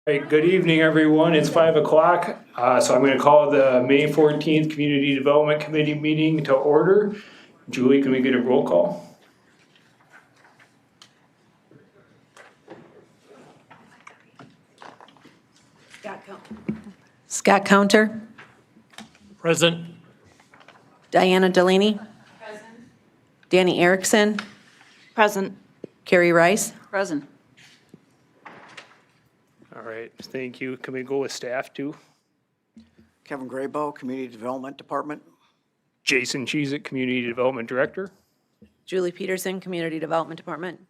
Hey, good evening, everyone. It's 5 o'clock, so I'm going to call the May 14th Community Development Committee meeting to order. Julie, can we get a roll call? Scott Counter. Present. Diana Delaney. Present. Danny Erickson. Present. Carrie Rice. Present. All right, thank you. Can we go with staff too? Kevin Graybow, Community Development Department. Jason Cheezick, Community Development Director. Julie Peterson, Community Development Department.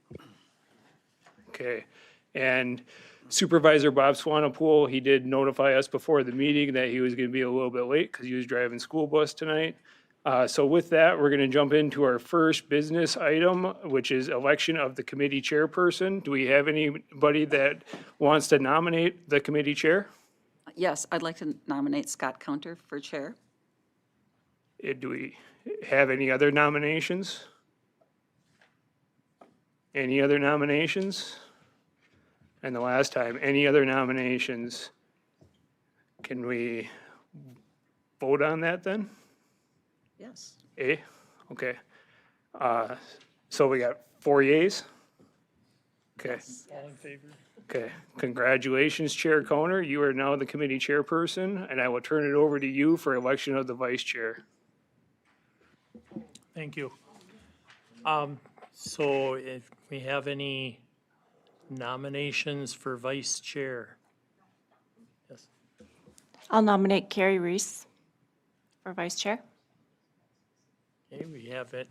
Okay, and Supervisor Bob Swanapool, he did notify us before the meeting that he was going to be a little bit late because he was driving school bus tonight. So with that, we're going to jump into our first business item, which is election of the committee chairperson. Do we have anybody that wants to nominate the committee chair? Yes, I'd like to nominate Scott Counter for chair. Do we have any other nominations? Any other nominations? And the last time, any other nominations? Can we vote on that then? Yes. A, okay. So we got 4 yeas? Okay, All in favor? okay. Congratulations, Chair Coner. You are now the committee chairperson, and I will turn it over to you for election of the vice chair. Thank you. So if we have any nominations for vice chair? Yes. I'll nominate Carrie Reese for vice chair. Okay, we have it.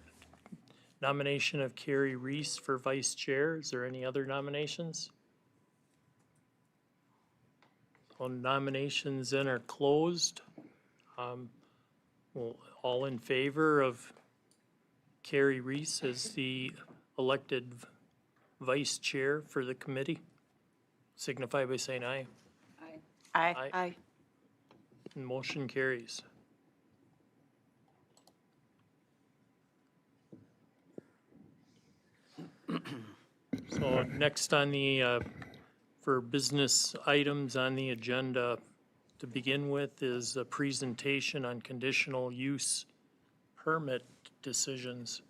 Nomination of Carrie Reese for vice chair. Is there any other nominations? So nominations then are closed. Well, all in favor of Carrie Reese as the elected vice chair for the committee, signify by saying aye. Aye. Aye. Motion carries. So next on the, for business items on the agenda to begin with is a presentation on conditional use permit decisions.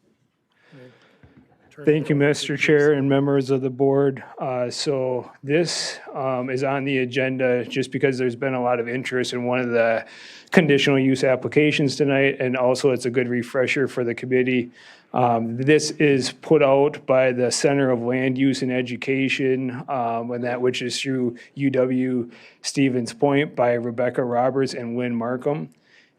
Thank you, Mr. Chair and members of the board. So this is on the agenda just because there's been a lot of interest in one of the conditional use applications tonight, and also it's a good refresher for the committee. This is put out by the Center of Land Use and Education, and that which is through UW Stevens Point by Rebecca Roberts and Lynn Markham.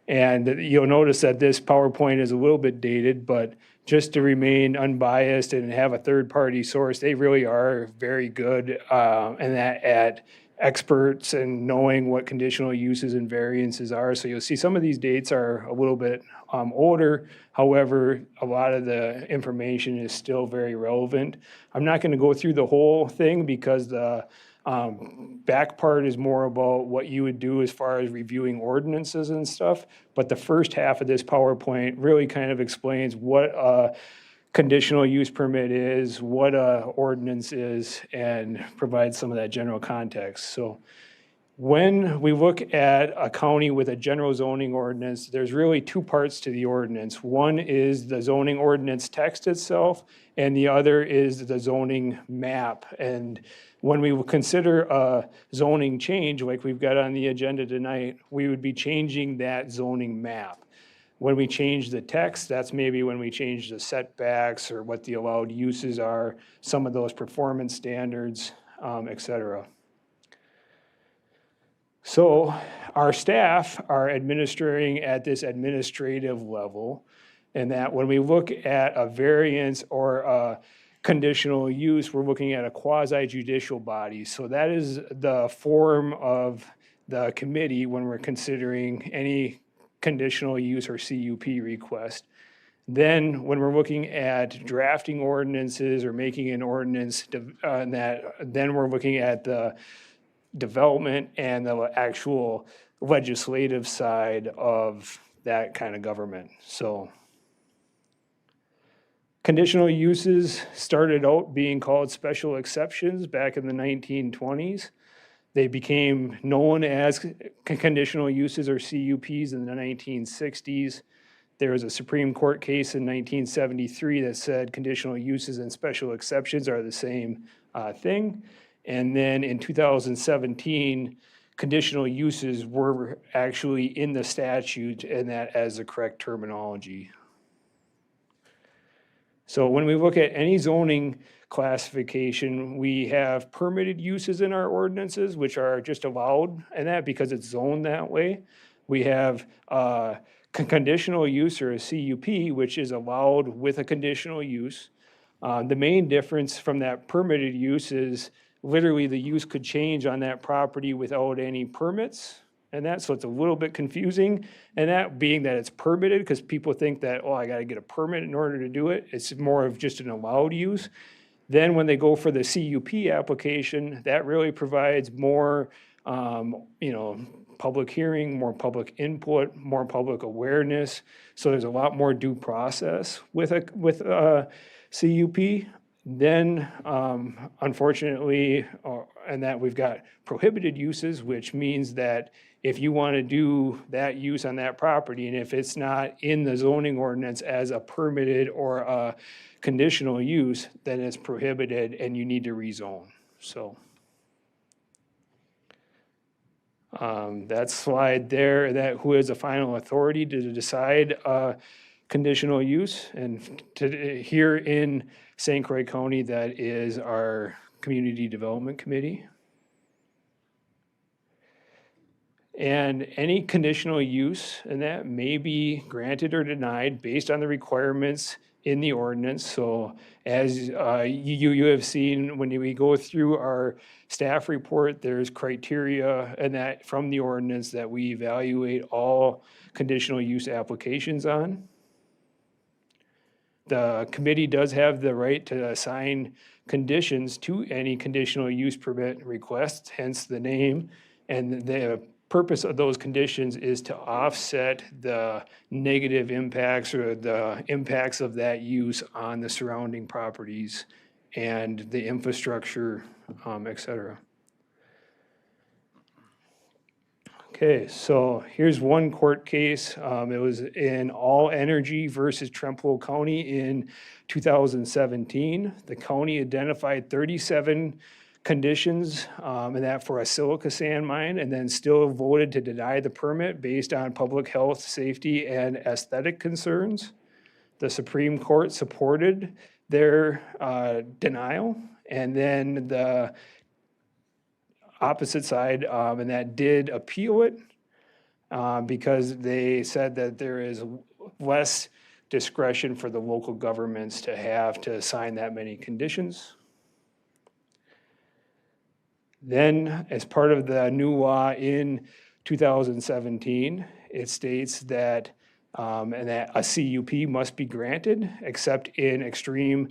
And you'll notice that this PowerPoint is a little bit dated, but just to remain unbiased and have a third-party source, they really are very good and at experts and knowing what conditional uses and variances are. So you'll see some of these dates are a little bit older. However, a lot of the information is still very relevant. I'm not going to go through the whole thing because the back part is more about what you would do as far as reviewing ordinances and stuff. But the first half of this PowerPoint really kind of explains what a conditional use permit is, what a ordinance is, and provides some of that general context. So when we look at a county with a general zoning ordinance, there's really two parts to the ordinance. One is the zoning ordinance text itself, and the other is the zoning map. And when we consider a zoning change, like we've got on the agenda tonight, we would be changing that zoning map. When we change the text, that's maybe when we change the setbacks or what the allowed uses are, some of those performance standards, et cetera. So our staff are administering at this administrative level, and that when we look at a variance or a conditional use, we're looking at a quasi-judicial body. So that is the form of the committee when we're considering any conditional use or CUP request. Then when we're looking at drafting ordinances or making an ordinance, then we're looking at the development and the actual legislative side of that kind of government. So conditional uses started out being called special exceptions back in the 1920s. They became known as conditional uses or CUPs in the 1960s. There was a Supreme Court case in 1973 that said conditional uses and special exceptions are the same thing. And then in 2017, conditional uses were actually in the statute and that as the correct terminology. So when we look at any zoning classification, we have permitted uses in our ordinances, which are just allowed, and that because it's zoned that way. We have conditional use or a CUP, which is allowed with a conditional use. The main difference from that permitted use is literally the use could change on that property without any permits. And that, so it's a little bit confusing. And that being that it's permitted, because people think that, oh, I gotta get a permit in order to do it. It's more of just an allowed use. Then when they go for the CUP application, that really provides more, public hearing, more public input, more public awareness. So there's a lot more due process with a CUP. Then, unfortunately, and that we've got prohibited uses, which means that if you want to do that use on that property, and if it's not in the zoning ordinance as a permitted or a conditional use, then it's prohibited and you need to rezone. So that slide there, that who has the final authority to decide conditional use, and here in St. Croix County, that is our Community Development Committee. And any conditional use, and that may be granted or denied based on the requirements in the ordinance. So as you have seen, when we go through our staff report, there's criteria and that from the ordinance that we evaluate all conditional use applications on. The committee does have the right to assign conditions to any conditional use permit request, hence the name. And the purpose of those conditions is to offset the negative impacts or the impacts of that use on the surrounding properties and the infrastructure, et cetera. Okay, so here's one court case. It was in All Energy versus Trempealeau County in 2017. The county identified 37 conditions, and that for a silica sand mine, and then still voted to deny the permit based on public health, safety, and aesthetic concerns. The Supreme Court supported their denial, and then the opposite side, and that did appeal it because they said that there is less discretion for the local governments to have to assign that many conditions. Then, as part of the new law in 2017, it states that, and that a CUP must be granted except in extreme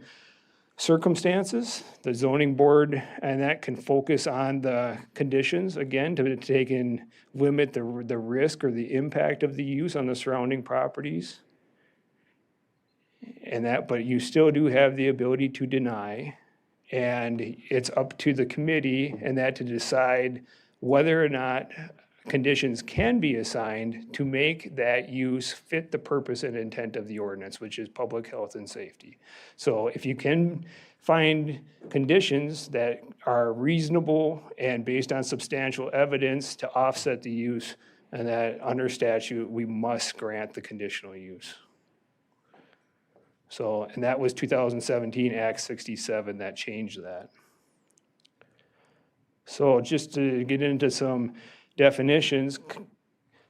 circumstances. The zoning board, and that can focus on the conditions, again, to take and limit the risk or the impact of the use on the surrounding properties. And that, but you still do have the ability to deny. And it's up to the committee and that to decide whether or not conditions can be assigned to make that use fit the purpose and intent of the ordinance, which is public health and safety. So if you can find conditions that are reasonable and based on substantial evidence to offset the use, and that under statute, we must grant the conditional use. So, and that was 2017 Act 67 that changed that. So just to get into some definitions,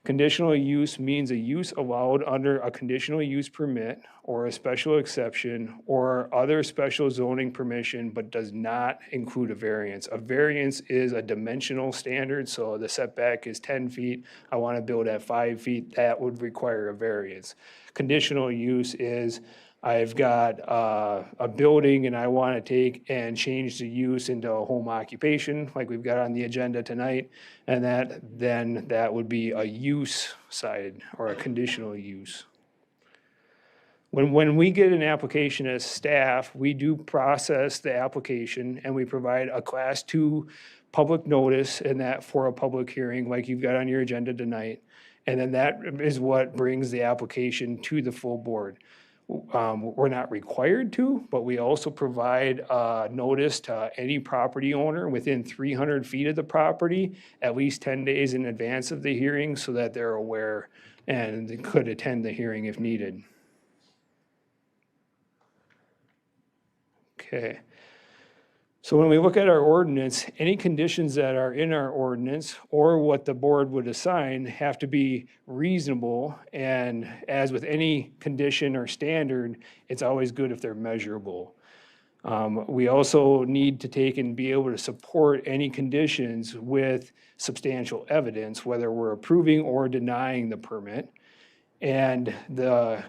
conditional use means a use allowed under a conditional use permit or a special exception or other special zoning permission, but does not include a variance. A variance is a dimensional standard, so the setback is 10 feet. I want to build at 5 feet, that would require a variance. Conditional use is I've got a building and I want to take and change the use into a home occupation like we've got on the agenda tonight. And that would be a use side or a conditional use. When we get an application as staff, we do process the application and we provide a class 2 public notice and that for a public hearing like you've got on your agenda tonight. And then that is what brings the application to the full board. We're not required to, but we also provide notice to any property owner within 300 feet of the property, at least 10 days in advance of the hearing, so that they're aware and they could attend the hearing if needed. Okay. So when we look at our ordinance, any conditions that are in our ordinance or what the board would assign have to be reasonable. And as with any condition or standard, it's always good if they're measurable. We also need to take and be able to support any conditions with substantial evidence, whether we're approving or denying the permit. And the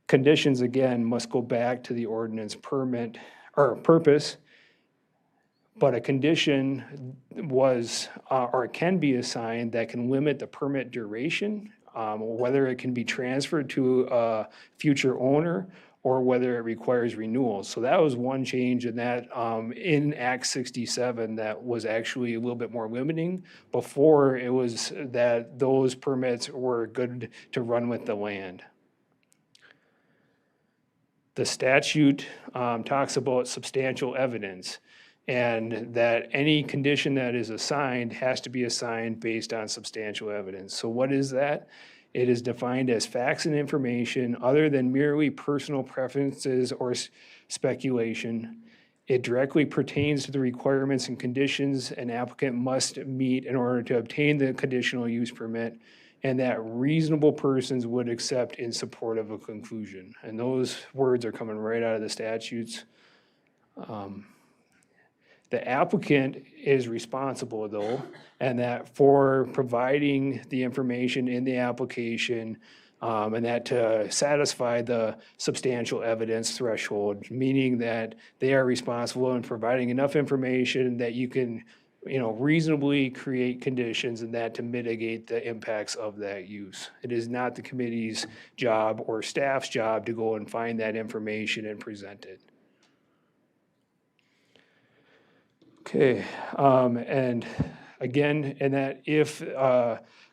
conditions, again, must go back to the ordinance permit or purpose. But a condition was, or can be assigned that can limit the permit duration, whether it can be transferred to a future owner or whether it requires renewal. So that was one change in that, in Act 67, that was actually a little bit more limiting. Before, it was that those permits were good to run with the land. The statute talks about substantial evidence, and that any condition that is assigned has to be assigned based on substantial evidence. So what is that? It is defined as facts and information other than merely personal preferences or speculation. It directly pertains to the requirements and conditions an applicant must meet in order to obtain the conditional use permit, and that reasonable persons would accept in support of a conclusion. And those words are coming right out of the statutes. The applicant is responsible, though, and that for providing the information in the application, and that to satisfy the substantial evidence threshold, meaning that they are responsible in providing enough information that you can, reasonably create conditions and that to mitigate the impacts of that use. It is not the committee's job or staff's job to go and find that information and present it. Okay, and again, and that if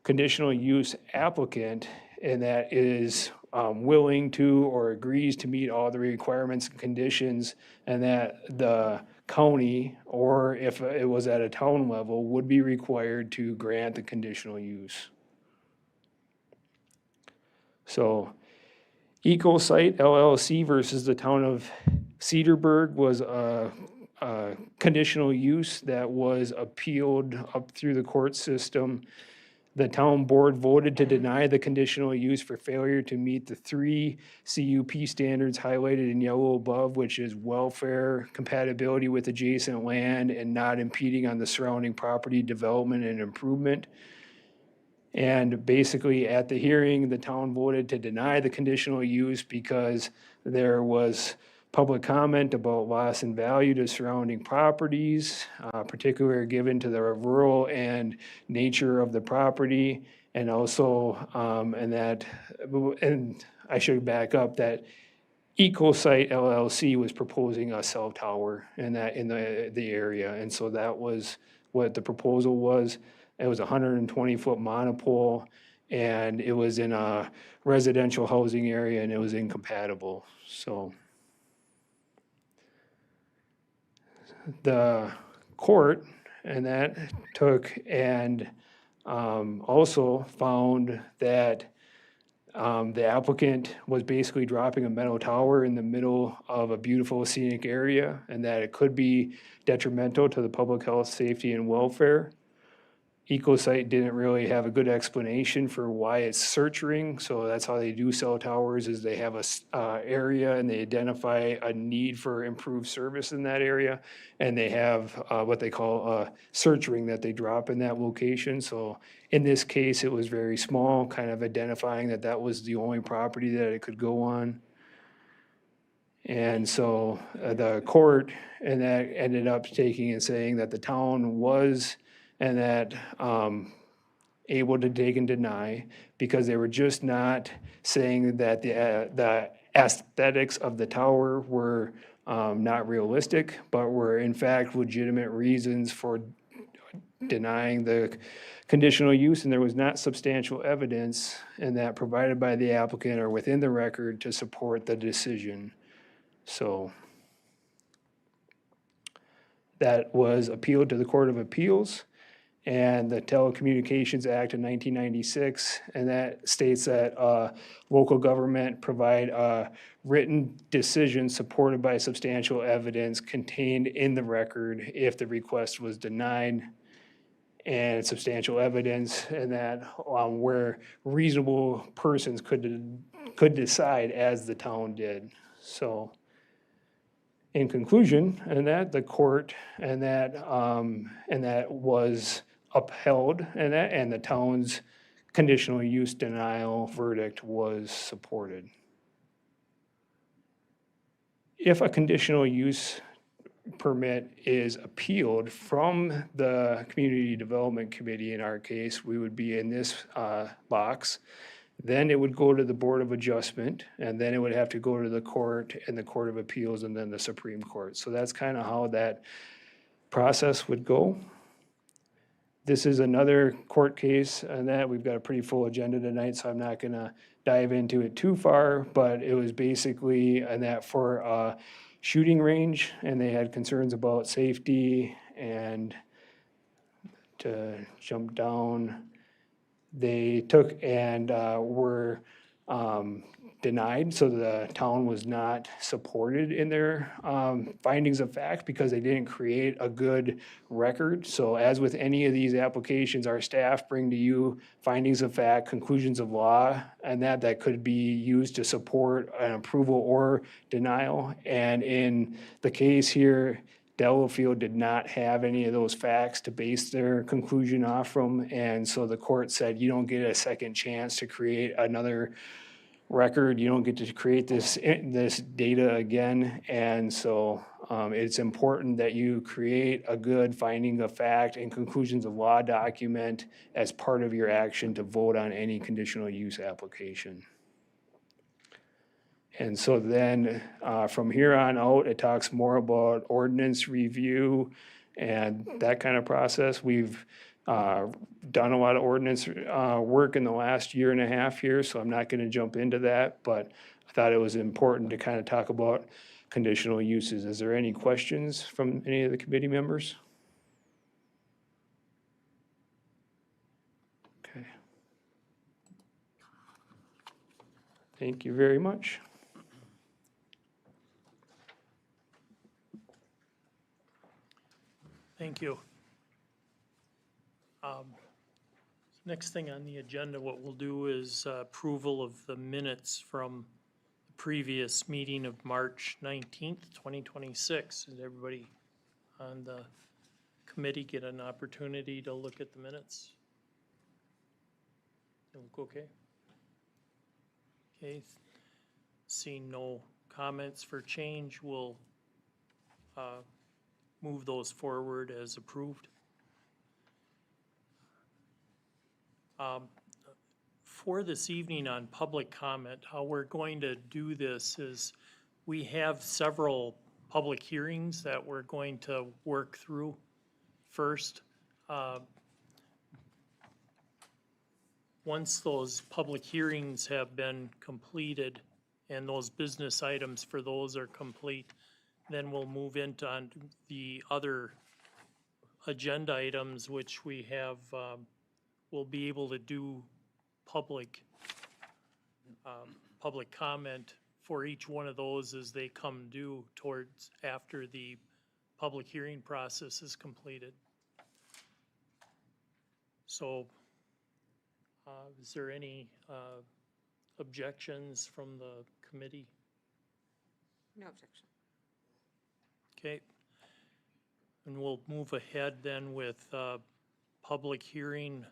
conditional use applicant and that is willing to or agrees to meet all the requirements and conditions, and that the county, or if it was at a town level, would be required to grant the conditional use. So EcoSite LLC versus the town of Cedarburg was a conditional use that was appealed up through the court system. The town board voted to deny the conditional use for failure to meet the 3 CUP standards highlighted in yellow above, which is welfare, compatibility with adjacent land, and not impeding on the surrounding property development and improvement. And basically at the hearing, the town voted to deny the conditional use because there was public comment about loss in value to surrounding properties, particularly given to the rural and nature of the property. And also, and I should back up that EcoSite LLC was proposing a cell tower in the area. And so that was what the proposal was. It was a 120-foot monopole, and it was in a residential housing area, and it was incompatible. So the court and that took and also found that the applicant was basically dropping a metal tower in the middle of a beautiful scenic area, and that it could be detrimental to the public health, safety, and welfare. EcoSite didn't really have a good explanation for why it's searching, so that's how they do cell towers, is they have a area and they identify a need for improved service in that area, and they have what they call a search ring that they drop in that location. So in this case, it was very small, kind of identifying that that was the only property that it could go on. And so the court and that ended up taking and saying that the town was and that able to take and deny, because they were just not saying that the aesthetics of the tower were not realistic, but were in fact legitimate reasons for denying the conditional use, and there was not substantial evidence in that provided by the applicant or within the record to support the decision. So that was appealed to the Court of Appeals and the Telecommunications Act of 1996, and that states that local government provide a written decision supported by substantial evidence contained in the record if the request was denied, and substantial evidence, and that where reasonable persons could decide as the town did. So in conclusion, and that the court and that was upheld, and the town's conditional use denial verdict was supported. If a conditional use permit is appealed from the Community Development Committee, in our case, we would be in this box. Then it would go to the Board of Adjustment, and then it would have to go to the court and the Court of Appeals and then the Supreme Court. So that's kind of how that process would go. This is another court case, and that we've got a pretty full agenda tonight, so I'm not going to dive into it too far, but it was basically that for a shooting range, and they had concerns about safety, and to jump down, they took and were denied, so the town was not supported in their findings of fact because they didn't create a good record. So as with any of these applications, our staff bring to you findings of fact, conclusions of law, and that could be used to support an approval or denial. And in the case here, Delafield did not have any of those facts to base their conclusion off from, and so the court said, you don't get a second chance to create another record, you don't get to create this data again, and so it's important that you create a good finding of fact and conclusions of law document as part of your action to vote on any conditional use application. And so then from here on out, it talks more about ordinance review and that kind of process. We've done a lot of ordinance work in the last year and a half here, so I'm not going to jump into that, but I thought it was important to kind of talk about conditional uses. Is there any questions from any of the committee members? Okay. Thank you very much. Thank you. Next thing on the agenda, what we'll do is approval of the minutes from the previous meeting of March 19th, 2026. Did everybody on the committee get an opportunity to look at the minutes? They look okay? Okay. Seeing no comments for change, we'll move those forward as approved. For this evening on public comment, how we're going to do this is we have several public hearings that we're going to work through first. Once those public hearings have been completed and those business items for those are complete, then we'll move into on the other agenda items, which we have, we'll be able to do public comment for each one of those as they come due towards after the public hearing process is completed. So, is there any objections from the committee? No objection. Okay. And we'll move ahead then with public hearing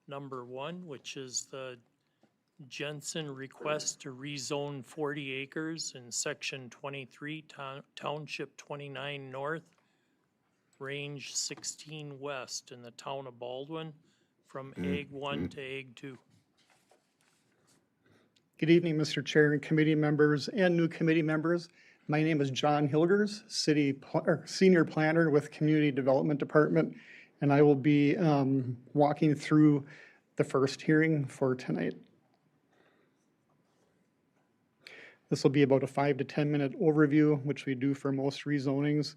number 1, which is the Jensen request to rezone 40 acres in section 23, township 29 north, range 16 west in the town of Baldwin from Ag 1 to Ag 2. Good evening, Mr. Chair and committee members and new committee members. My name is John Hilgers, Senior Planner with Community Development Department, and I will be walking through the first hearing for tonight. This will be about a 5 to 10 minute overview, which we do for most rezonings,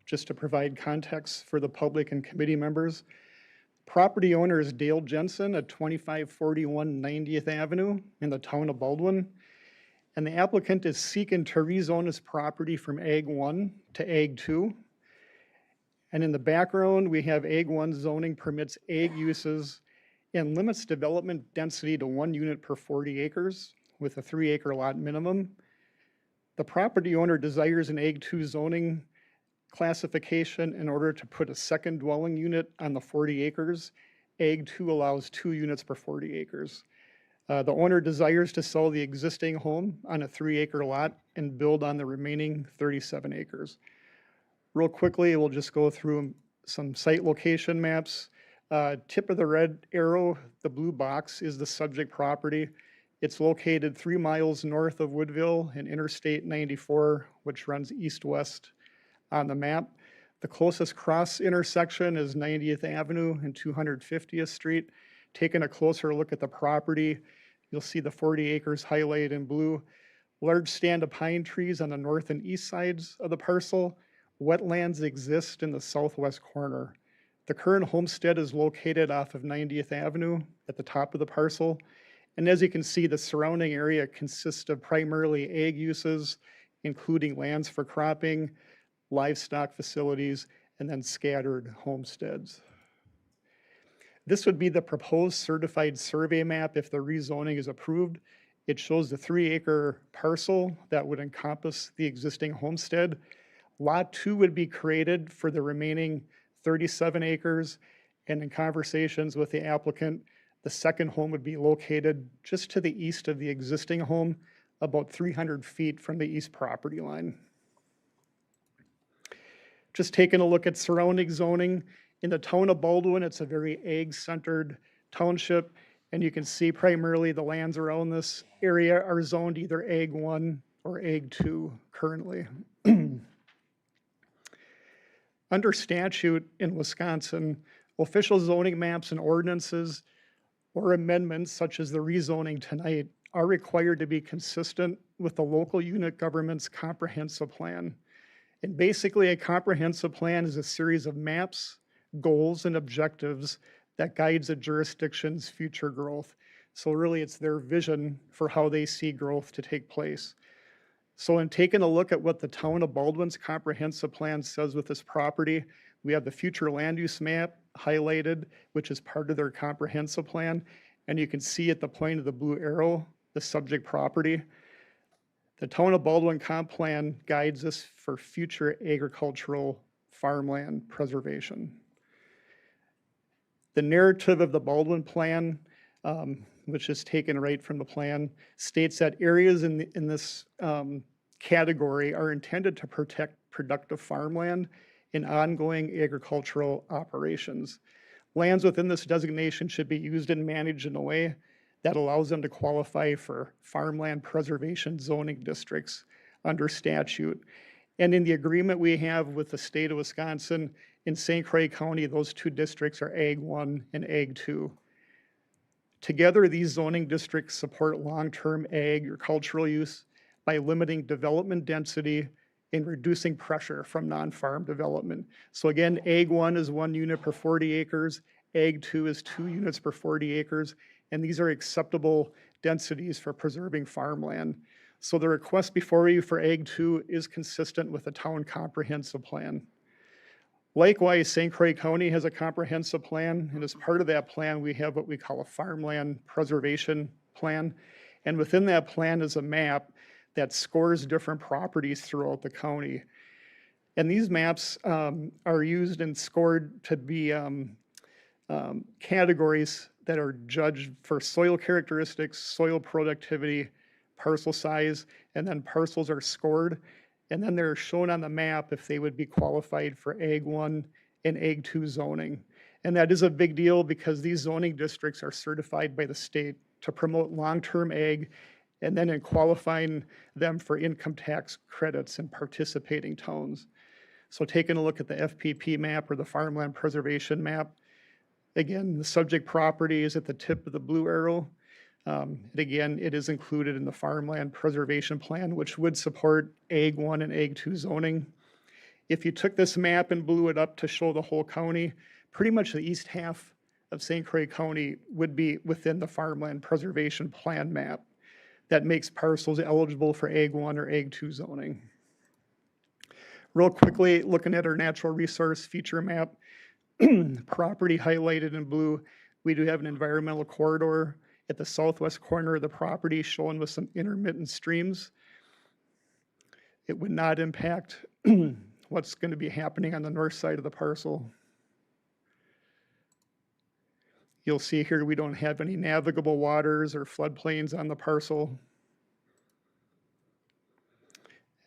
just to provide context for the public and committee members. Property owner is Dale Jensen at 2541 90th Avenue in the town of Baldwin. And the applicant is seeking to rezone his property from Ag 1 to Ag 2. And in the background, we have Ag 1 zoning permits ag uses and limits development density to 1 unit per 40 acres with a 3-acre lot minimum. The property owner desires an Ag 2 zoning classification in order to put a second dwelling unit on the 40 acres. Ag 2 allows 2 units per 40 acres. The owner desires to sell the existing home on a 3-acre lot and build on the remaining 37 acres. Real quickly, we'll just go through some site location maps. Tip of the red arrow, the blue box, is the subject property. It's located 3 miles north of Woodville and Interstate 94, which runs east-west on the map. The closest cross intersection is 90th Avenue and 250th Street. Taking a closer look at the property, you'll see the 40 acres highlighted in blue. Large stand of pine trees on the north and east sides of the parcel. Wetlands exist in the southwest corner. The current homestead is located off of 90th Avenue at the top of the parcel. And as you can see, the surrounding area consists of primarily ag uses, including lands for cropping, livestock facilities, and then scattered homesteads. This would be the proposed certified survey map if the rezoning is approved. It shows the 3-acre parcel that would encompass the existing homestead. Lot 2 would be created for the remaining 37 acres, and in conversations with the applicant, the second home would be located just to the east of the existing home, about 300 feet from the east property line. Just taking a look at surrounding zoning. In the town of Baldwin, it's a very ag-centered township, and you can see primarily the lands around this area are zoned either Ag 1 or Ag 2 currently. Under statute in Wisconsin, official zoning maps and ordinances or amendments such as the rezoning tonight are required to be consistent with the local unit government's comprehensive plan. And basically, a comprehensive plan is a series of maps, goals, and objectives that guides a jurisdiction's future growth. So really, it's their vision for how they see growth to take place. So in taking a look at what the town of Baldwin's comprehensive plan says with this property, we have the future land use map highlighted, which is part of their comprehensive plan. And you can see at the point of the blue arrow, the subject property. The town of Baldwin comp plan guides us for future agricultural farmland preservation. The narrative of the Baldwin plan, which is taken right from the plan, states that areas in this category are intended to protect productive farmland in ongoing agricultural operations. Lands within this designation should be used and managed in a way that allows them to qualify for farmland preservation zoning districts under statute. And in the agreement we have with the state of Wisconsin, in St. Croix County, those 2 districts are Ag 1 and Ag 2. Together, these zoning districts support long-term agricultural use by limiting development density and reducing pressure from non-farm development. So again, Ag 1 is 1 unit per 40 acres, Ag 2 is 2 units per 40 acres, and these are acceptable densities for preserving farmland. So the request before you for Ag 2 is consistent with the town comprehensive plan. Likewise, St. Croix County has a comprehensive plan, and as part of that plan, we have what we call a farmland preservation plan. And within that plan is a map that scores different properties throughout the county. And these maps are used and scored to be categories that are judged for soil characteristics, soil productivity, parcel size, and then parcels are scored. And then they're shown on the map if they would be qualified for Ag 1 and Ag 2 zoning. And that is a big deal because these zoning districts are certified by the state to promote long-term ag, and then in qualifying them for income tax credits in participating towns. So taking a look at the FPP map or the farmland preservation map, again, the subject property is at the tip of the blue arrow. And again, it is included in the farmland preservation plan, which would support Ag 1 and Ag 2 zoning. If you took this map and blew it up to show the whole county, pretty much the east half of St. Croix County would be within the farmland preservation plan map. That makes parcels eligible for Ag 1 or Ag 2 zoning. Real quickly, looking at our natural resource feature map, property highlighted in blue, we do have an environmental corridor at the southwest corner of the property shown with some intermittent streams. It would not impact what's going to be happening on the north side of the parcel. You'll see here we don't have any navigable waters or floodplains on the parcel.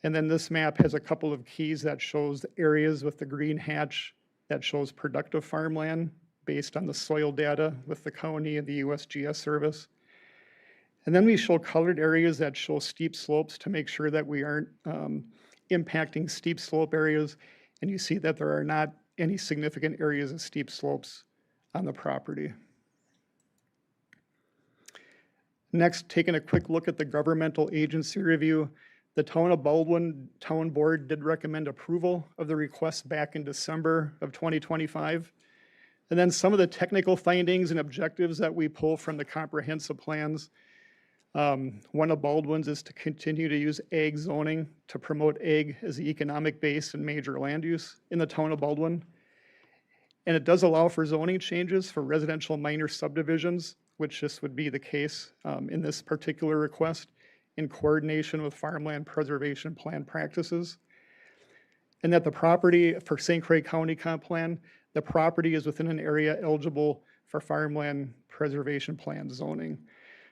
And then this map has a couple of keys that shows the areas with the green hatch that shows productive farmland based on the soil data with the county and the USGS service. And then we show colored areas that show steep slopes to make sure that we aren't impacting steep slope areas. And you see that there are not any significant areas of steep slopes on the property. Next, taking a quick look at the governmental agency review, the Town of Baldwin Town Board did recommend approval of the request back in December of 2025. And then some of the technical findings and objectives that we pull from the comprehensive plans. One of Baldwin's is to continue to use ag zoning to promote ag as the economic base and major land use in the Town of Baldwin. And it does allow for zoning changes for residential minor subdivisions, which this would be the case in this particular request, in coordination with farmland preservation plan practices. And that the property for St. Croix County Comp Plan, the property is within an area eligible for farmland preservation plan zoning.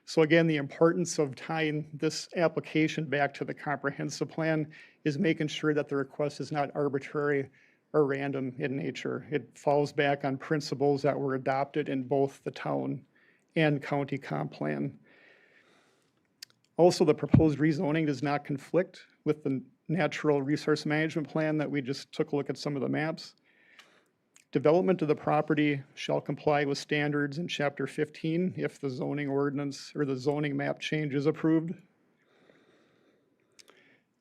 So again, the importance of tying this application back to the comprehensive plan is making sure that the request is not arbitrary or random in nature. It falls back on principles that were adopted in both the town and county comp plan. Also, the proposed rezoning does not conflict with the natural resource management plan that we just took a look at some of the maps. Development of the property shall comply with standards in Chapter 15 if the zoning ordinance or the zoning map change is approved.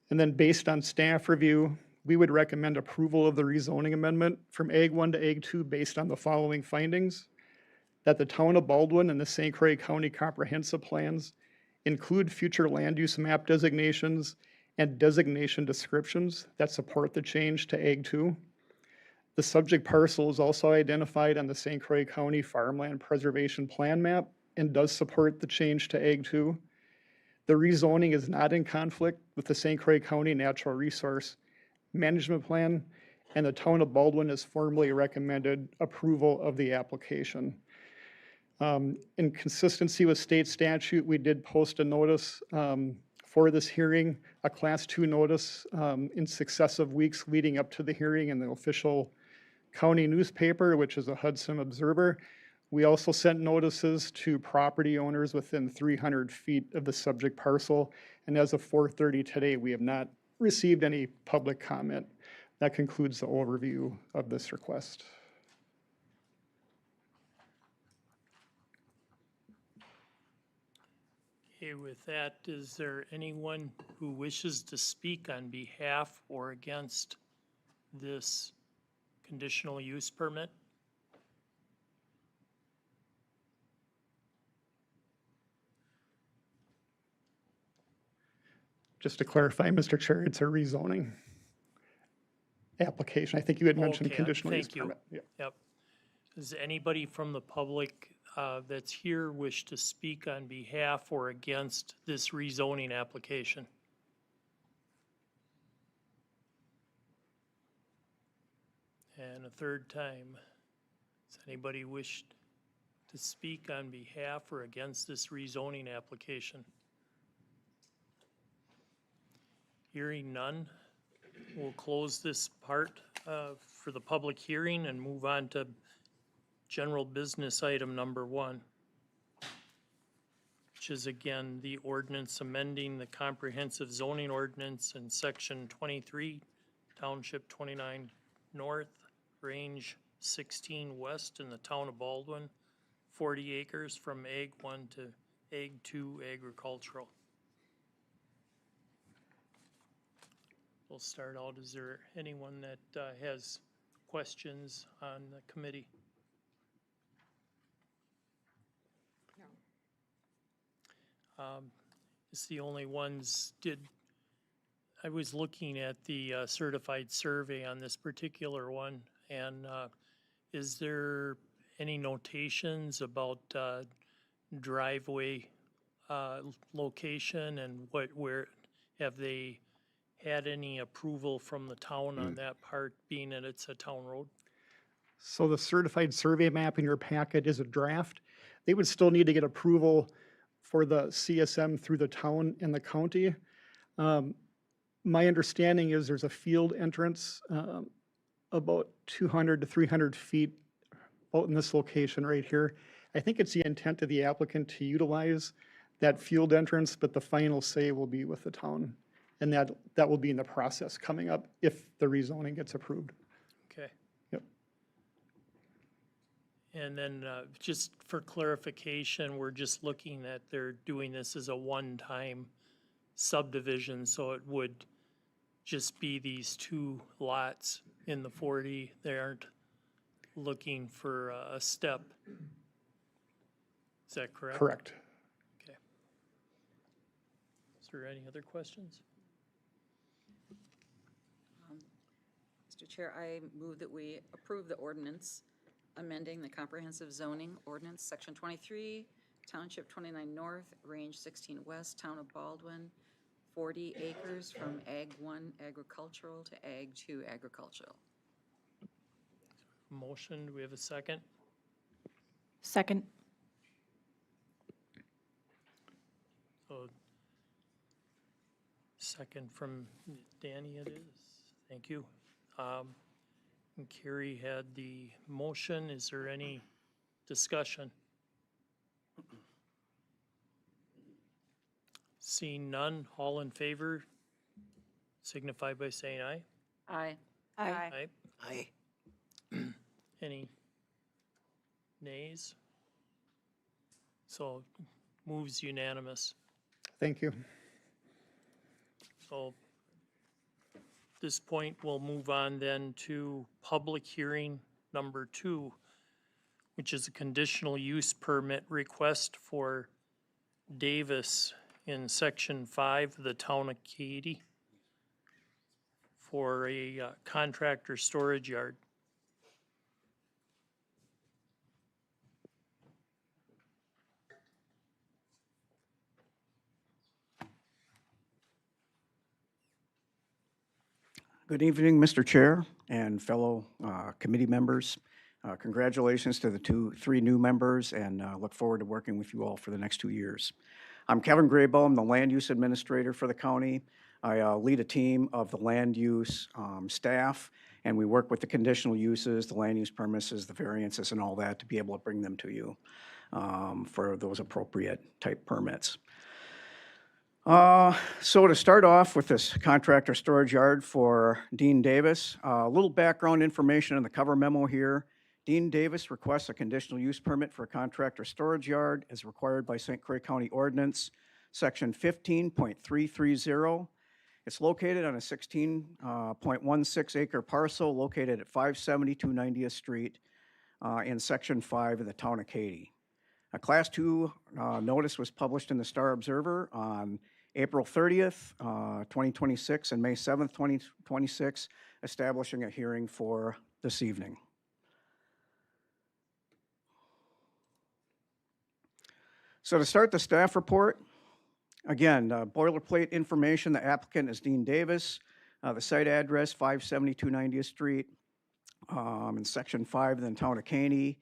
And then based on staff review, we would recommend approval of the rezoning amendment from Ag 1 to Ag 2 based on the following findings: that the Town of Baldwin and the St. Croix County comprehensive plans include future land use map designations and designation descriptions that support the change to Ag 2. The subject parcel is also identified on the St. Croix County Farmland Preservation Plan map and does support the change to Ag 2. The rezoning is not in conflict with the St. Croix County Natural Resource Management Plan, and the Town of Baldwin has formally recommended approval of the application. In consistency with state statute, we did post a notice for this hearing, a Class 2 notice in successive weeks leading up to the hearing in the official county newspaper, which is a Hudson Observer. We also sent notices to property owners within 300 feet of the subject parcel. And as of 4:30 today, we have not received any public comment. That concludes the overview of this request. Okay, with that, is there anyone who wishes to speak on behalf or against this conditional use permit? Just to clarify, Mr. Chair, it's a rezoning application. I think you had mentioned Okay, conditional use thank you. permit. Yeah. Yep. Does anybody from the public that's here wish to speak on behalf or against this rezoning application? And a third time, does anybody wish to speak on behalf or against this rezoning application? Hearing none, we'll close this part for the public hearing and move on to general business item number 1, which is again the ordinance amending the comprehensive zoning ordinance in section 23, Township 29 North, Range 16 West in the town of Baldwin, 40 acres from Ag 1 to Ag 2 agricultural. We'll start out. Is there anyone that has questions on the committee? No. It's the only ones I was looking at the certified survey on this particular one, and is there any notations about driveway location and where have they had any approval from the town on that part, being that it's a town road? So the certified survey map in your packet is a draft. They would still need to get approval for the CSM through the town and the county. My understanding is there's a field entrance about 200 to 300 feet out in this location right here. I think it's the intent of the applicant to utilize that field entrance, but the final say will be with the town. And that will be in the process coming up if the rezoning gets approved. Okay. Yep. And then just for clarification, we're just looking at they're doing this as a one-time subdivision, so it would just be these two lots in the 40. They aren't looking for a step. Is that correct? Correct. Okay. Is there any other questions? Mr. Chair, I move that we approve the ordinance amending the comprehensive zoning ordinance, section 23, Township 29 North, Range 16 West, Town of Baldwin, 40 acres from Ag 1 agricultural to Ag 2 agricultural. Motion, do we have a second? Second. So, second from Danny it is. Thank you. And Carrie had the motion. Is there any discussion? Seeing none, all in favor signify by saying aye. Aye. Aye. Aye. Aye. Any nays? So moves unanimous. Thank you. So at this point, we'll move on then to public hearing number 2, which is a conditional use permit request for Davis in section 5 of the town of Katy for a contractor storage yard. Good evening, Mr. Chair and fellow committee members. Congratulations to the three new members, and look forward to working with you all for the next 2 years. I'm Kevin Graybo. I'm the land use administrator for the county. I lead a team of the land use staff, and we work with the conditional uses, the land use permisses, the variances, and all that to be able to bring them to you for those appropriate type permits. So to start off with this contractor storage yard for Dean Davis, a little background information in the cover memo here. Dean Davis requests a conditional use permit for a contractor storage yard as required by St. Croix County Ordinance, section 15.330. It's located on a 16.16 acre parcel located at 572 90th Street in section 5 of the town of Katy. A Class 2 notice was published in the Star Observer on April 30th, 2026, and May 7th, 2026, establishing a hearing for this evening. So to start the staff report, again, boilerplate information, the applicant is Dean Davis, the site address 572 90th Street in section 5 of the town of Katy.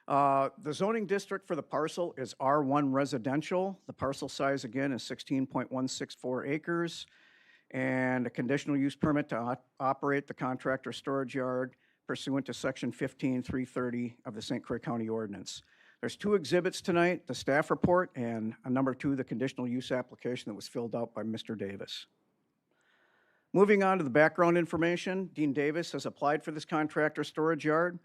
The zoning district for the parcel is R1 residential. The parcel size again is 16.164 acres. And a conditional use permit to operate the contractor storage yard pursuant to section 15.330 of the St. Croix County Ordinance. There's 2 exhibits tonight, the staff report and number 2, the conditional use application that was filled out by Mr. Davis. Moving on to the background information, Dean Davis has applied for this contractor storage yard.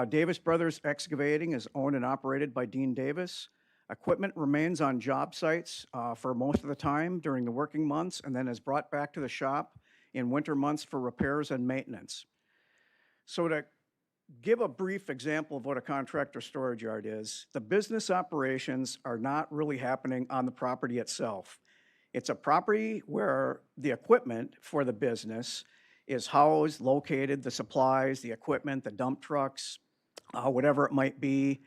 Davis Brothers Excavating is owned and operated by Dean Davis. Equipment remains on job sites for most of the time during the working months and then is brought back to the shop in winter months for repairs and maintenance. So to give a brief example of what a contractor storage yard is, the business operations are not really happening on the property itself. It's a property where the equipment for the business is housed, located, the supplies, the equipment, the dump trucks, whatever it might be,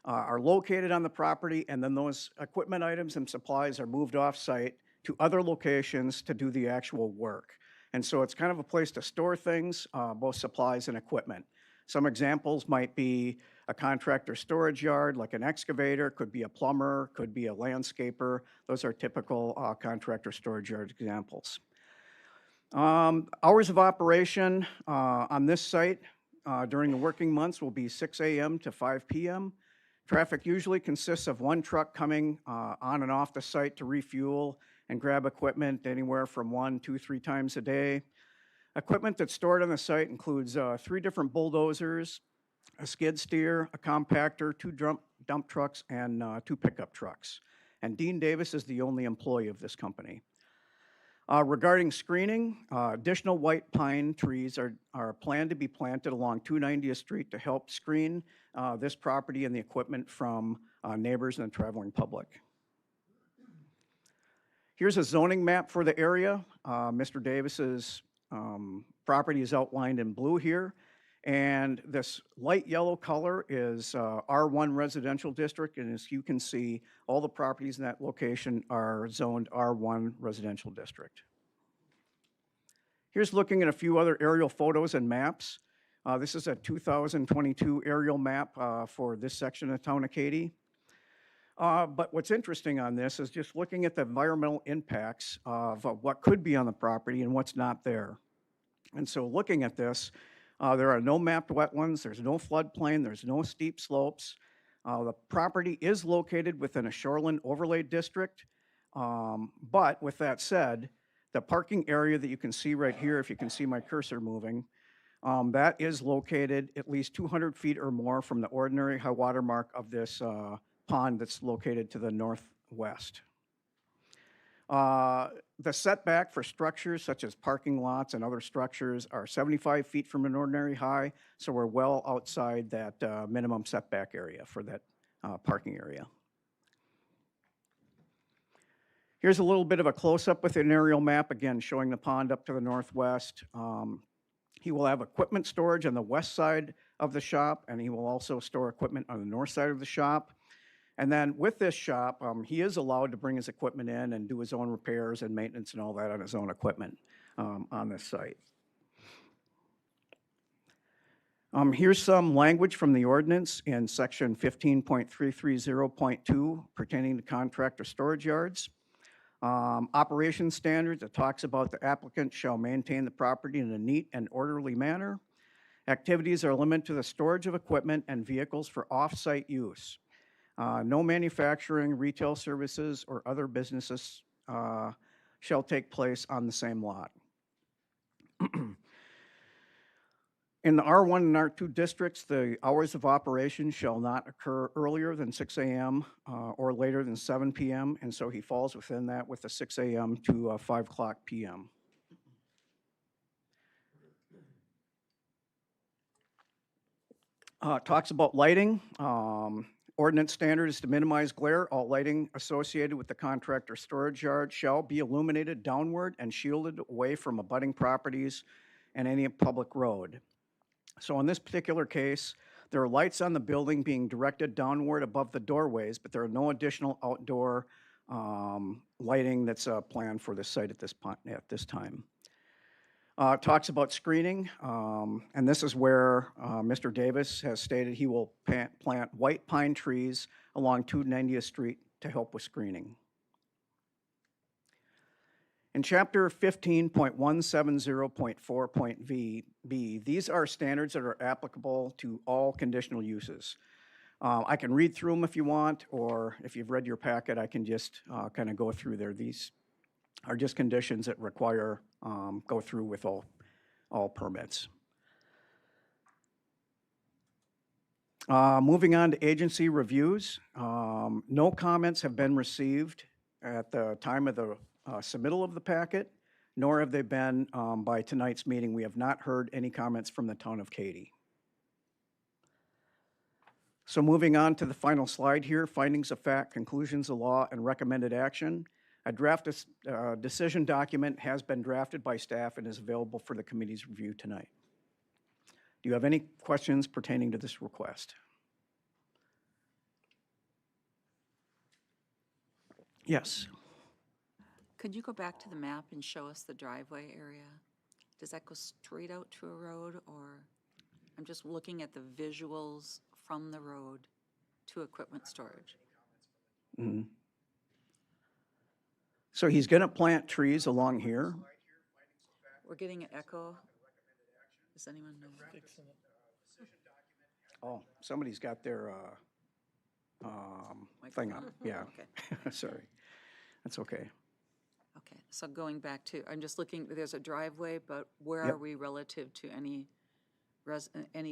are located on the property, and then those equipment items and supplies are moved off-site to other locations to do the actual work. And so it's kind of a place to store things, both supplies and equipment. Some examples might be a contractor storage yard, like an excavator, could be a plumber, could be a landscaper. Those are typical contractor storage yard examples. Hours of operation on this site during the working months will be 6 a.m. to 5 p.m. Traffic usually consists of one truck coming on and off the site to refuel and grab equipment anywhere from 1, 2, 3 times a day. Equipment that's stored on the site includes 3 different bulldozers, a skid steer, a compactor, 2 dump trucks, and 2 pickup trucks. And Dean Davis is the only employee of this company. Regarding screening, additional white pine trees are planned to be planted along 290th Street to help screen this property and the equipment from neighbors and the traveling public. Here's a zoning map for the area. Mr. Davis's property is outlined in blue here. And this light yellow color is R1 residential district. And as you can see, all the properties in that location are zoned R1 residential district. Here's looking at a few other aerial photos and maps. This is a 2022 aerial map for this section of the town of Katy. But what's interesting on this is just looking at the environmental impacts of what could be on the property and what's not there. And so looking at this, there are no mapped wetlands, there's no floodplain, there's no steep slopes. The property is located within a shoreline overlay district, but with that said, the parking area that you can see right here, if you can see my cursor moving, that is located at least 200 feet or more from the ordinary high water mark of this pond that's located to the northwest. The setback for structures such as parking lots and other structures are 75 feet from an ordinary high, so we're well outside that minimum setback area for that parking area. Here's a little bit of a close-up with an aerial map, again showing the pond up to the northwest. He will have equipment storage on the west side of the shop, and he will also store equipment on the north side of the shop. And then with this shop, he is allowed to bring his equipment in and do his own repairs and maintenance and all that on his own equipment on this site. Here's some language from the ordinance in section 15.330.2 pertaining to contractor storage yards. Operation standards, it talks about the applicant shall maintain the property in a neat and orderly manner. Activities are limited to the storage of equipment and vehicles for off-site use. No manufacturing, retail services, or other businesses shall take place on the same lot. In the R1 and R2 districts, the hours of operation shall not occur earlier than 6 a.m. Or later than 7 p.m., and so he falls within that with the 6 a.m. to 5 o'clock p.m. Talks about lighting. Ordinance standard is to minimize glare. All lighting associated with the contractor storage yard shall be illuminated downward and shielded away from abutting properties and any public road. So in this particular case, there are lights on the building being directed downward above the doorways, but there are no additional outdoor lighting that's planned for this site at this time. Talks about screening, and this is where Mr. Davis has stated he will plant white pine trees along 290th Street to help with screening. In chapter 15.170.4.b, these are standards that are applicable to all conditional uses. I can read through them if you want, or if you've read your packet, I can just kind of go through there. These are just conditions that require go through with all permits. Moving on to agency reviews, no comments have been received at the time of the submittal of the packet, nor have they been by tonight's meeting. We have not heard any comments from the town of Katy. So moving on to the final slide here, findings of fact, conclusions of law, and recommended action. A draft decision document has been drafted by staff and is available for the committee's review tonight. Do you have any questions pertaining to this request? Yes. Could you go back to the map and show us the driveway area? Does that go straight out to a road, or I'm just looking at the visuals from the road to equipment storage? Mhm. So he's going to plant trees along here. We're getting an echo. Does anyone know? Oh, somebody's got their thing up, yeah. Okay, Sorry, that's okay. okay. So going back to, I'm just looking, there's a driveway, but where Yep. are we relative to any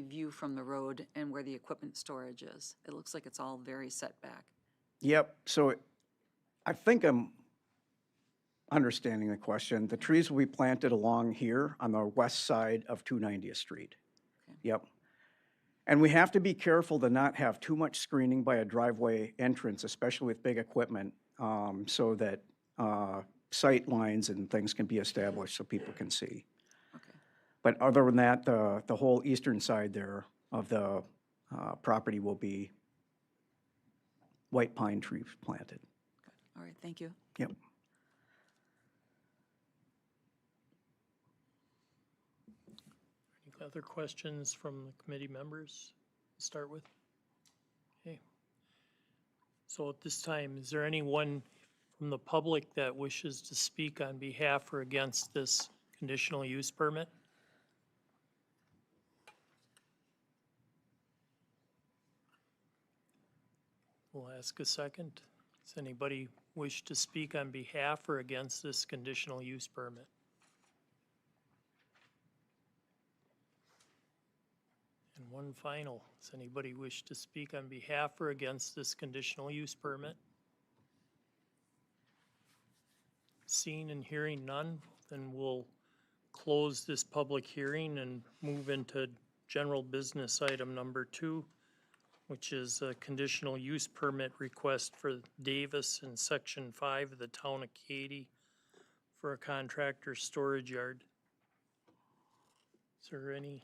view from the road and where the equipment storage is? It looks like it's all very set back. Yep, so I think I'm understanding the question. The trees will be planted along here on the west side of 290th Street. Okay. Yep. And we have to be careful to not have too much screening by a driveway entrance, especially with big equipment, so that sight lines and things can be established so people can see. Okay, But other than that, the whole eastern side there of the property will be white pine trees planted. all right, thank you. Yep. Any other questions from the committee members to start with? Okay. So at this time, is there anyone from the public that wishes to speak on behalf or against this conditional use permit? We'll ask a second. Does anybody wish to speak on behalf or against this conditional use permit? And one final, does anybody wish to speak on behalf or against this conditional use permit? Seeing and hearing none, then we'll close this public hearing and move into general business item number 2, which is a conditional use permit request for Davis in Section 5 of the Town of Katy for a contractor storage yard. Is there any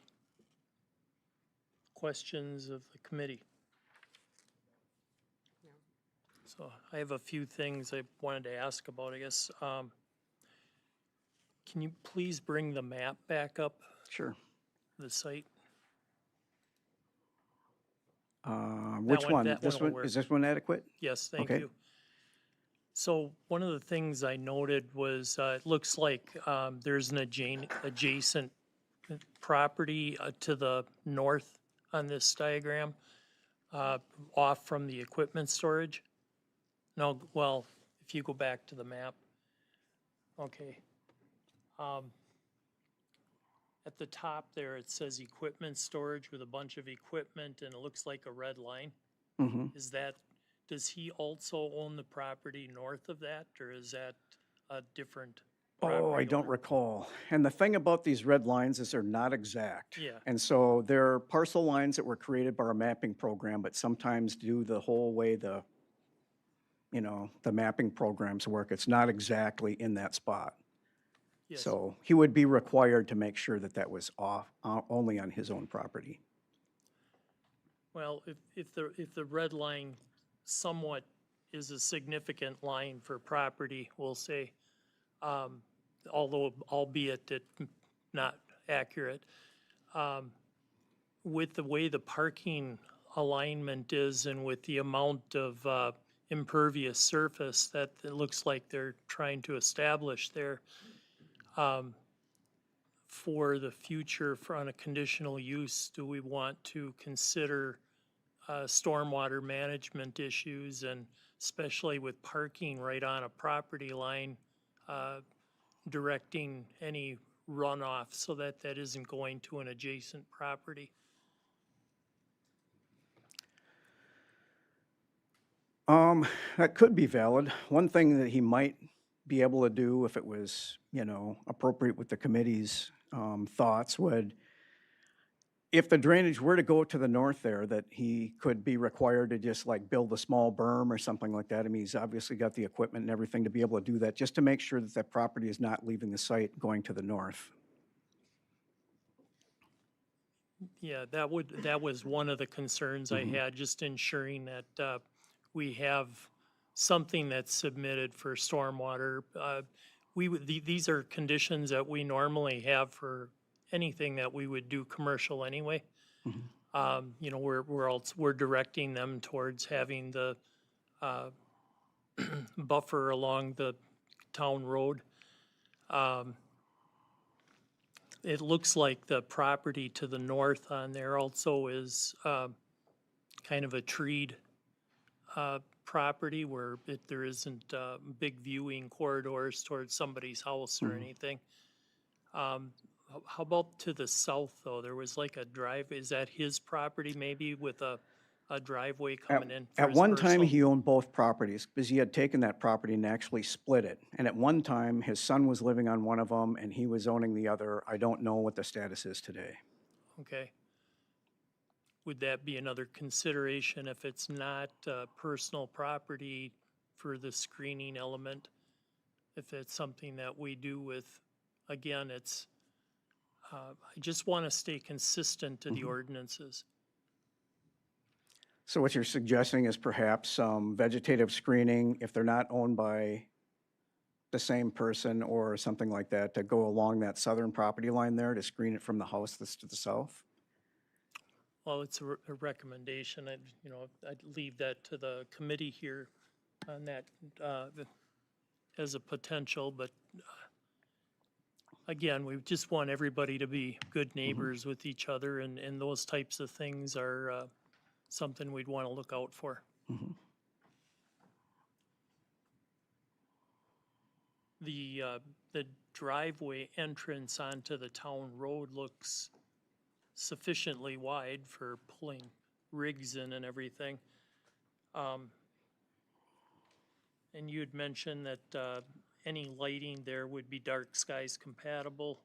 questions of the committee? So I have a few things I wanted to ask about, I guess. Can you please bring the map back up, Sure. the site? Which one- one? that This one will one, work. is this one adequate? Yes, thank Okay. you. So one of the things I noted was, it looks like there's an adjacent property to the north on this diagram, off from the equipment storage. No, well, if you go back to the map. Okay. At the top there, it says equipment storage with a bunch of equipment, and it looks like a red line. Mm-hmm. Does he also own the property north of that, or is that a different Oh, I property don't owner? recall. And the thing about these red lines is they're not exact. Yeah. And so they're parcel lines that were created by our mapping program, but sometimes due the whole way the mapping programs work, it's not exactly in that spot. Yes. So he would be required to make sure that that was off, only on his own property. Well, if the red line somewhat is a significant line for property, we'll say, although albeit it not accurate, with the way the parking alignment is and with the amount of impervious surface that it looks like they're trying to establish there, for the future on a conditional use, do we want to consider stormwater management issues, and especially with parking right on a property line, directing any runoff so that that isn't going to an adjacent property. That could be valid. One thing that he might be able to do if it was, you know, appropriate with the committee's thoughts would, if the drainage were to go to the north there, that he could be required to just like build a small berm or something like that. I mean, he's obviously got the equipment and everything to be able to do that, just to make sure that that property is not leaving the site going to the north. Yeah, that was one of the concerns I had, just ensuring that we have something that's submitted for stormwater. These are conditions that we normally have for anything that we would do commercial anyway. You know, we're directing them towards having the buffer along the town road. It looks like the property to the north on there also is kind of a treed property where there isn't big viewing corridors towards somebody's house or anything. How about to the south, though? There was like a drive, is that his property maybe with a driveway coming in for At his one time, personal- he owned both properties because he had taken that property and actually split it. And at one time, his son was living on one of them and he was owning the other. I don't know what the status is today. Okay. Would that be another consideration if it's not personal property for the screening element? If it's something that we do with, again, it's, I just want to stay consistent to the ordinances. So what you're suggesting is perhaps some vegetative screening, if they're not owned by the same person or something like that, to go along that southern property line there to screen it from the house that's to the south? Well, it's a recommendation. I'd leave that to the committee here on that as a potential, but again, we just want everybody to be good neighbors with each other, and those types of things are something we'd want to look out for. The driveway entrance onto the town road looks sufficiently wide for pulling rigs in and everything. And you had mentioned that any lighting there would be dark skies compatible.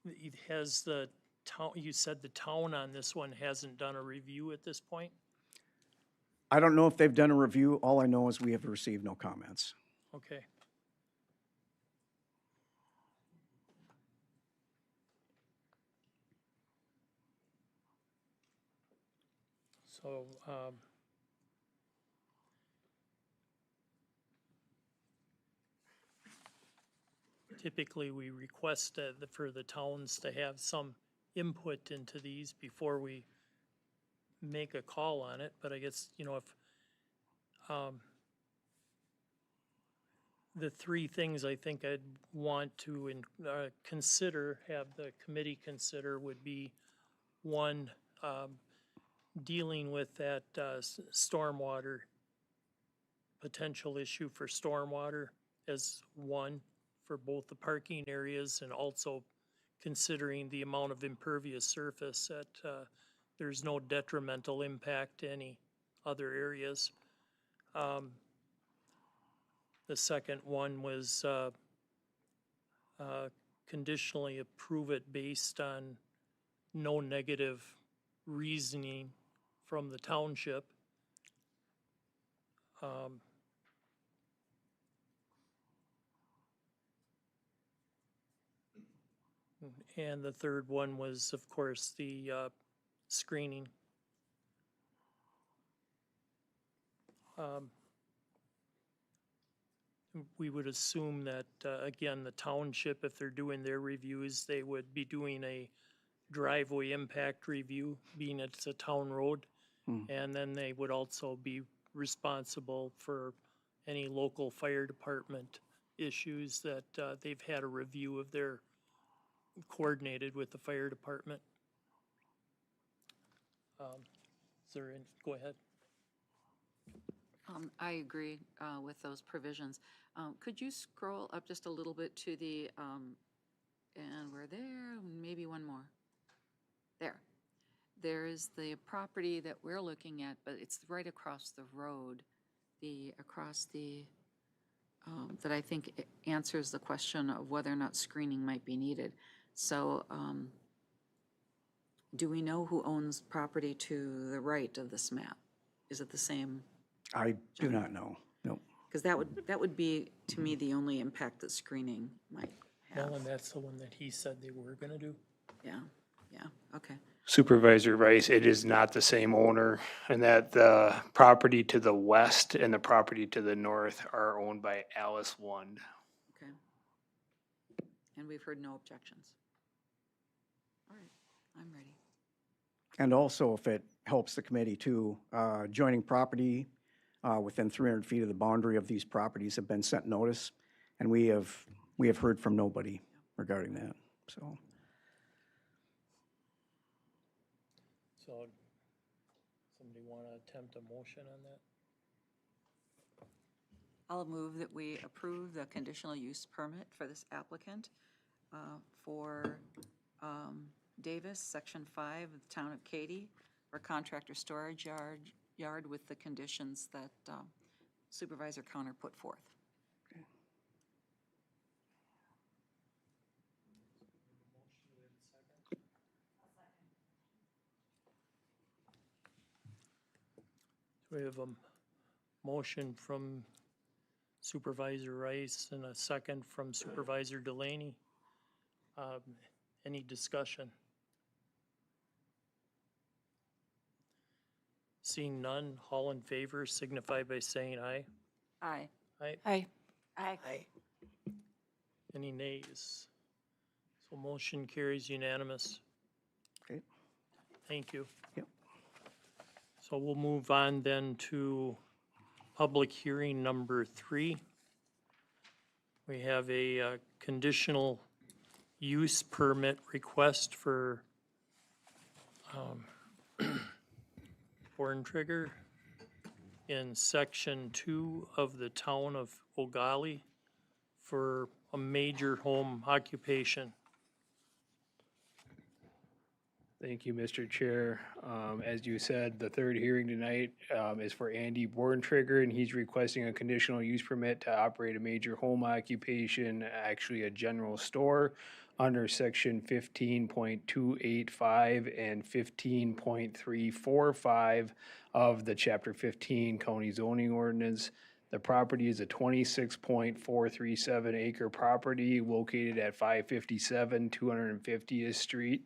It has the town, you said the town on this one hasn't done a review at this point? I don't know if they've done a review. All I know is we have received no comments. Okay. So, typically, we request for the towns to have some input into these before we make a call on it, but I guess, you know, if the three things I think I'd want to consider, have the committee consider would be, one, dealing with that stormwater, potential issue for stormwater as one for both the parking areas, and also considering the amount of impervious surface that there's no detrimental impact to any other areas. The second one was conditionally approve it based on no negative reasoning from the township. And the third one was, of course, the screening. We would assume that, again, the township, if they're doing their reviews, they would be doing a driveway impact review, being it's a town road. And then they would also be responsible for any local fire department issues that they've had a review of their, coordinated with the fire department. Is there any, go ahead. I agree with those provisions. Could you scroll up just a little bit to the, and we're there, maybe one more. There. There is the property that we're looking at, but it's right across the road, that I think answers the question of whether or not screening might be needed. So, do we know who owns property to the right of this map? Is it the same? I do not know. Nope. Because that would be, to me, the only impact that screening might have. No, and that's the one that he said they were gonna do. Yeah, okay. Supervisor Rice, it is not the same owner, and that the property to the west and the property to the north are owned by Alice Wund. Okay. And we've heard no objections. All right, I'm ready. And also, if it helps the committee too, joining property within 300 feet of the boundary of these properties have been sent notice, and we have heard from nobody regarding that, so. So, somebody wanna attempt a motion on that? I'll move that we approve the conditional use permit for this applicant for Davis, Section 5 of the Town of Katy, for contractor storage yard with the conditions that Supervisor Connor put forth. We have a motion from Supervisor Rice and a second from Supervisor Delaney. Any discussion? Seeing none, all in favor signify by saying aye. Aye. Aye. Aye. Aye. Any nays? So motion carries unanimous. Okay. Thank you. Yep. So we'll move on then to public hearing number 3. We have a conditional use permit request for Born Trigger in Section 2 of the Town of Ogali for a major home occupation. Thank you, Mr. Chair. As you said, the third hearing tonight is for Andy Borntrigger, and he's requesting a conditional use permit to operate a major home occupation, actually a general store, under section 15.285 and 15.345 of the Chapter 15 County Zoning Ordinance. The property is a 26.437 acre property located at 557 250th Street.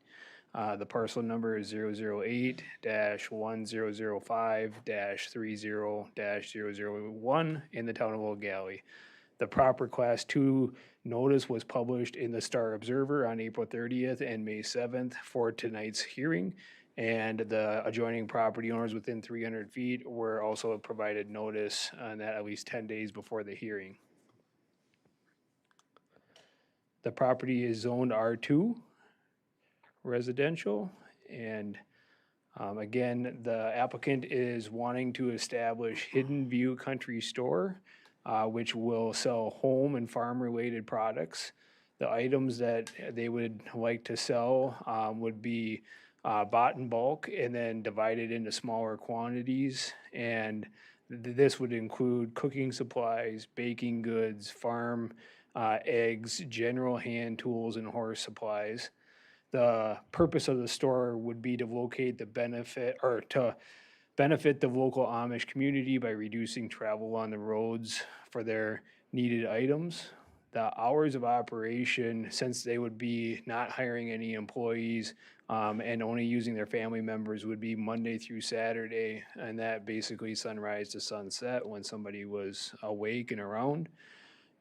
The parcel number is 008-1005-30-0001 in the town of Old Galley. The proper Class 2 notice was published in the Star Observer on April 30th and May 7th for tonight's hearing. And the adjoining property owners within 300 feet were also provided notice on that at least 10 days before the hearing. The property is zoned R2 residential, and again, the applicant is wanting to establish Hidden View Country Store, which will sell home and farm related products. The items that they would like to sell would be bought in bulk and then divided into smaller quantities, and this would include cooking supplies, baking goods, farm eggs, general hand tools, and horse supplies. The purpose of the store would be to to benefit the local Amish community by reducing travel on the roads for their needed items. The hours of operation, since they would be not hiring any employees and only using their family members, would be Monday through Saturday, and that basically sunrise to sunset when somebody was awake and around.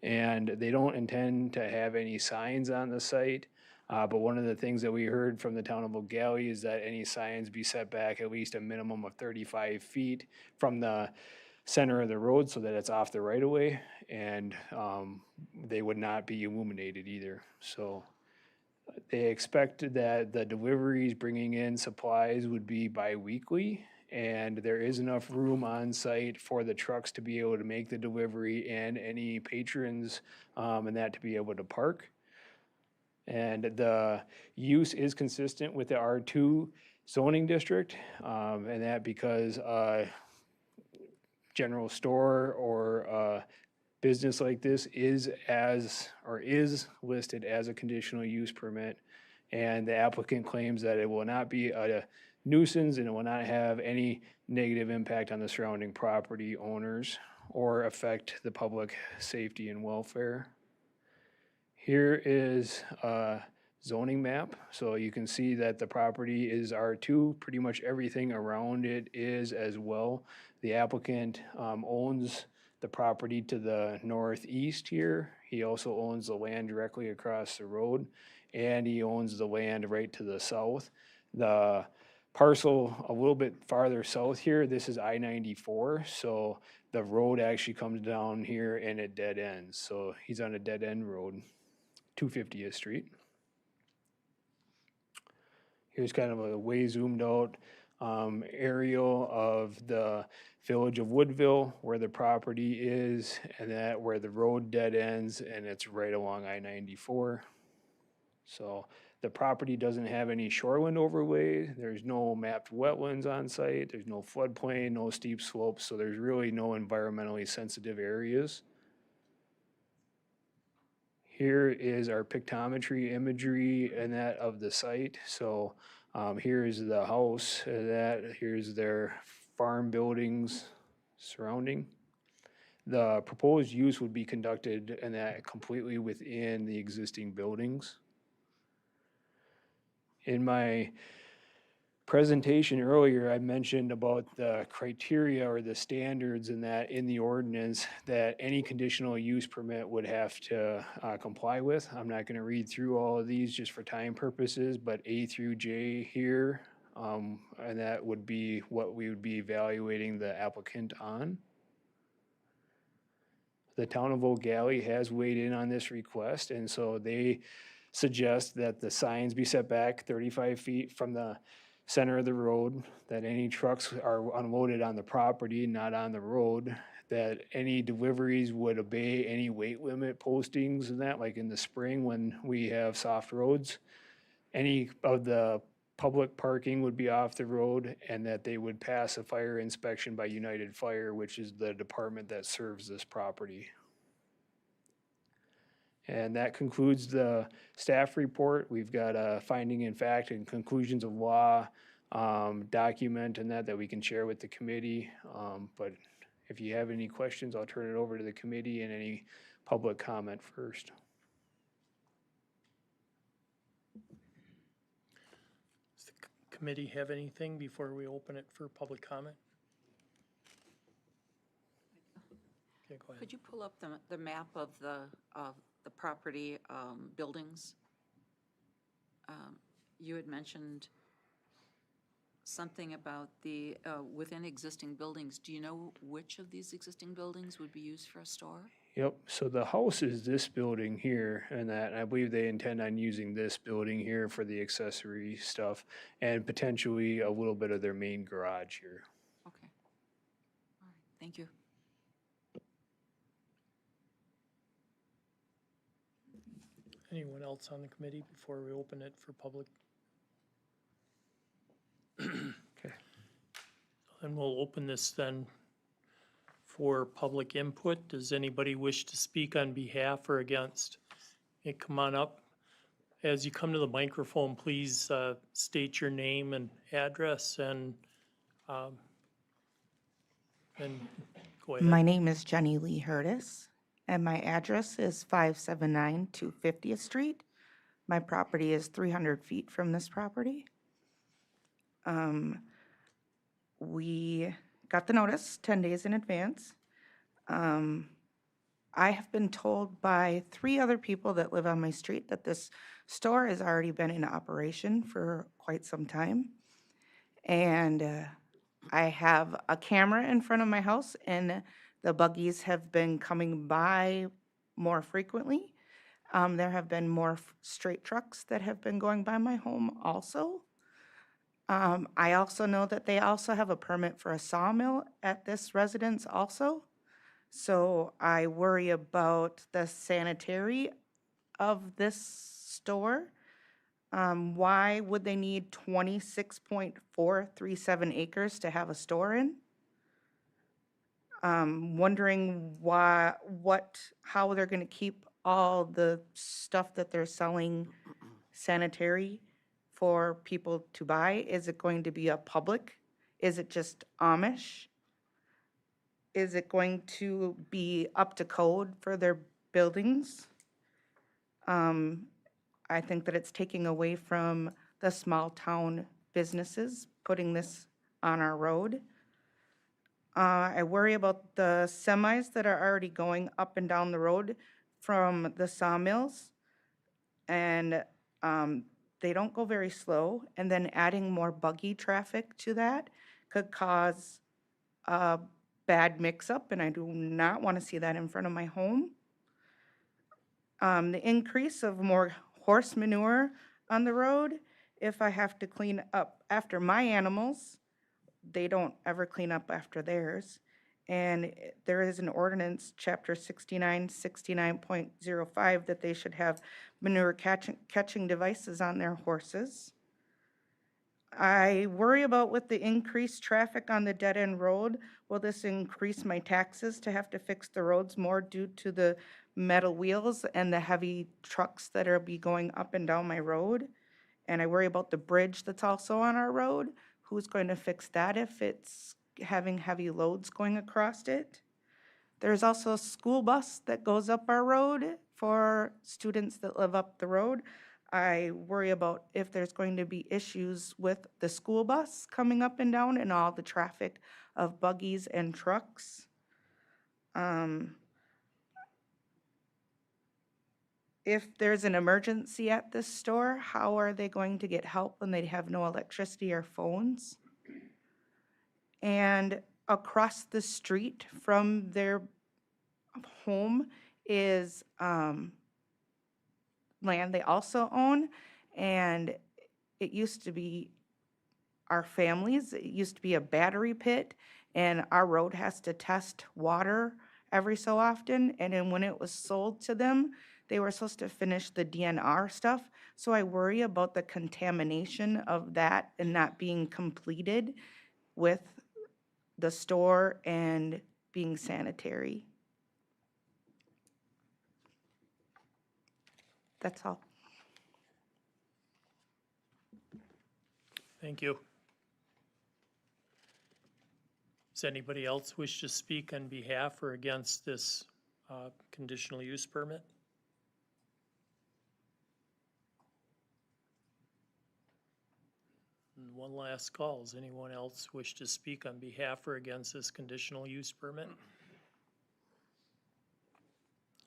And they don't intend to have any signs on the site. But one of the things that we heard from the town of Old Galley is that any signs be set back at least a minimum of 35 feet from the center of the road so that it's off the right of way, and they would not be illuminated either. So they expect that the deliveries bringing in supplies would be bi-weekly, and there is enough room on site for the trucks to be able to make the delivery and any patrons and that to be able to park. And the use is consistent with the R2 zoning district, and that because general store or business like this is listed as a conditional use permit, and the applicant claims that it will not be a nuisance and it will not have any negative impact on the surrounding property owners or affect the public safety and welfare. Here is a zoning map, so you can see that the property is R2, pretty much everything around it is as well. The applicant owns the property to the northeast here. He also owns the land directly across the road, and he owns the land right to the south. The parcel a little bit farther south here, this is I-94, so the road actually comes down here and it dead ends. So he's on a dead end road, 250th Street. Here's kind of a way zoomed out aerial of the village of Woodville, where the property is, and that where the road dead ends, and it's right along I-94. So the property doesn't have any shoreline overlay. There's no mapped wetlands on site. There's no floodplain, no steep slopes, so there's really no environmentally sensitive areas. Here is our pictometry imagery and that of the site. So here's the house, here's their farm buildings surrounding. The proposed use would be conducted and that completely within the existing buildings. In my presentation earlier, I mentioned about the criteria or the standards in the ordinance that any conditional use permit would have to comply with. I'm not going to read through all of these just for time purposes, but A through J here, and that would be what we would be evaluating the applicant on. The town of Eau Gallie has weighed in on this request, and so they suggest that the signs be set back 35 feet from the center of the road, that any trucks are unloaded on the property, not on the road, that any deliveries would obey any weight limit postings and that, like in the spring when we have soft roads. Any of the public parking would be off the road, and that they would pass a fire inspection by United Fire, which is the department that serves this property. And that concludes the staff report. We've got a finding in fact and conclusions of law document and that we can share with the committee. But if you have any questions, I'll turn it over to the committee and any public comment first. Does the committee have anything before we open it for public comment? Okay, go ahead. Could you pull up the map of the property buildings? You had mentioned something about the, within existing buildings. Do you know which of these existing buildings would be used for a store? Yep, so the house is this building here, and that, and I believe they intend on using this building here for the accessory stuff, and potentially a little bit of their main garage here. Okay. All right, thank you. Anyone else on the committee before we open it for public? Okay. And we'll open this then for public input. Does anybody wish to speak on behalf or against? Okay, come on up. As you come to the microphone, please state your name and address and go ahead. My name is Jenny Lee Hurtis, and my address is 579 250th Street. My property is 300 feet from this property. We got the notice 10 days in advance. I have been told by 3 other people that live on my street that this store has already been in operation for quite some time. And I have a camera in front of my house, and the buggies have been coming by more frequently. There have been more straight trucks that have been going by my home also. I also know that they also have a permit for a sawmill at this residence also. So I worry about the sanitary of this store. Why would they need 26.437 acres to have a store in? Wondering how they're gonna keep all the stuff that they're selling sanitary for people to buy. Is it going to be a public? Is it just Amish? Is it going to be up to code for their buildings? I think that it's taking away from the small town businesses, putting this on our road. I worry about the semis that are already going up and down the road from the sawmills. And they don't go very slow. And then adding more buggy traffic to that could cause a bad mix-up, and I do not want to see that in front of my home. The increase of more horse manure on the road, if I have to clean up after my animals, they don't ever clean up after theirs. And there is an ordinance, chapter 69.05, that they should have manure catching devices on their horses. I worry about with the increased traffic on the dead-end road, will this increase my taxes to have to fix the roads more due to the metal wheels and the heavy trucks that are be going up and down my road? And I worry about the bridge that's also on our road. Who's going to fix that if it's having heavy loads going across it? There's also a school bus that goes up our road for students that live up the road. I worry about if there's going to be issues with the school bus coming up and down and all the traffic of buggies and trucks. If there's an emergency at this store, how are they going to get help when they have no electricity or phones? And across the street from their home is land they also own, and it used to be our families. It used to be a battery pit, and our road has to test water every so often. And then when it was sold to them, they were supposed to finish the DNR stuff. So I worry about the contamination of that and not being completed with the store and being sanitary. That's all. Thank you. Does anybody else wish to speak on behalf or against this conditional use permit? And one last call. Does anyone else wish to speak on behalf or against this conditional use permit?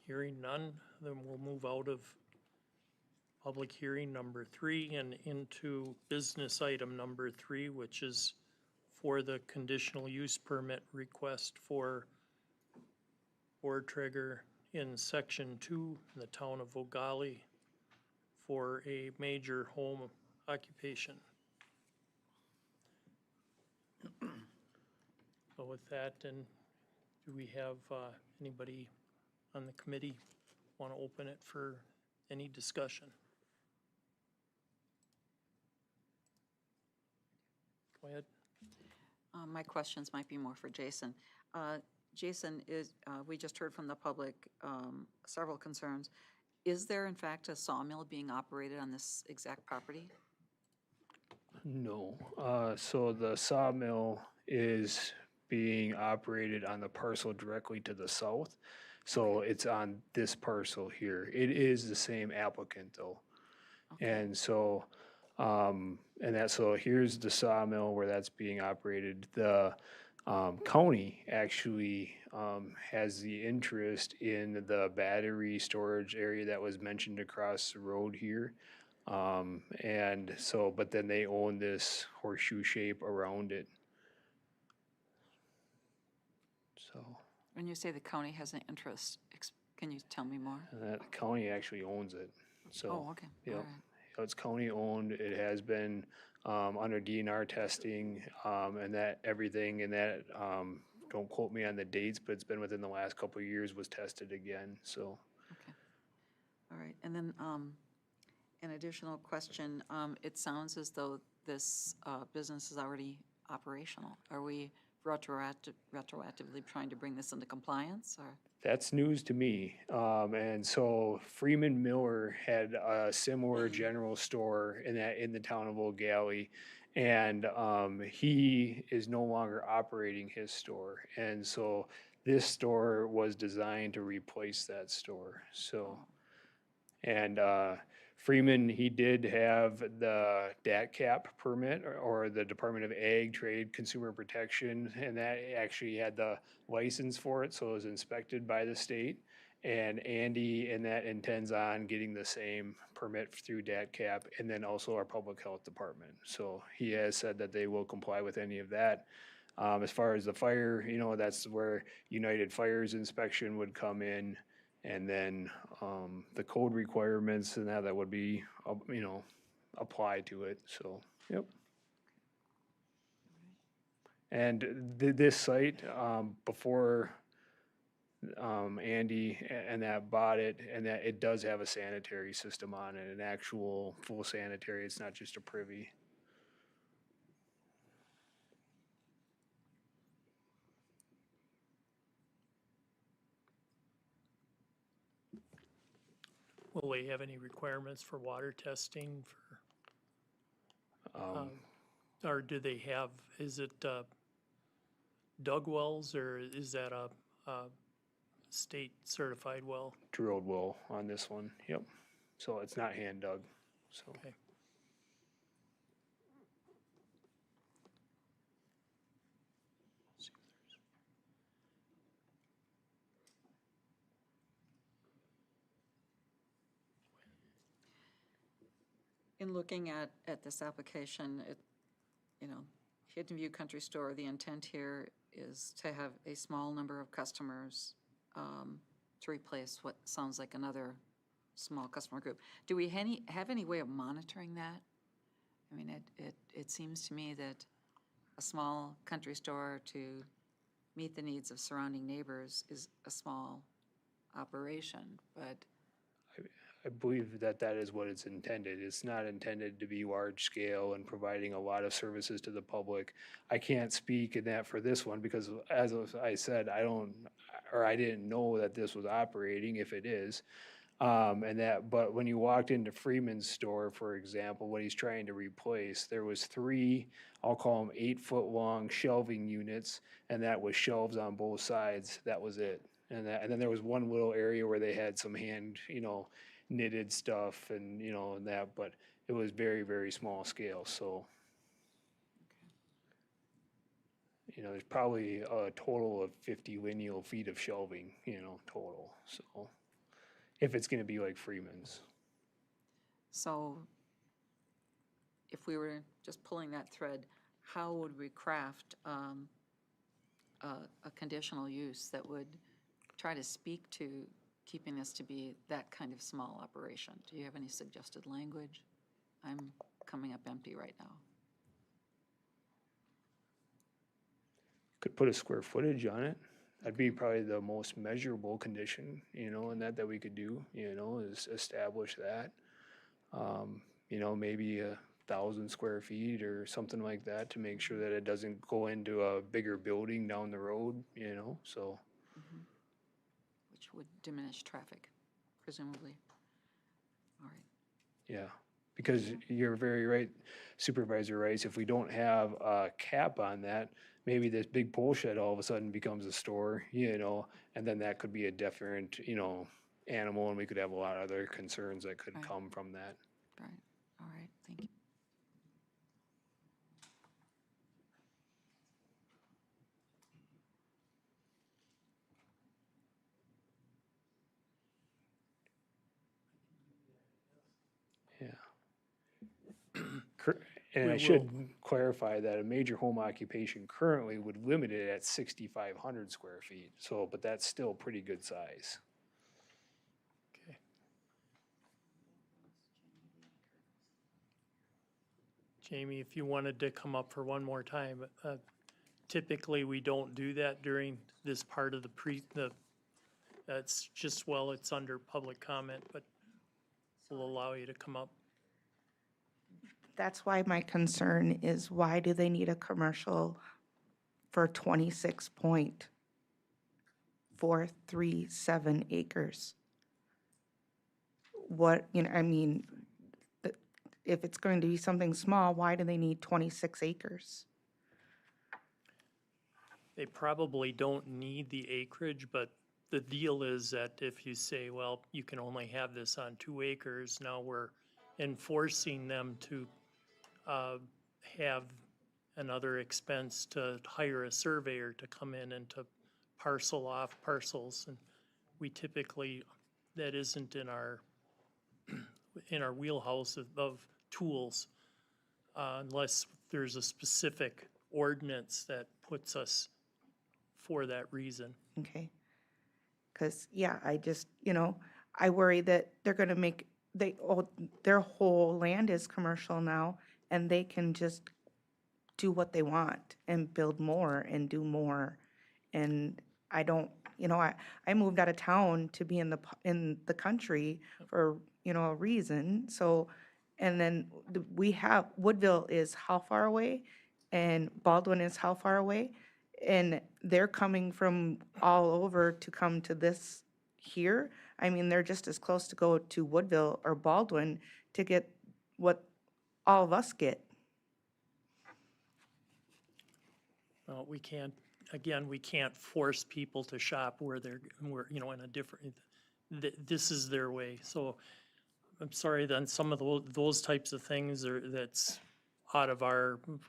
Hearing none, then we'll move out of public hearing number 3 and into business item number 3, which is for the conditional use permit request for board trigger in section 2 in the town of Ogali for a major home occupation. So with that, and do we have anybody on the committee want to open it for any discussion? Go ahead. My questions might be more for Jason. Jason, we just heard from the public several concerns. Is there in fact a sawmill being operated on this exact property? No. So the sawmill is being operated on the parcel directly to the south. So it's on this parcel here. It is the same applicant though. And so, so here's the sawmill where that's being operated. The county actually has the interest in the battery storage area that was mentioned across the road here. And so, but then they own this horseshoe shape around it. So, When you say the county has an interest, can you tell me more? the county actually owns it. So, Oh, okay. All yep. right. So it's county owned. It has been under DNR testing, and that everything in that, don't quote me on the dates, but it's been within the last couple of years, was tested again, so. Okay. All right, and then an additional question. It sounds as though this business is already operational. Are we retroactively trying to bring this into compliance, or? That's news to me. And so Freeman Miller had a similar general store in the town of Old Galley. And he is no longer operating his store. And so this store was designed to replace that store. So, and Freeman, he did have the DAT permit or the Department of Ag, Trade, Consumer Protection, and that actually had the license for it, so it was inspected by the state. And Andy and that intends on getting the same permit through DAT and then also our Public Health Department. So he has said that they will comply with any of that. As far as the fire, that's where United Fire's inspection would come in. And then the code requirements and that would be, applied to it, so, yep. And this site, before Andy and that bought it, and that it does have a sanitary system on it, an actual full sanitary, it's not just a privy. Will we have any requirements for water testing for, or do they have, is it dug wells, or is that a state certified well? Drilled well on this one, yep. So it's not hand dug, so. Okay. In looking at this application, Hidden View Country Store, the intent here is to have a small number of customers to replace what sounds like another small customer group. Do we have any way of monitoring that? I mean, it seems to me that a small country store to meet the needs of surrounding neighbors is a small operation, but I believe that is what it's intended. It's not intended to be large scale and providing a lot of services to the public. I can't speak in that for this one because, as I said, I didn't know that this was operating, if it is. But when you walked into Freeman's store, for example, what he's trying to replace, there was 3, I'll call them 8-foot-long shelving units, and that was shelves on both sides. That was it. And then there was one little area where they had some hand, knitted stuff and, and that, but it was very, very small scale, so. There's probably a total of 50 lineal feet of shelving, total, so. If it's gonna be like Freeman's. so if we were just pulling that thread, how would we craft a conditional use that would try to speak to keeping this to be that kind of small operation? Do you have any suggested language? I'm coming up empty right now. Could put a square footage on it. That'd be probably the most measurable condition, and that we could do, is establish that. Maybe 1,000 square feet or something like that to make sure that it doesn't go into a bigger building down the road, so. Which would diminish traffic, presumably. All right. Yeah, because you're very right, Supervisor Rice, if we don't have a cap on that, maybe this big pole shed all of a sudden becomes a store, and then that could be a different, animal, and we could have a lot of other concerns that could Right. come from that. Right. All right. Thank you. And We I should clarify that a major home occupation currently would limit it at 6,500 square feet, so, but that's still pretty good size. Okay. Jamie, if you wanted to come up for one more time, typically we don't do that during this part of that's just, well, it's under public comment, but we'll allow you to come up. That's why my concern is, why do they need a commercial for 26.437 acres? What, I mean, if it's going to be something small, why do they need 26 acres? They probably don't need the acreage, but the deal is that if you say, well, you can only have this on 2 acres, now we're enforcing them to have another expense to hire a surveyor to come in and to parcel off parcels. And we typically, that isn't in our wheelhouse of tools, unless there's a specific ordinance that puts us for that reason. Okay. Because, yeah, I just, I worry that they're going to make, their whole land is commercial now, and they can just do what they want and build more and do more. And I don't, I moved out of town to be in the country for, a reason. So, and then we have, Woodville is how far away? And Baldwin is how far away? And they're coming from all over to come to this here. I mean, they're just as close to go to Woodville or Baldwin to get what all of us get. Well, we can't force people to shop where in a different, this is their way. So I'm sorry, then some of those types of things that's out of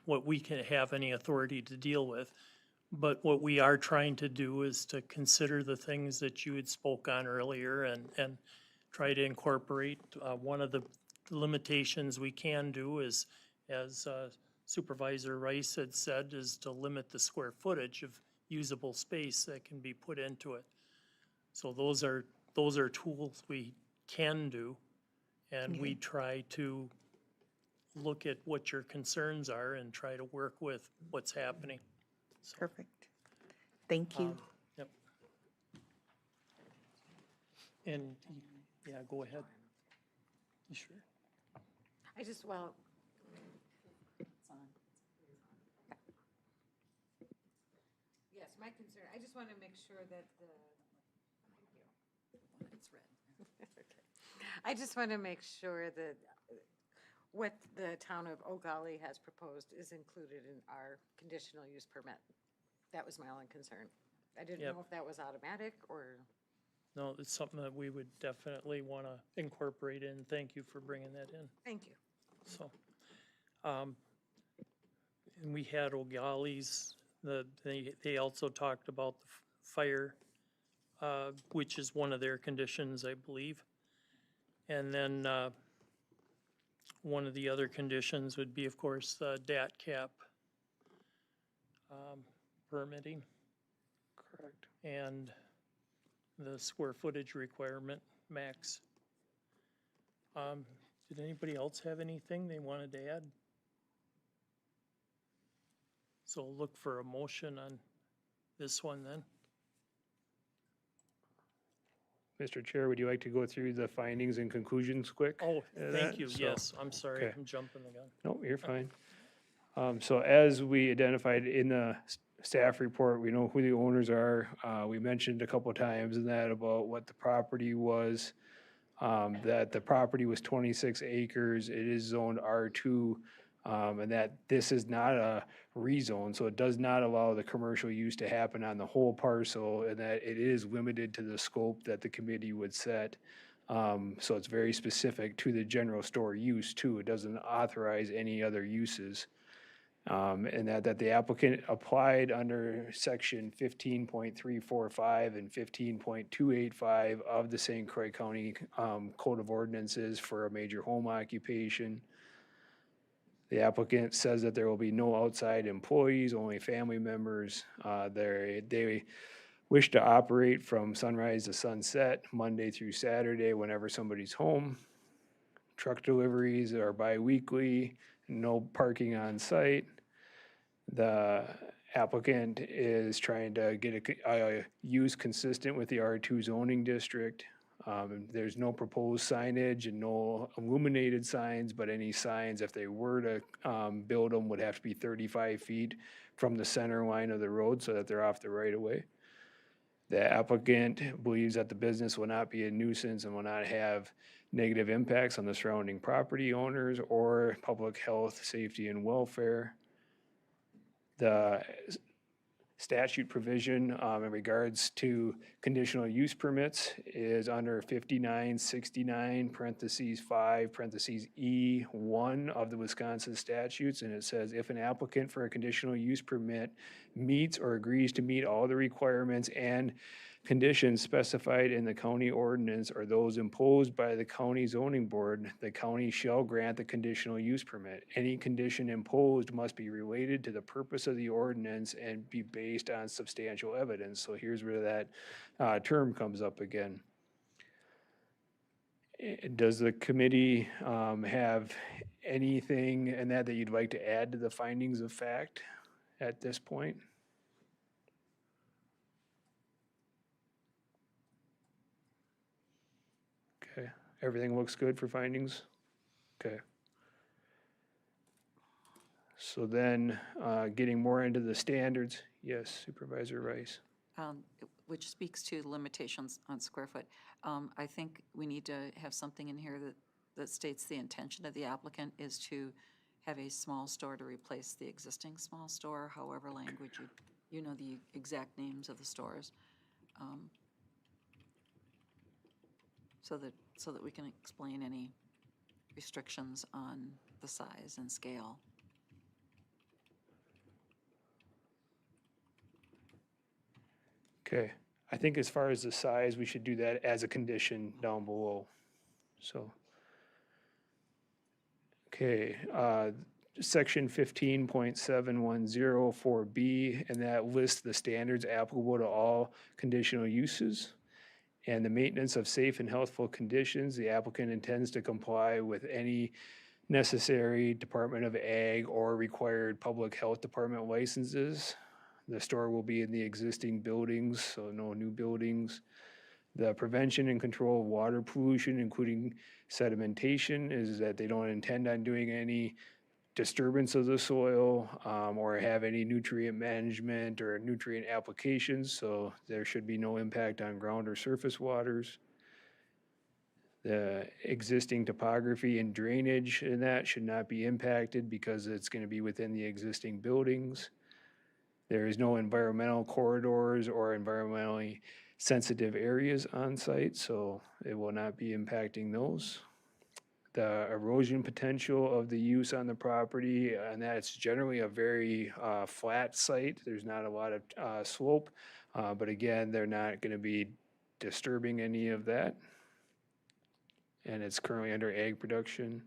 what we can have any authority to deal with. But what we are trying to do is to consider the things that you had spoke on earlier and try to incorporate. One of the limitations we can do is, as Supervisor Rice had said, is to limit the square footage of usable space that can be put into it. So those are tools we can do, and we try to look at what your concerns are and try to work with what's happening. So, Perfect. Thank you. Yep. And, yeah, go ahead. You sure? I just, well, yes, my concern, I just want to make sure that It's red. I just want to make sure that what the town of Eau Gallie has proposed is included in our conditional use permit. That was my only concern. I didn't Yep. know if that was automatic or, No, it's something that we would definitely want to incorporate in. Thank you for bringing that in. thank you. So, and we had O'Galli's, they also talked about the fire, which is one of their conditions, I believe. And then, one of the other conditions would be, of course, the DAT cap, permitting. Correct. And the square footage requirement max. Did anybody else have anything they wanted to add? So look for a motion on this one then. Mr. Chair, would you like to go through the findings and conclusions quick? Oh, of thank that? you, So- yes, I'm sorry, okay. I'm jumping the gun. No, you're fine. So as we identified in the staff report, we know who the owners are. We mentioned a couple times in that about what the property was, that the property was 26 acres. It is zoned R2, and that this is not a rezone, so it does not allow the commercial use to happen on the whole parcel, and that it is limited to the scope that the committee would set. So it's very specific to the general store use too. It doesn't authorize any other uses. And that the applicant applied under section 15.345 and 15.285 of the St. Croix County Code of Ordinances for a major home occupation. The applicant says that there will be no outside employees, only family members. They wish to operate from sunrise to sunset, Monday through Saturday, whenever somebody's home. Truck deliveries are bi-weekly, no parking on site. The applicant is trying to get a use consistent with the R2 zoning district. There's no proposed signage and no illuminated signs, but any signs, if they were to build them, would have to be 35 feet from the center line of the road so that they're off the right of way. The applicant believes that the business will not be a nuisance and will not have negative impacts on the surrounding property owners or public health, safety, and welfare. The statute provision in regards to conditional use permits is under 5969 parentheses 5 parentheses E1 of the Wisconsin statutes, and it says if an applicant for a conditional use permit meets or agrees to meet all the requirements and conditions specified in the county ordinance or those imposed by the county zoning board, the county shall grant the conditional use permit. Any condition imposed must be related to the purpose of the ordinance and be based on substantial evidence. So here's where that term comes up again. Does the committee have anything in that you'd like to add to the findings of fact at this point? Okay, everything looks good for findings? Okay. So then, getting more into the standards, yes, Supervisor Rice. Which speaks to the limitations on square foot. I think we need to have something in here that states the intention of the applicant is to have a small store to replace the existing small store, however language you know the exact names of the stores. So that we can explain any restrictions on the size and scale. Okay, I think as far as the size, we should do that as a condition down below, so. Okay, section 15.7104B, and that lists the standards applicable to all conditional uses. And the maintenance of safe and healthful conditions, the applicant intends to comply with any necessary Department of Ag or required public health department licenses. The store will be in the existing buildings, so no new buildings. The prevention and control of water pollution, including sedimentation, is that they don't intend on doing any disturbance of the soil or have any nutrient management or nutrient applications, so there should be no impact on ground or surface waters. The existing topography and drainage in that should not be impacted because it's going to be within the existing buildings. There is no environmental corridors or environmentally sensitive areas on site, so it will not be impacting those. The erosion potential of the use on the property, and that's generally a very flat site. There's not a lot of slope, but again, they're not going to be disturbing any of that. And it's currently under ag production.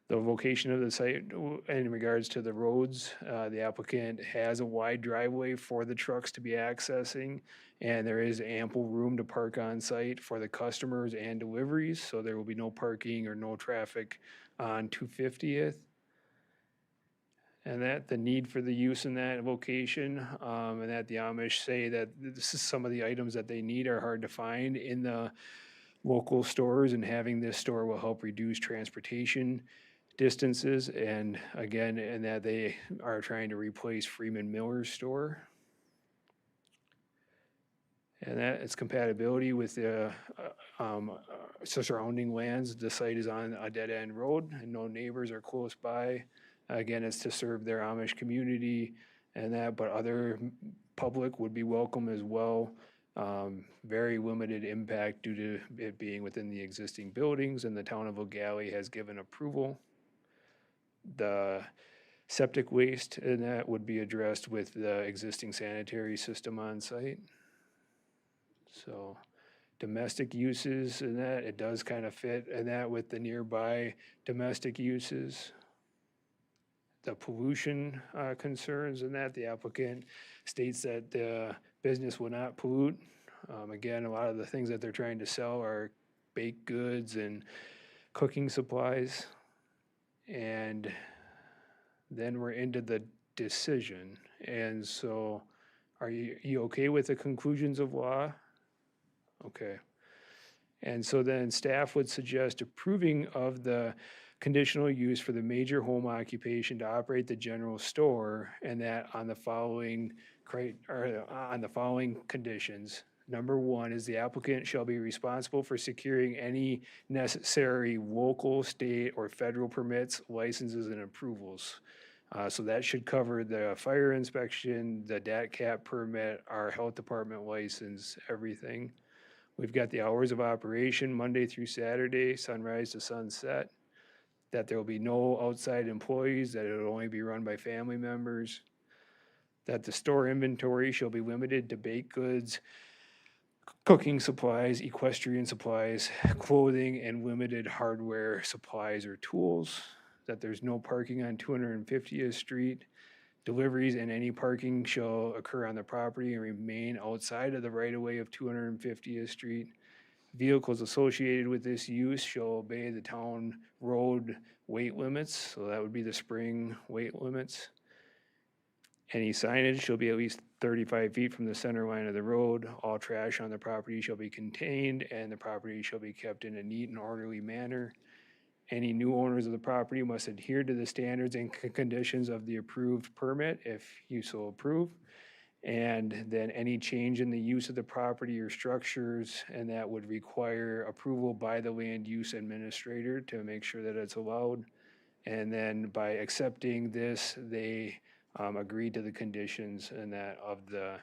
The location of the site in regards to the roads, the applicant has a wide driveway for the trucks to be accessing, and there is ample room to park on site for the customers and deliveries, so there will be no parking or no traffic on 250th. And that the need for the use in that location, and that the Amish say that this is some of the items that they need are hard to find in the local stores, and having this store will help reduce transportation distances, and again, and that they are trying to replace Freeman Miller's store. And that its compatibility with the surrounding lands. The site is on a dead-end road and no neighbors are close by. Again, it's to serve their Amish community and that, but other public would be welcome as well. Very limited impact due to it being within the existing buildings, and the town of O'Galley has given approval. The septic waste in that would be addressed with the existing sanitary system on site. So domestic uses in that, it does kind of fit in that with the nearby domestic uses. The pollution concerns in that, the applicant states that the business will not pollute. Again, a lot of the things that they're trying to sell are baked goods and cooking supplies. And then we're into the decision. And so are you okay with the conclusions of law? Okay. And so then staff would suggest approving of the conditional use for the major home occupation to operate the general store, and that on the following on the following conditions. Number one is the applicant shall be responsible for securing any necessary local, state, or federal permits, licenses, and approvals. So that should cover the fire inspection, the DAT cap permit, our health department license, everything. We've got the hours of operation, Monday through Saturday, sunrise to sunset, that there will be no outside employees, that it'll only be run by family members, that the store inventory shall be limited to baked goods, cooking supplies, equestrian supplies, clothing, and limited hardware supplies or tools, that there's no parking on 250th Street. Deliveries and any parking shall occur on the property and remain outside of the right-of-way of 250th Street. Vehicles associated with this use shall obey the town road weight limits, so that would be the spring weight limits. Any signage shall be at least 35 feet from the center line of the road. All trash on the property shall be contained, and the property shall be kept in a neat and orderly manner. Any new owners of the property must adhere to the standards and conditions of the approved permit, if you so approve. And then any change in the use of the property or structures, and that would require approval by the land use administrator to make sure that it's allowed. And then by accepting this, they agreed to the conditions and that of the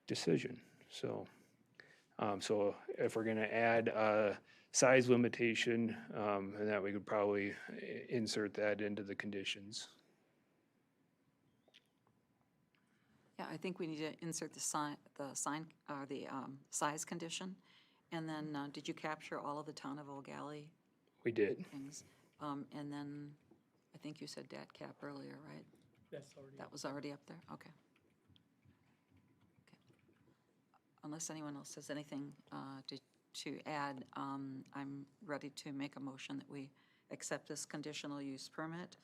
decision. So, so if we're gonna add a size limitation, and that we could probably insert that into the conditions. Yeah, I think we need to insert the size condition. And then, did you capture all of the town of Eau Gallie We did. things? And then, I think you said DAT cap earlier, right? That's already. That was already up there? Okay. Okay. Unless anyone else has anything to add, I'm ready to make a motion that we accept this conditional use permit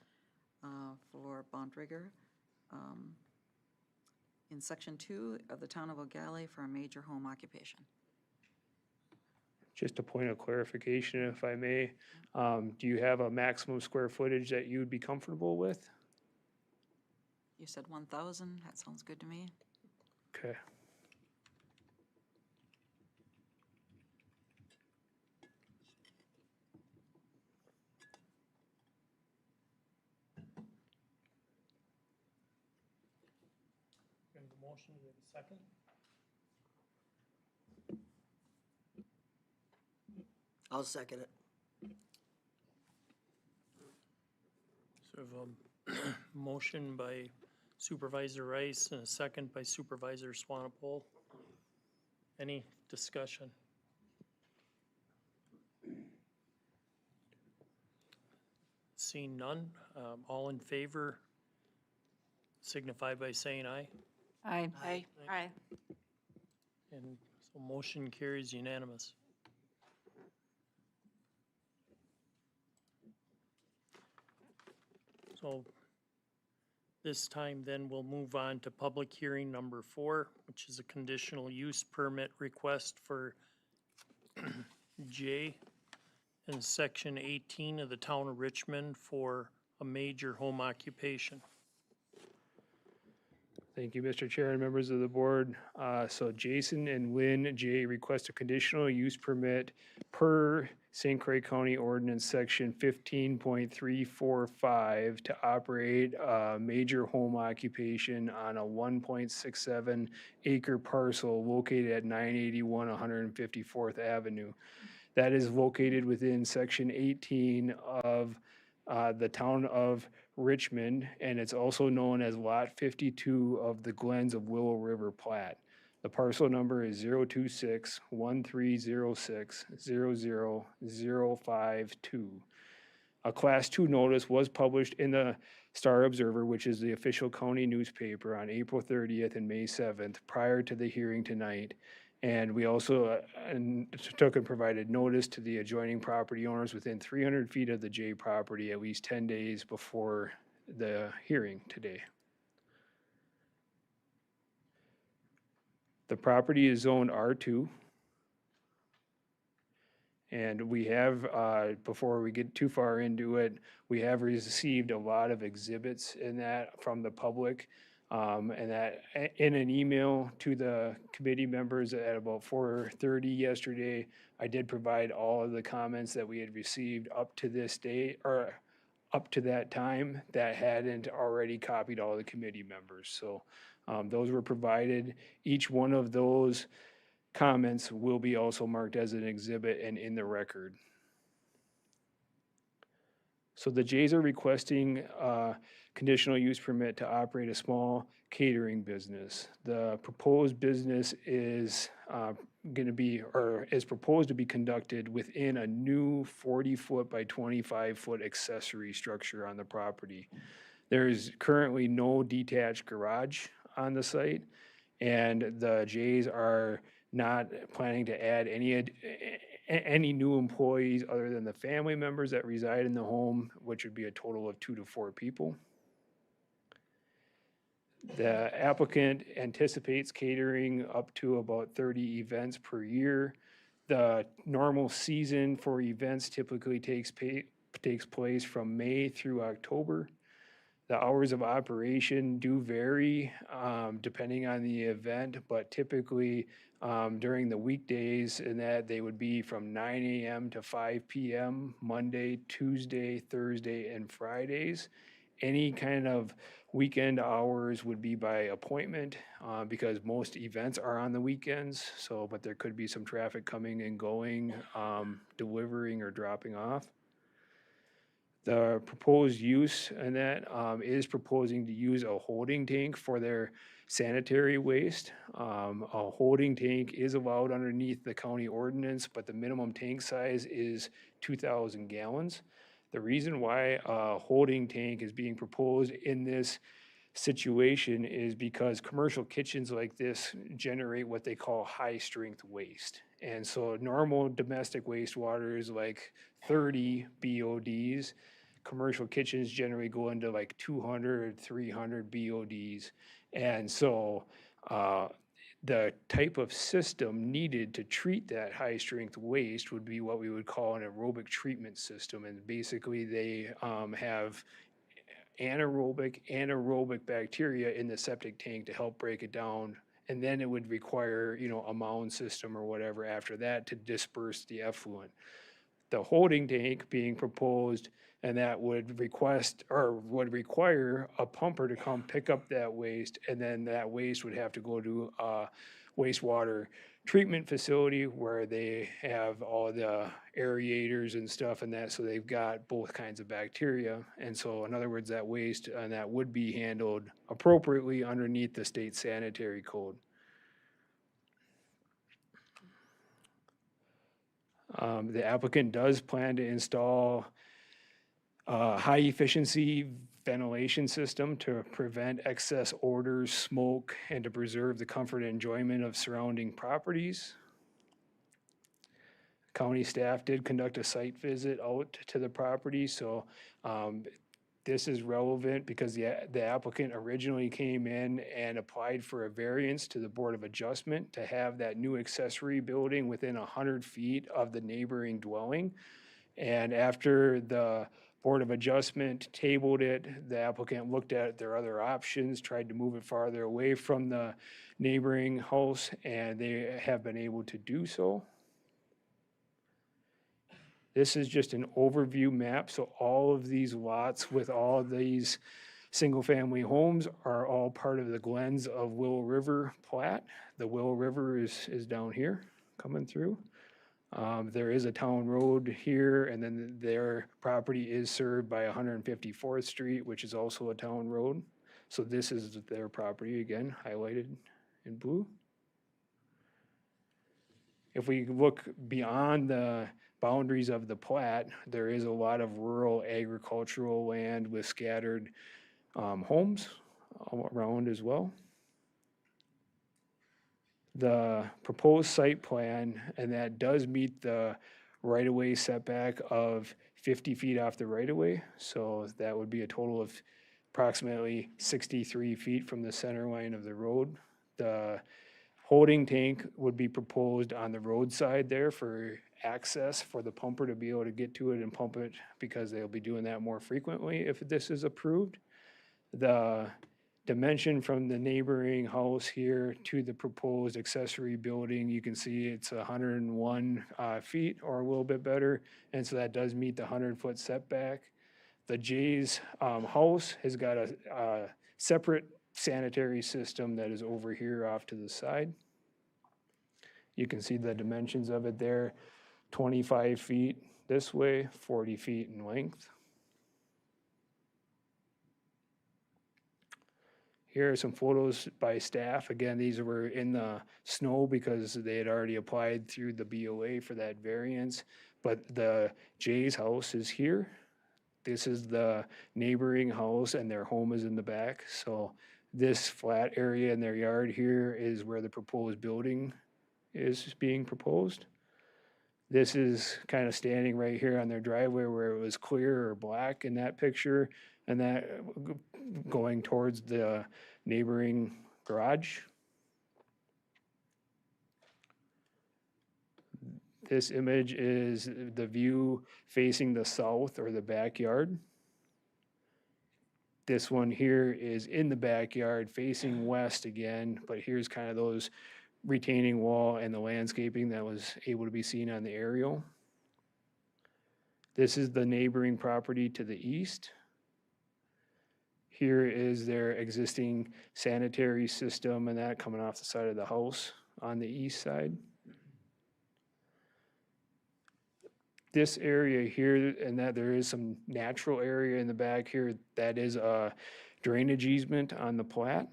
for Bontrager in Section 2 of the Town of Eau Gallie for a major home occupation. Just a point of clarification, if I may, do you have a maximum square footage that you would be comfortable with? You said 1,000, that sounds good to me. Okay. Got the motion, we have a second? I'll second it. So we have a motion by Supervisor Rice and a second by Supervisor Swanepoel. Any discussion? Seeing none, all in favor signify by saying aye. Aye. Aye. Aye. And so motion carries unanimous. So this time then we'll move on to public hearing number 4, which is a conditional use permit request for J in section 18 of the town of Richmond for a major home occupation. Thank you, Mr. Chair and members of the board. So Jason and Lynn J. request a conditional use permit per St. Croix County Ordinance Section 15.345 to operate a major home occupation on a 1.67 acre parcel located at 981 154th Avenue. That is located within Section 18 of the town of Richmond, and it's also known as Lot 52 of the Glens of Willow River plat. The parcel number is 026-1306-00052. A Class 2 notice was published in the Star Observer, which is the official county newspaper, on April 30th and May 7th, prior to the hearing tonight. And we also took and provided notice to the adjoining property owners within 300 feet of the J property at least 10 days before the hearing today. The property is zoned R2. And we have, before we get too far into it, we have received a lot of exhibits in that from the public. And that in an email to the committee members at about 4:30 yesterday, I did provide all of the comments that we had received up to this date, or up to that time, that hadn't already copied all the committee members. So those were provided. Each one of those comments will be also marked as an exhibit and in the record. So the Jays are requesting a conditional use permit to operate a small catering business. The proposed business is going to be, or is proposed to be conducted within a new 40-foot by 25-foot accessory structure on the property. There is currently no detached garage on the site, and the Jays are not planning to add any new employees other than the family members that reside in the home, which would be a total of 2 to 4 people. The applicant anticipates catering up to about 30 events per year. The normal season for events typically takes place from May through October. The hours of operation do vary depending on the event, but typically during the weekdays, and that they would be from 9 a.m. to 5 p.m. Monday, Tuesday, Thursday, and Fridays. Any kind of weekend hours would be by appointment because most events are on the weekends. So, but there could be some traffic coming and going, delivering or dropping off. The proposed use and that is proposing to use a holding tank for their sanitary waste. A holding tank is allowed underneath the county ordinance, but the minimum tank size is 2,000 gallons. The reason why a holding tank is being proposed in this situation is because commercial kitchens like this generate what they call high strength waste. And so normal domestic wastewater is like 30 BODs. Commercial kitchens generally go into like 200, 300 BODs. And so the type of system needed to treat that high strength waste would be what we would call an aerobic treatment system. And basically they have anaerobic bacteria in the septic tank to help break it down. And then it would require, a mound system or whatever after that to disperse the effluent. The holding tank being proposed, and that would require a pumper to come pick up that waste, and then that waste would have to go to a wastewater treatment facility where they have all the aerators and stuff and that, so they've got both kinds of bacteria. And so in other words, that waste and that would be handled appropriately underneath the state sanitary code. The applicant does plan to install a high-efficiency ventilation system to prevent excess odors, smoke, and to preserve the comfort and enjoyment of surrounding properties. County staff did conduct a site visit out to the property, so this is relevant because the applicant originally came in and applied for a variance to the Board of Adjustment to have that new accessory building within 100 feet of the neighboring dwelling. And after the Board of Adjustment tabled it, the applicant looked at their other options, tried to move it farther away from the neighboring house, and they have been able to do so. This is just an overview map, so all of these lots with all of these single-family homes are all part of the Glens of Willow River plat. The Willow River is down here, coming through. There is a town road here, and then their property is served by 154th Street, which is also a town road. So this is their property, again, highlighted in blue. If we look beyond the boundaries of the plat, there is a lot of rural agricultural land with scattered homes all around as well. the proposed site plan, and that does meet the right-of-way setback of 50 feet off the right-of-way. So that would be a total of approximately 63 feet from the center line of the road. The holding tank would be proposed on the roadside there for access for the pumper to be able to get to it and pump it, because they'll be doing that more frequently if this is approved. The dimension from the neighboring house here to the proposed accessory building, you can see it's 101 feet or a little bit better, and so that does meet the 100-foot setback. The Jay's house has got a separate sanitary system that is over here off to the side. You can see the dimensions of it there, 25 feet this way, 40 feet in length. Here are some photos by staff. Again, these were in the snow because they had already applied through the BOA for that variance. But the Jay's house is here. This is the neighboring house, and their home is in the back. So this flat area in their yard here is where the proposed building is being proposed. This is kind of standing right here on their driveway where it was clear or black in that picture, and that going towards the neighboring garage. This image is the view facing the south or the backyard. This one here is in the backyard facing west again, but here's kind of those retaining wall and the landscaping that was able to be seen on the aerial. This is the neighboring property to the east. Here is their existing sanitary system, and that coming off the side of the house on the east side. This area here, and that there is some natural area in the back here, that is a drainage easement on the plat.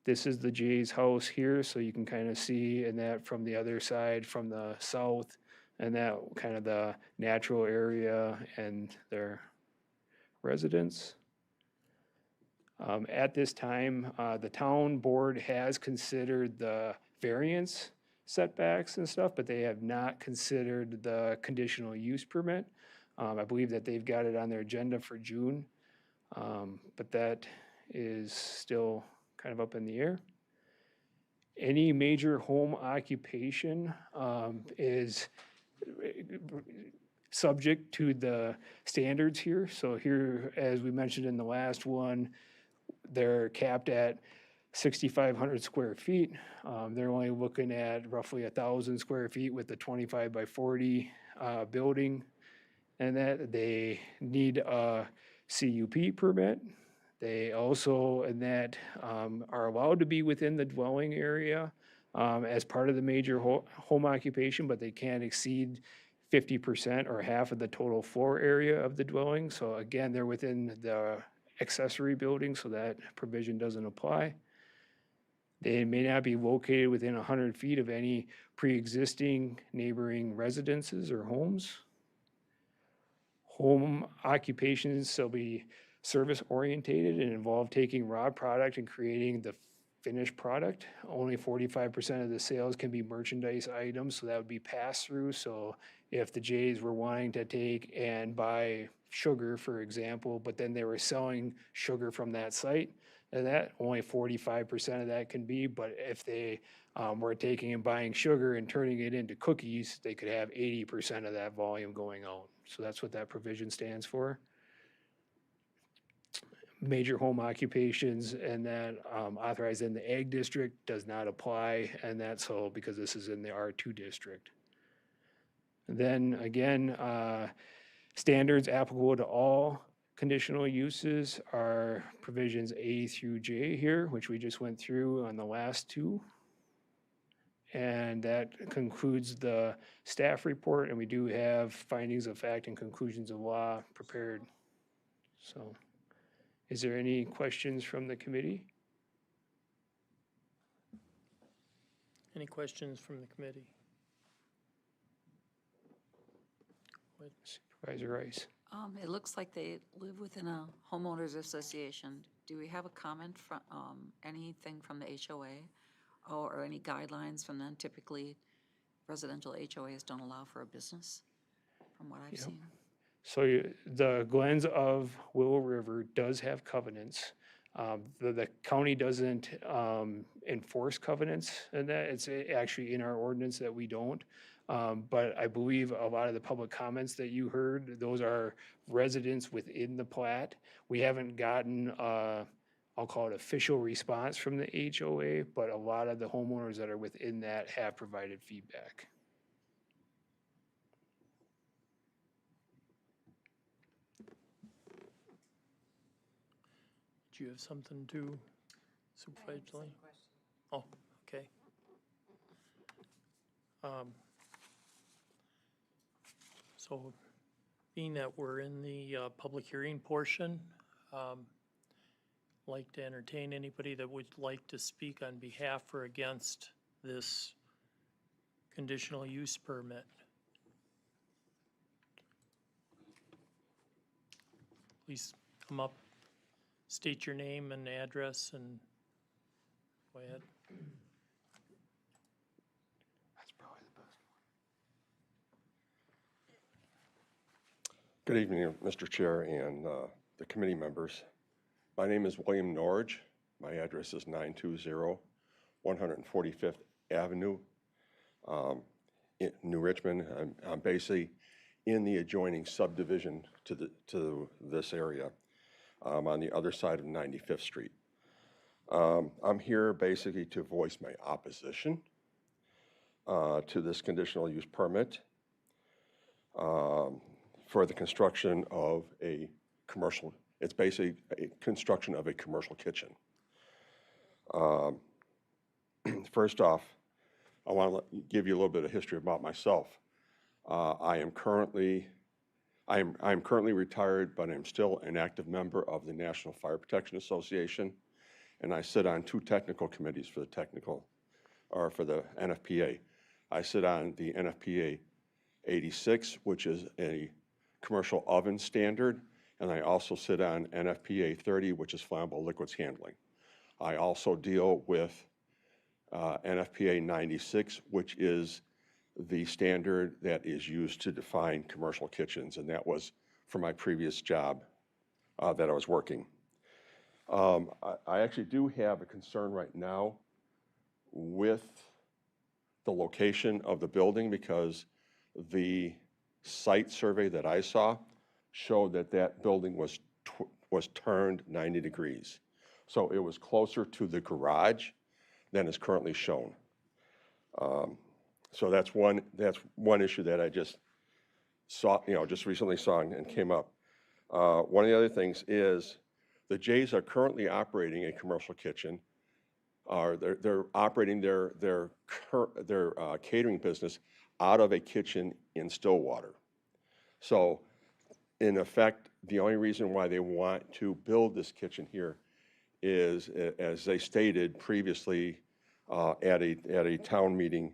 This is the Jay's house here, so you can kind of see, and that from the other side, from the south, and that kind of the natural area and their residence. At this time, the town board has considered the variance setbacks and stuff, but they have not considered the conditional use permit. I believe that they've got it on their agenda for June, but that is still kind of up in the air. Any major home occupation is subject to the standards here. So here, as we mentioned in the last one, they're capped at 6,500 square feet. They're only looking at roughly 1,000 square feet with the 25 by 40 building, and that they need a CUP permit. They also, and that are allowed to be within the dwelling area as part of the major home occupation, but they can't exceed 50% or half of the total floor area of the dwelling. So again, they're within the accessory building, so that provision doesn't apply. They may not be located within 100 feet of any pre-existing neighboring residences or homes. Home occupations shall be service orientated and involve taking raw product and creating the finished product. Only 45% of the sales can be merchandise items, so that would be pass-through. So if the Jays were wanting to take and buy sugar, for example, but then they were selling sugar from that site, and that only 45% of that can be, but if they were taking and buying sugar and turning it into cookies, they could have 80% of that volume going out. So that's what that provision stands for. Major home occupations, and that authorized in the ag district does not apply, and that's so because this is in the R2 district. And then again, standards applicable to all conditional uses are provisions A through J here, which we just went through on the last two. And that concludes the staff report, and we do have findings of fact and conclusions of law prepared. So, is there any questions from the committee? Any questions from the committee? Supervisor Rice. It looks like they live within a homeowners association. Do we have a comment from, anything from the HOA or any guidelines from them? Typically, residential HOAs don't allow for a business, from what I've seen. So the Glens of Willow River does have covenants. The county doesn't enforce covenants, and that it's actually in our ordinance that we don't. But I believe a lot of the public comments that you heard, those are residents within the plat. We haven't gotten, I'll call it official response from the HOA, but a lot of the homeowners that are within that have provided feedback. Do you have something to Supervisor Delaney? Oh, okay. So being that we're in the public hearing portion, like to entertain anybody that would like to speak on behalf or against this conditional use permit. Please come up, state your name and address, and go ahead. That's probably the best one. Good evening, Mr. Chair and the committee members. My name is William Norge. My address is 920 145th Avenue in New Richmond. I'm basically in the adjoining subdivision to this area. On the other side of 95th Street. I'm here basically to voice my opposition to this conditional use permit for the construction of a commercial, it's basically a construction of a commercial kitchen. First off, I want to give you a little bit of history about myself. I am currently retired, but I'm still an active member of the National Fire Protection Association, and I sit on 2 technical committees for the NFPA. I sit on the NFPA 86, which is a commercial oven standard, and I also sit on NFPA 30, which is flammable liquids handling. I also deal with NFPA 96, which is the standard that is used to define commercial kitchens, and that was for my previous job that I was working. I actually do have a concern right now with the location of the building because the site survey that I saw showed that that building was turned 90 degrees. So it was closer to the garage than is currently shown. So that's one issue that I just saw, just recently saw and came up. One of the other things is the Jays are currently operating a commercial kitchen. They're operating their catering business out of a kitchen in Stillwater. So in effect, the only reason why they want to build this kitchen here is, as they stated previously at a town meeting,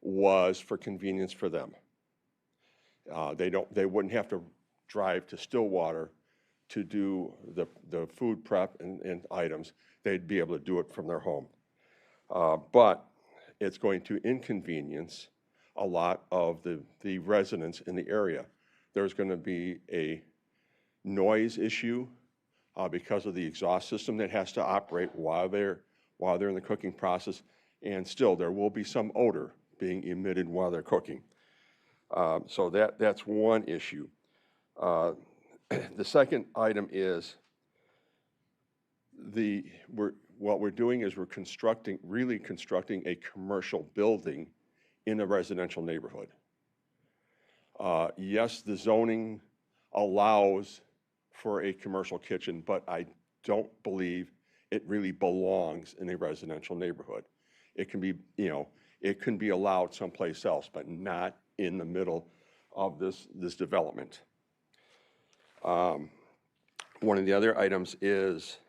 was for convenience for them. They wouldn't have to drive to Stillwater to do the food prep and items. They'd be able to do it from their home. But it's going to inconvenience a lot of the residents in the area. There's going to be a noise issue because of the exhaust system that has to operate while they're in the cooking process, and still there will be some odor being emitted while they're cooking. So that's one issue. The second item is what we're doing is we're really constructing a commercial building in a residential neighborhood. Yes, the zoning allows for a commercial kitchen, but I don't believe it really belongs in a residential neighborhood. It can be, it can be allowed someplace else, but not in the middle of this development. One of the other items is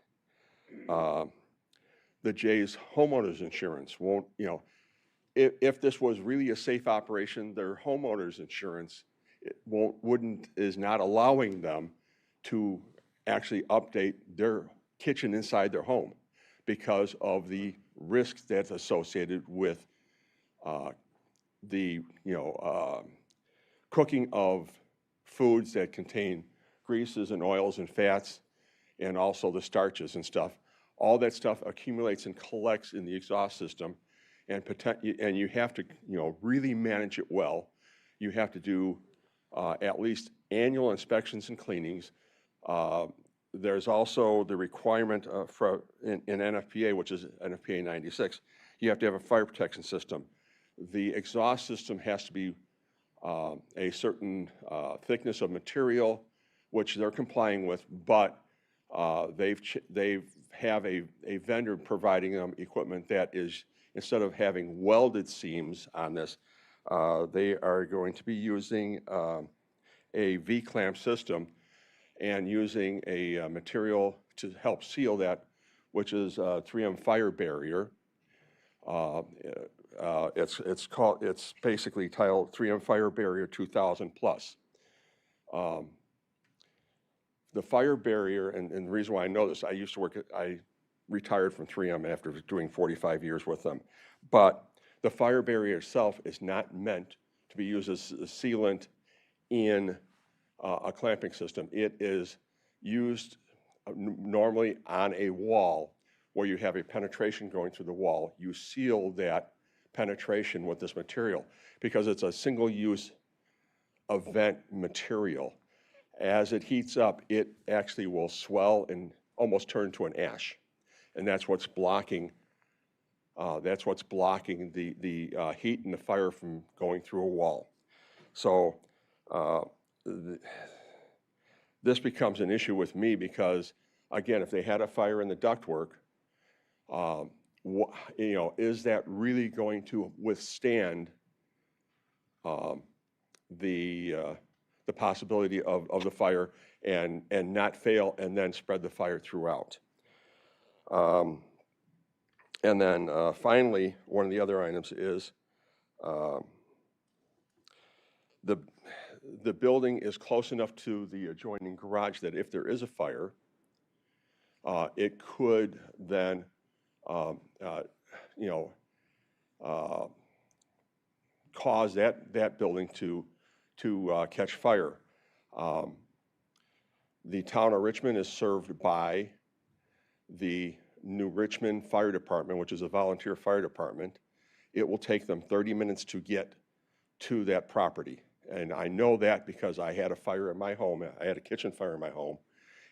the Jay's homeowners insurance won't, if this was really a safe operation, their homeowners insurance is not allowing them to actually update their kitchen inside their home. because of the risk that's associated with the, cooking of foods that contain greases and oils and fats, and also the starches and stuff. All that stuff accumulates and collects in the exhaust system, and you have to, really manage it well. You have to do at least annual inspections and cleanings. There's also the requirement in NFPA, which is NFPA 96, you have to have a fire protection system. The exhaust system has to be a certain thickness of material, which they're complying with, but they have a vendor providing them equipment that is, instead of having welded seams on this, they are going to be using a V-clamp system and using a material to help seal that, which is 3M fire barrier. It's basically titled 3M Fire Barrier 2000 Plus. The fire barrier, and the reason why I know this, I retired from 3M after doing 45 years with them. But the fire barrier itself is not meant to be used as a sealant in a clamping system. It is used normally on a wall where you have a penetration going through the wall. You seal that penetration with this material because it's a single-use event material. As it heats up, it actually will swell and almost turn to an ash, and that's what's blocking. The heat and the fire from going through a wall. So this becomes an issue with me because, again, if they had a fire in the ductwork, is that really going to withstand the possibility of the fire and not fail and then spread the fire throughout? And then finally, one of the other items is the building is close enough to the adjoining garage that if there is a fire, it could then, cause that building to catch fire. The town of Richmond is served by the New Richmond Fire Department, which is a volunteer fire department. It will take them 30 minutes to get to that property. And I know that because I had a fire in my home. I had a kitchen fire in my home,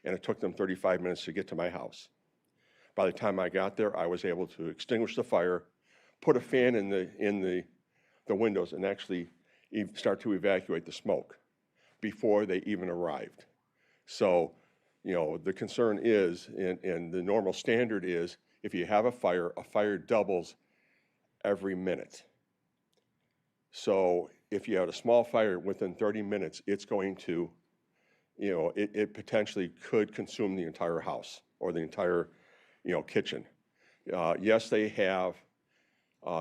and it took them 35 minutes to get to my house. By the time I got there, I was able to extinguish the fire, put a fan in the windows, and actually start to evacuate the smoke before they even arrived. So, the concern is, and the normal standard is, if you have a fire doubles every minute. So if you have a small fire within 30 minutes, it's going to, it potentially could consume the entire house or the entire, kitchen. Yes, they have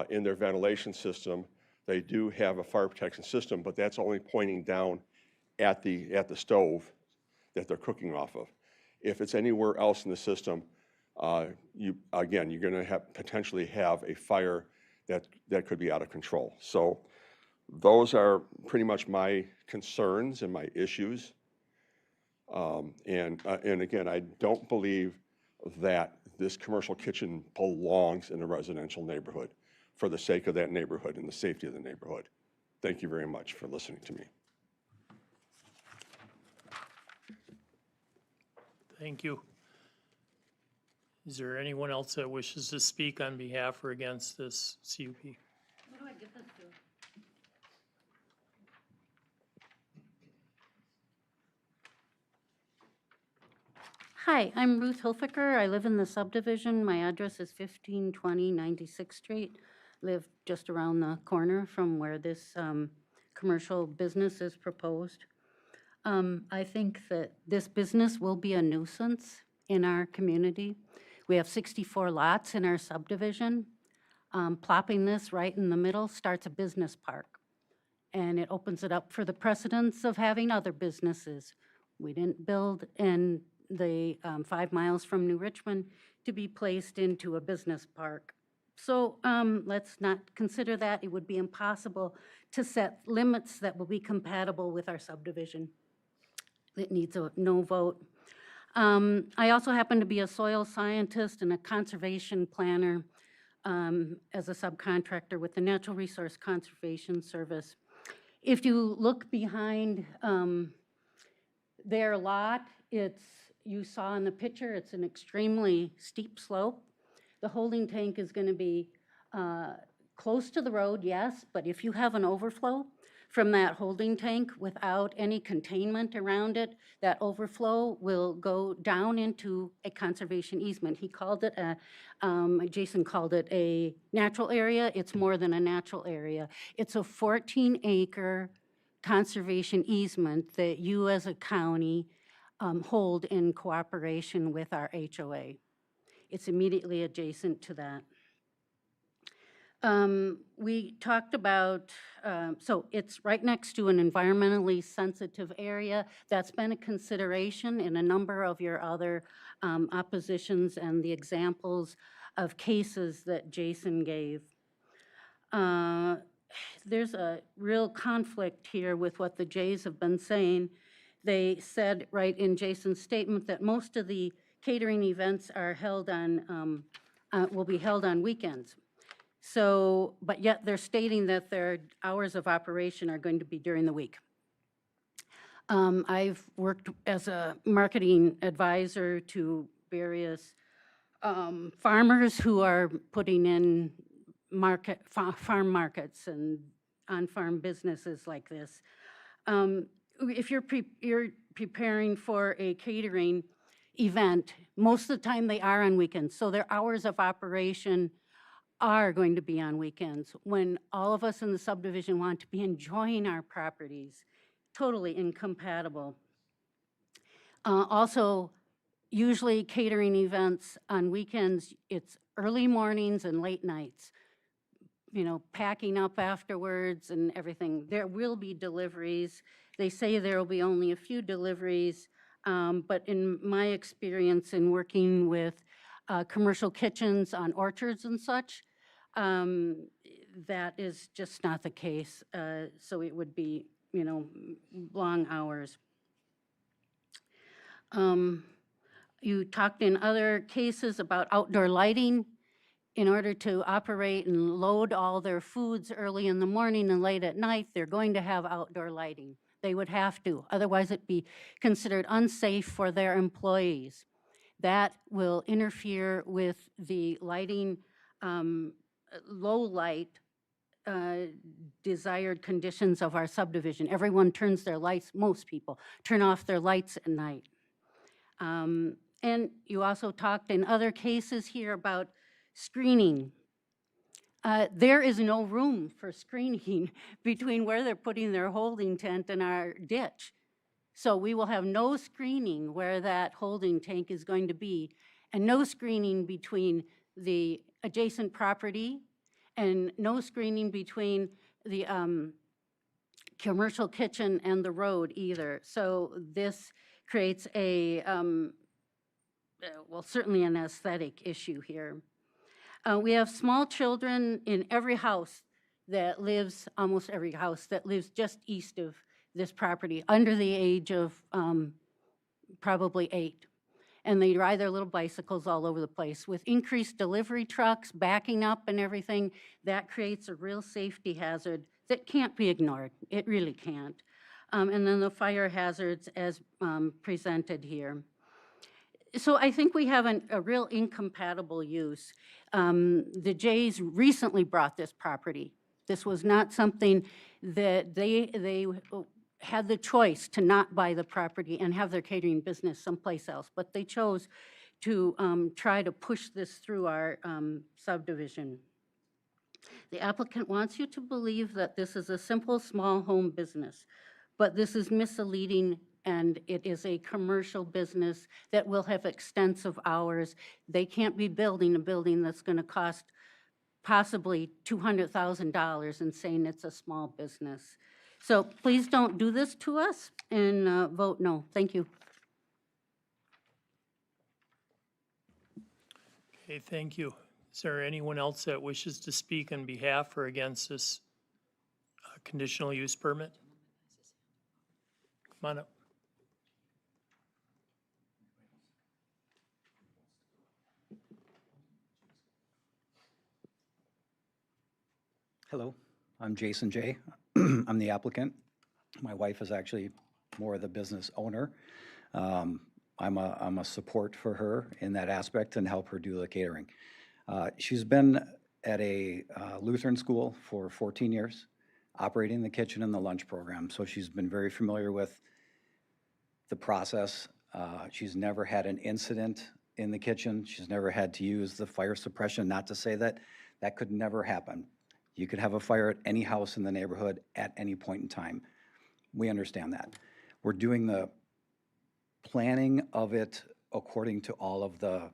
in their ventilation system, they do have a fire protection system, but that's only pointing down at the stove that they're cooking off of. If it's anywhere else in the system, you're going to potentially have a fire that could be out of control. So those are pretty much my concerns and my issues. And again, I don't believe that this commercial kitchen belongs in a residential neighborhood for the sake of that neighborhood and the safety of the neighborhood. Thank you very much for listening to me. Thank you. Is there anyone else that wishes to speak on behalf or against this CUP? Who do I give this to? Hi, I'm Ruth Hilfiker. I live in the subdivision. My address is 1520 96th Street. Live just around the corner from where this commercial business is proposed. I think that this business will be a nuisance in our community. We have 64 lots in our subdivision. Plopping this right in the middle starts a business park, and it opens it up for the precedence of having other businesses. We didn't build in the 5 miles from New Richmond to be placed into a business park. So let's not consider that. It would be impossible to set limits that will be compatible with our subdivision. It needs a no vote. I also happen to be a soil scientist and a conservation planner as a subcontractor with the Natural Resource Conservation Service. If you look behind their lot, you saw in the picture, it's an extremely steep slope. The holding tank is going to be close to the road, yes, but if you have an overflow from that holding tank without any containment around it, that overflow will go down into a conservation easement. He called it Jason called it a natural area. It's more than a natural area. It's a 14-acre conservation easement that you as a county hold in cooperation with our HOA. It's immediately adjacent to that. We talked about, so it's right next to an environmentally sensitive area. That's been a consideration in a number of your other oppositions and the examples of cases that Jason gave. There's a real conflict here with what the Jays have been saying. They said right in Jason's statement that most of the catering events are held on, will be held on weekends. So, but yet they're stating that their hours of operation are going to be during the week. I've worked as a marketing advisor to various farmers who are putting in farm markets and on-farm businesses like this. If you're preparing for a catering event, most of the time they are on weekends, so their hours of operation are going to be on weekends when all of us in the subdivision want to be enjoying our properties. Totally incompatible. Also, usually catering events on weekends, it's early mornings and late nights. You know, packing up afterwards and everything. There will be deliveries. They say there will be only a few deliveries, but in my experience in working with commercial kitchens on orchards and such, that is just not the case. So it would be, you know, long hours. You talked in other cases about outdoor lighting. In order to operate and load all their foods early in the morning and late at night, they're going to have outdoor lighting. They would have to, otherwise it'd be considered unsafe for their employees. That will interfere with the lighting, low light desired conditions of our subdivision. Everyone turns their lights, most people turn off their lights at night. And you also talked in other cases here about screening. There is no room for screening between where they're putting their holding tent and our ditch. So we will have no screening where that holding tank is going to be, and no screening between the adjacent property, and no screening between the commercial kitchen and the road either. So this creates a, well, certainly an aesthetic issue here. We have small children in every house that lives, almost every house that lives just east of this property, under the age of probably 8. And they ride their little bicycles all over the place. With increased delivery trucks backing up and everything, that creates a real safety hazard that can't be ignored. It really can't. And then the fire hazards as presented here. So I think we have a real incompatible use. The Jays recently brought this property. This was not something that they had the choice to not buy the property and have their catering business someplace else, but they chose to try to push this through our subdivision. The applicant wants you to believe that this is a simple small home business, but this is misleading, and it is a commercial business that will have extensive hours. They can't be building a building that's going to cost possibly $200,000 and saying it's a small business. So please don't do this to us and vote no. Thank you. Okay, thank you. Is there anyone else that wishes to speak on behalf or against this conditional use permit? Come on up. Hello, I'm Jason J. I'm the applicant. My wife is actually more of the business owner. I'm a support for her in that aspect and help her do the catering. She's been at a Lutheran school for 14 years, operating the kitchen and the lunch program, so she's been very familiar with the process. She's never had an incident in the kitchen. She's never had to use the fire suppression, not to say that that could never happen. You could have a fire at any house in the neighborhood at any point in time. We understand that. We're doing the planning of it according to all of the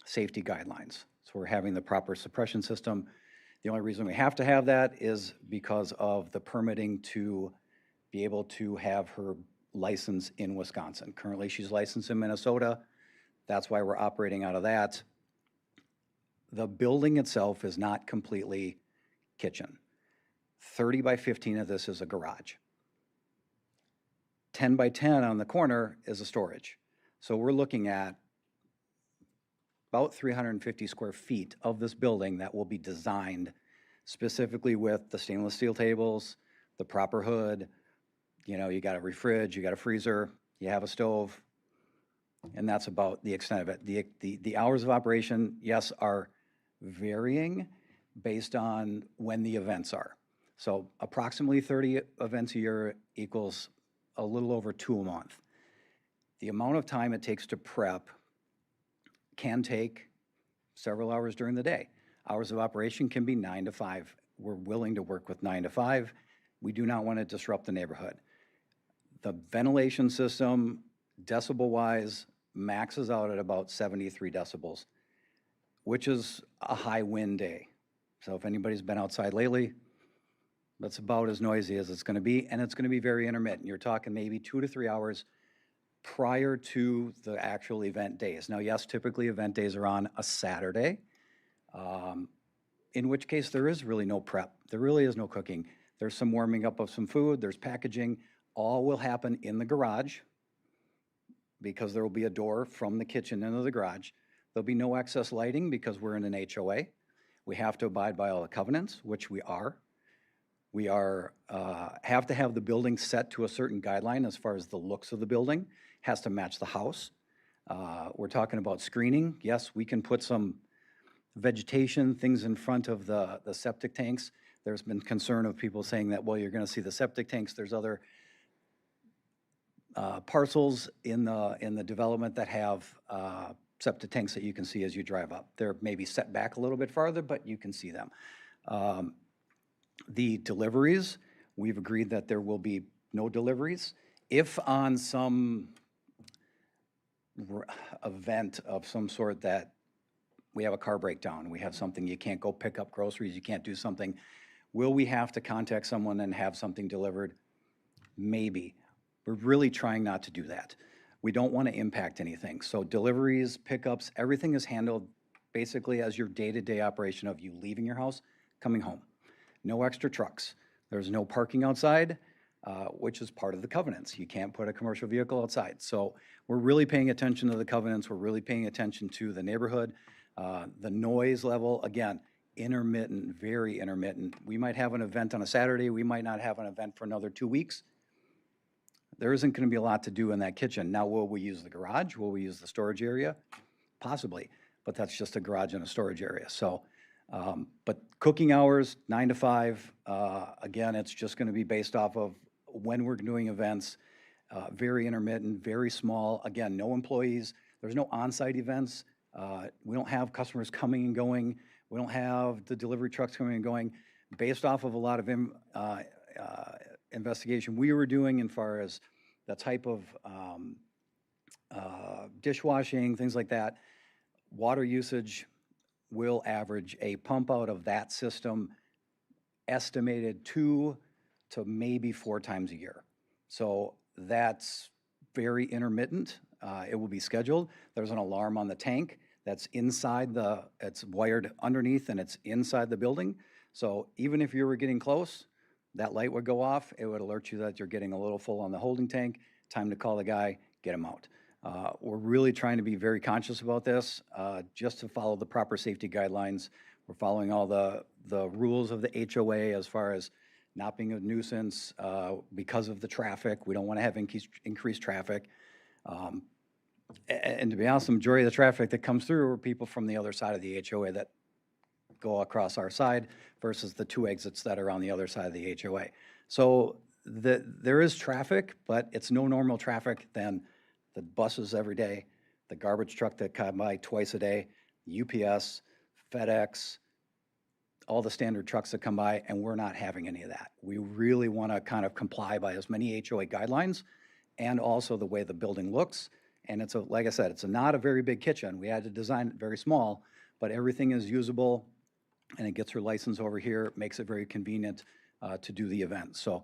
safety guidelines. So we're having the proper suppression system. The only reason we have to have that is because of the permitting to be able to have her license in Wisconsin. Currently, she's licensed in Minnesota. That's why we're operating out of that. The building itself is not completely kitchen. 30 by 15 of this is a garage. 10 by 10 on the corner is a storage. So we're looking at about 350 square feet of this building that will be designed specifically with the stainless steel tables, the proper hood. You know, you got a fridge, you got a freezer, you have a stove, and that's about the extent of it. The hours of operation, yes, are varying based on when the events are. So approximately 30 events a year equals a little over 2 a month. The amount of time it takes to prep can take several hours during the day. Hours of operation can be 9 to 5. We're willing to work with 9 to 5. We do not want to disrupt the neighborhood. The ventilation system, decibel-wise, maxes out at about 73 decibels, which is a high wind day. So if anybody's been outside lately, that's about as noisy as it's going to be, and it's going to be very intermittent. You're talking maybe 2 to 3 hours prior to the actual event days. Now, yes, typically event days are on a Saturday, in which case there is really no prep. There really is no cooking. There's some warming up of some food, there's packaging. All will happen in the garage because there will be a door from the kitchen into the garage. There'll be no excess lighting because we're in an HOA. We have to abide by all the covenants, which we are. We have to have the building set to a certain guideline as far as the looks of the building, has to match the house. We're talking about screening. Yes, we can put some vegetation, things in front of the septic tanks. There's been concern of people saying that, well, you're gonna see the septic tanks. There's other parcels in the development that have septic tanks that you can see as you drive up. They're maybe set back a little bit farther, but you can see them. The deliveries, we've agreed that there will be no deliveries. If on some event of some sort that we have a car breakdown, we have something, you can't go pick up groceries, you can't do something, will we have to contact someone and have something delivered? Maybe. We're really trying not to do that. We don't want to impact anything. So deliveries, pickups, everything is handled basically as your day-to-day operation of you leaving your house, coming home. No extra trucks. There's no parking outside, which is part of the covenants. You can't put a commercial vehicle outside. So we're really paying attention to the covenants. We're really paying attention to the neighborhood. The noise level, again, intermittent, very intermittent. We might have an event on a Saturday. We might not have an event for another 2 weeks. There isn't going to be a lot to do in that kitchen. Now, will we use the garage? Will we use the storage area? Possibly, but that's just a garage and a storage area. So, but cooking hours, 9 to 5, again, it's just going to be based off of when we're doing events, very intermittent, very small. Again, no employees. There's no on-site events. We don't have customers coming and going. We don't have the delivery trucks coming and going. Based off of a lot of investigation we were doing as far as the type of dishwashing, things like that, water usage will average a pump out of that system estimated 2 to maybe 4 times a year. So that's very intermittent. It will be scheduled. There's an alarm on the tank that's inside it's wired underneath and it's inside the building. So even if you were getting close, that light would go off. It would alert you that you're getting a little full on the holding tank. Time to call the guy, get him out. We're really trying to be very conscious about this, just to follow the proper safety guidelines. We're following all the rules of the HOA as far as not being a nuisance because of the traffic. We don't want to have increased traffic. And to be honest, the majority of the traffic that comes through are people from the other side of the HOA that go across our side versus the 2 exits that are on the other side of the HOA. So there is traffic, but it's no normal traffic than the buses every day, the garbage truck that come by twice a day, UPS, FedEx, all the standard trucks that come by, and we're not having any of that. We really want to kind of comply by as many HOA guidelines and also the way the building looks. And it's like I said, it's not a very big kitchen. We had to design it very small, but everything is usable, and it gets her license over here. It makes it very convenient to do the event. So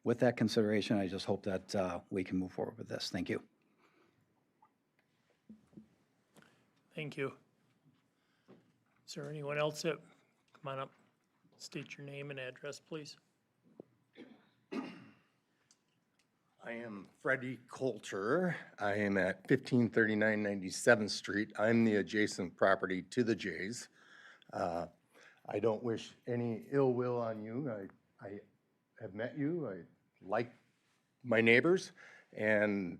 with that consideration, I just hope that we can move forward with this. Thank you. Thank you. Is there anyone else that, come on up, state your name and address, please. I am Freddie Coulter. I am at 1539 97th Street. I'm the adjacent property to the Jays. I don't wish any ill will on you. I have met you. I like my neighbors. And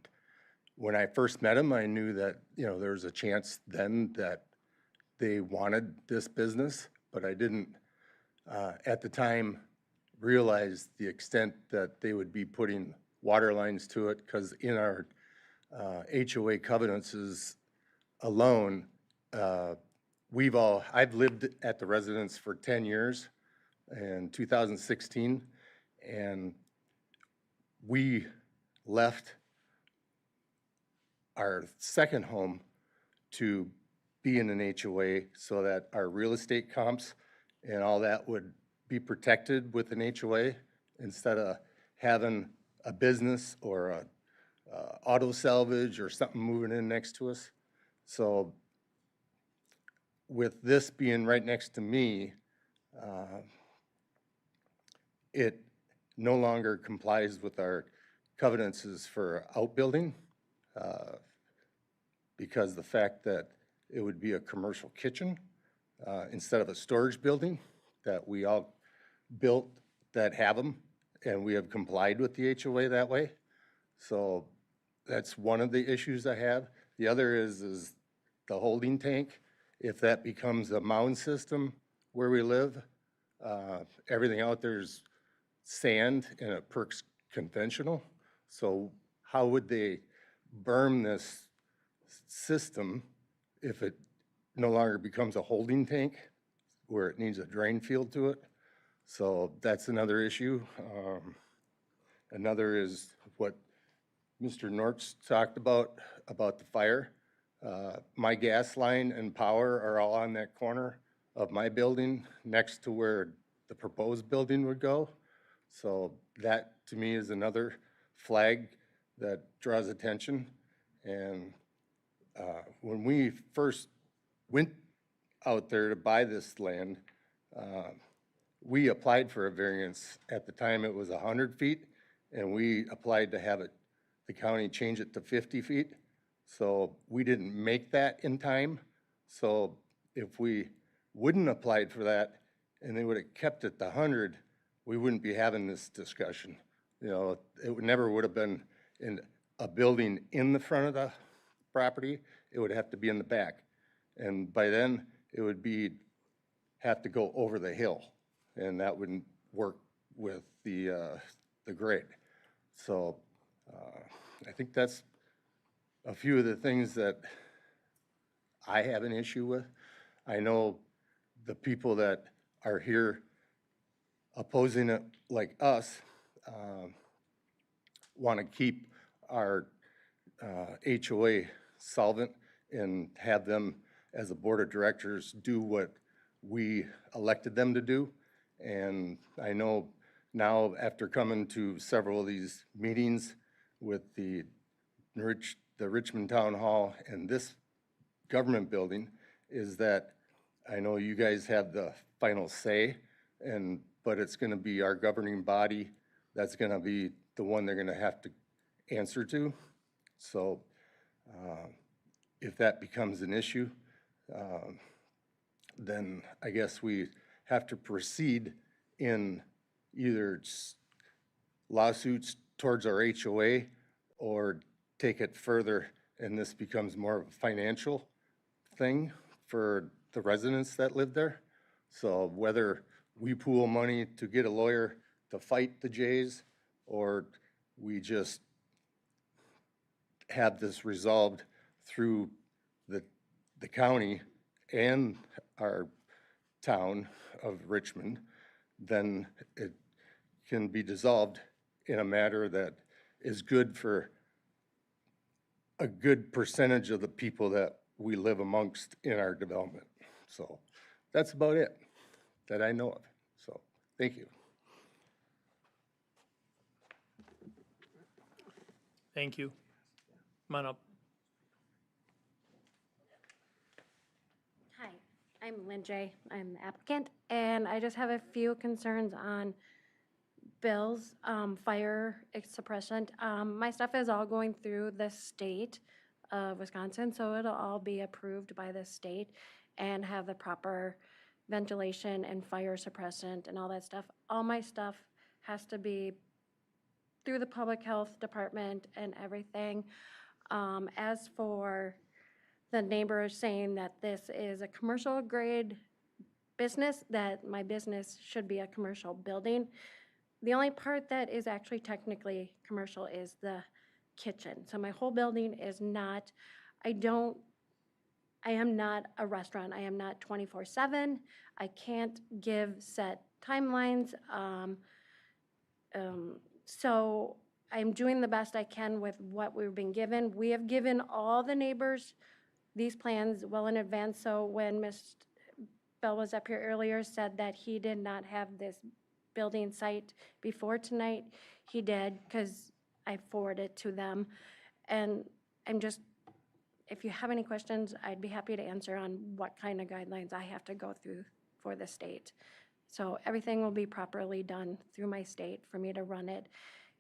when I first met them, I knew that, there was a chance then that they wanted this business, but I didn't, at the time, realize the extent that they would be putting water lines to it, because in our HOA covenants alone, I've lived at the residence for 10 years in 2016, and we left our second home to be in an HOA so that our real estate comps and all that would be protected with an HOA instead of having a business or a auto salvage or something moving in next to us. So with this being right next to me, it no longer complies with our covenants for outbuilding because the fact that it would be a commercial kitchen instead of a storage building that we all built that have them, and we have complied with the HOA that way. So that's one of the issues I have. The other is the holding tank. If that becomes a mound system where we live, everything out there is sand and it perks conventional. So how would they berm this system if it no longer becomes a holding tank where it needs a drain field to it? So that's another issue. Another is what Mr. Nortz talked about the fire. My gas line and power are all on that corner of my building next to where the proposed building would go. So that to me is another flag that draws attention. And when we first went out there to buy this land, we applied for a variance. At the time it was 100 feet, and we applied to have the county change it to 50 feet. So we didn't make that in time. So if we wouldn't applied for that and they would have kept it to 100, we wouldn't be having this discussion. It never would have been in a building in the front of the property. It would have to be in the back. And by then it would have to go over the hill, and that wouldn't work with the grade. So I think that's a few of the things that I have an issue with. I know the people that are here opposing it, like us, want to keep our HOA solvent and have them as a board of directors do what we elected them to do. And I know now, after coming to several of these meetings with the Richmond Town Hall and this government building is that I know you guys have the final say, but it's gonna be our governing body that's gonna be the one they're gonna have to answer to. So if that becomes an issue, then I guess we have to proceed in either lawsuits towards our HOA or take it further, and this becomes more of a financial thing for the residents that live there. So whether we pool money to get a lawyer to fight the Jays, or we just have this resolved through the county and our town of Richmond, then it can be dissolved in a matter that is good for a good percentage of the people that we live amongst in our development. So that's about it that I know of. So thank you. Thank you. Come on up. Hi, I'm Lynn J. I'm the applicant, and I just have a few concerns on Bill's fire suppression. My stuff is all going through the state of Wisconsin, so it'll all be approved by the state and have the proper ventilation and fire suppressant and all that stuff. All my stuff has to be through the public health department and everything. As for the neighbors saying that this is a commercial grade business, that my business should be a commercial building. The only part that is actually technically commercial is the kitchen. So my whole building is not, I am not a restaurant. I am not 24/7. I can't give set timelines. So I'm doing the best I can with what we've been given. We have given all the neighbors these plans well in advance. So when Ms. Bell was up here earlier, said that he did not have this building site before tonight, he did, because I forwarded to them. And I'm just, if you have any questions, I'd be happy to answer on what kind of guidelines I have to go through for the state. So everything will be properly done through my state for me to run it.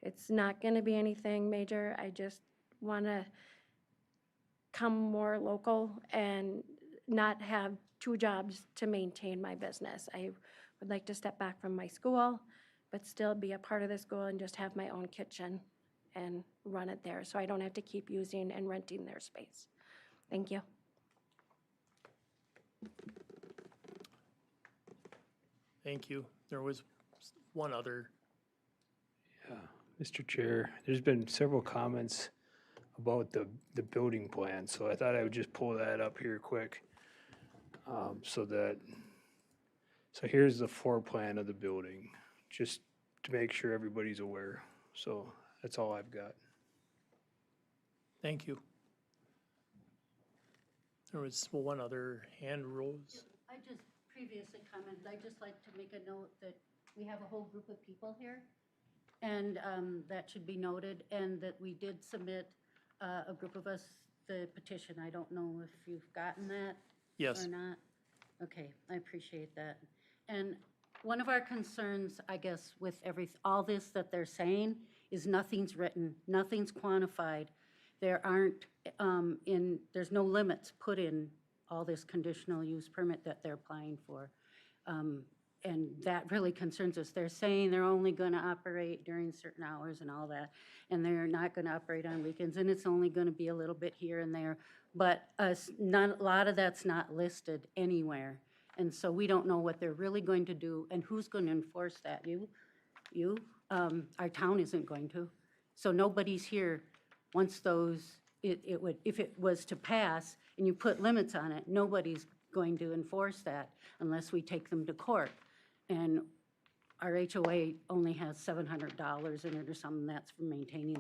It's not going to be anything major. I just want to come more local and not have two jobs to maintain my business. I would like to step back from my school, but still be a part of the school and just have my own kitchen and run it there, so I don't have to keep using and renting their space. Thank you. Thank you. There was one other. Yeah, Mr. Chair, there's been several comments about the building plan, so I thought I would just pull that up here quick. So here's the floor plan of the building, just to make sure everybody's aware. So that's all I've got. Thank you. There was one other hand rose. I just previously commented, I'd just like to make a note that we have a whole group of people here, and that should be noted, and that we did submit, a group of us, the petition. I don't know if you've gotten that Yes. or not. Okay, I appreciate that. And one of our concerns, I guess, with all this that they're saying is nothing's written, nothing's quantified. There aren't, there's no limits put in all this conditional use permit that they're applying for. And that really concerns us. They're saying they're only gonna operate during certain hours and all that, and they're not gonna operate on weekends, and it's only gonna be a little bit here and there. But a lot of that's not listed anywhere. And so we don't know what they're really going to do and who's gonna enforce that. You, our town isn't going to. So nobody's here. Once those, if it was to pass and you put limits on it, nobody's going to enforce that unless we take them to court. And our HOA only has $700 in it or something. That's for maintaining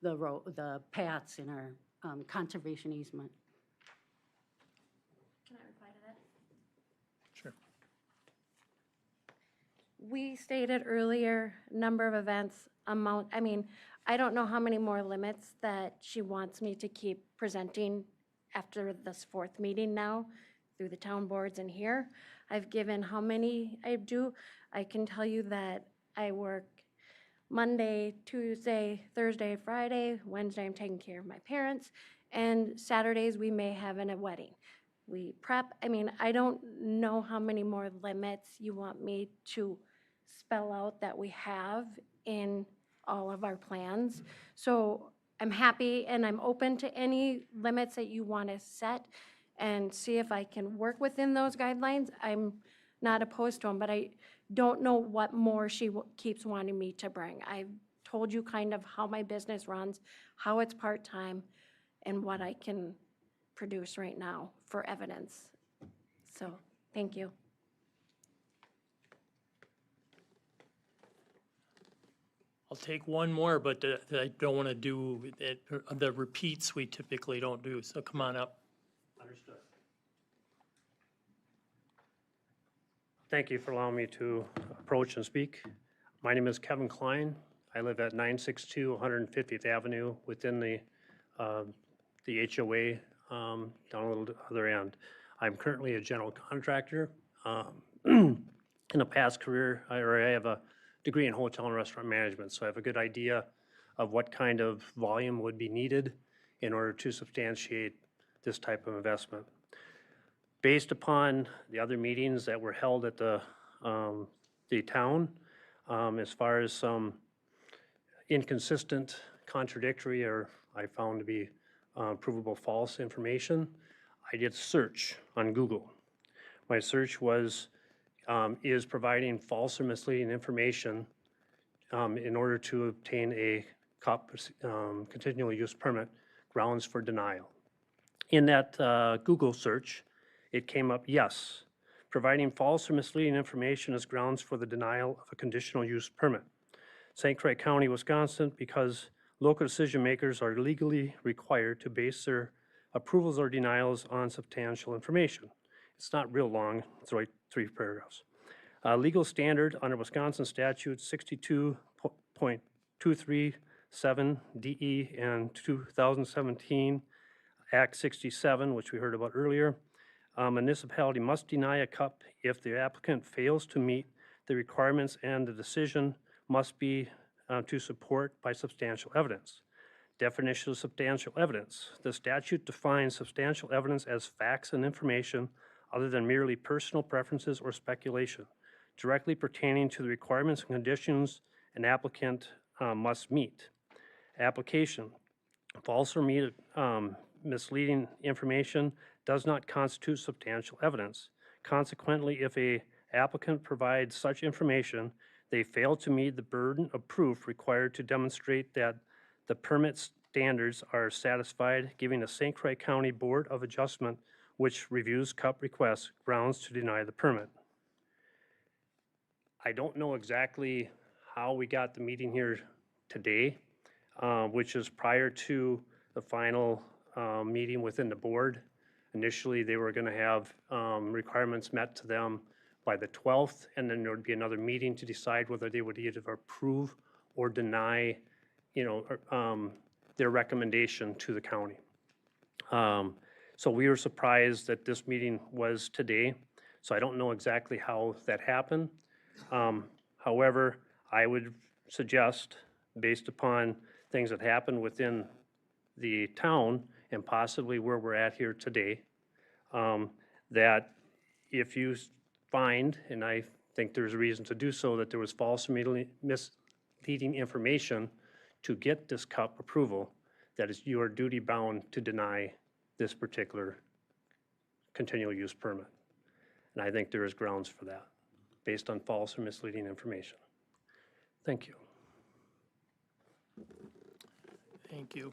the paths in our conservation easement. Can I reply to that? Sure. We stated earlier, number of events, amount, I mean, I don't know how many more limits that she wants me to keep presenting after this fourth meeting now, through the town boards and here, I've given how many I do. I can tell you that I work Monday, Tuesday, Thursday, Friday, Wednesday I'm taking care of my parents, and Saturdays we may have a wedding. We prep, I mean, I don't know how many more limits you want me to spell out that we have in all of our plans. So I'm happy and I'm open to any limits that you want to set and see if I can work within those guidelines. I'm not opposed to them, but I don't know what more she keeps wanting me to bring. I've told you kind of how my business runs, how it's part-time, and what I can produce right now for evidence. So, thank you. I'll take one more, but I don't want to do it, the repeats we typically don't do, so come on up. Understood. Thank you for allowing me to approach and speak. My name is Kevin Klein. I live at 962 150th Avenue within the HOA down a little other end. I'm currently a general contractor. In a past career, I have a degree in hotel and restaurant management, so I have a good idea of what kind of volume would be needed in order to substantiate this type of investment. Based upon the other meetings that were held at the town, as far as some inconsistent, contradictory, or I found to be provable false information, I did a search on Google. My search was, is providing false or misleading information in order to obtain a continual use permit grounds for denial. In that Google search, it came up, yes, providing false or misleading information is grounds for the denial of a conditional use permit. St. Croix County, Wisconsin, because local decision makers are legally required to base their approvals or denials on substantial information. It's not real long, it's like 3 paragraphs. Legal standard under Wisconsin statute 62.237 DE and 2017 Act 67, which we heard about earlier. Municipality must deny a CUP if the applicant fails to meet the requirements, and the decision must be to support by substantial evidence. Definition of substantial evidence. The statute defines substantial evidence as facts and information other than merely personal preferences or speculation, directly pertaining to the requirements and conditions an applicant must meet. Application. False or misleading information does not constitute substantial evidence. Consequently, if an applicant provides such information, they fail to meet the burden of proof required to demonstrate that the permit standards are satisfied, giving the St. Croix County Board of Adjustment, which reviews CUP requests, grounds to deny the permit. I don't know exactly how we got the meeting here today, which is prior to the final meeting within the board. Initially, they were going to have requirements met to them by the 12th, and then there would be another meeting to decide whether they would either approve or deny, their recommendation to the county. So we were surprised that this meeting was today. So I don't know exactly how that happened. However, I would suggest, based upon things that happened within the town and possibly where we're at here today, that if you find, and I think there's a reason to do so, that there was false and misleading information to get this CUP approval, that is, you are duty bound to deny this particular continual use permit. And I think there is grounds for that, based on false or misleading information. Thank you. Thank you.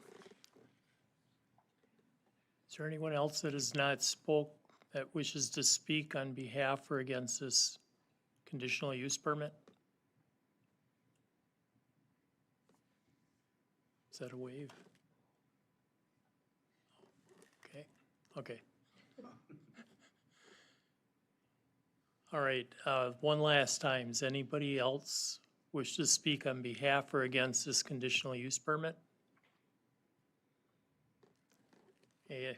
Is there anyone else that has not spoke that wishes to speak on behalf or against this conditional use permit? Is that a wave? Okay. All right, one last time, does anybody else wish to speak on behalf or against this conditional use permit? Okay,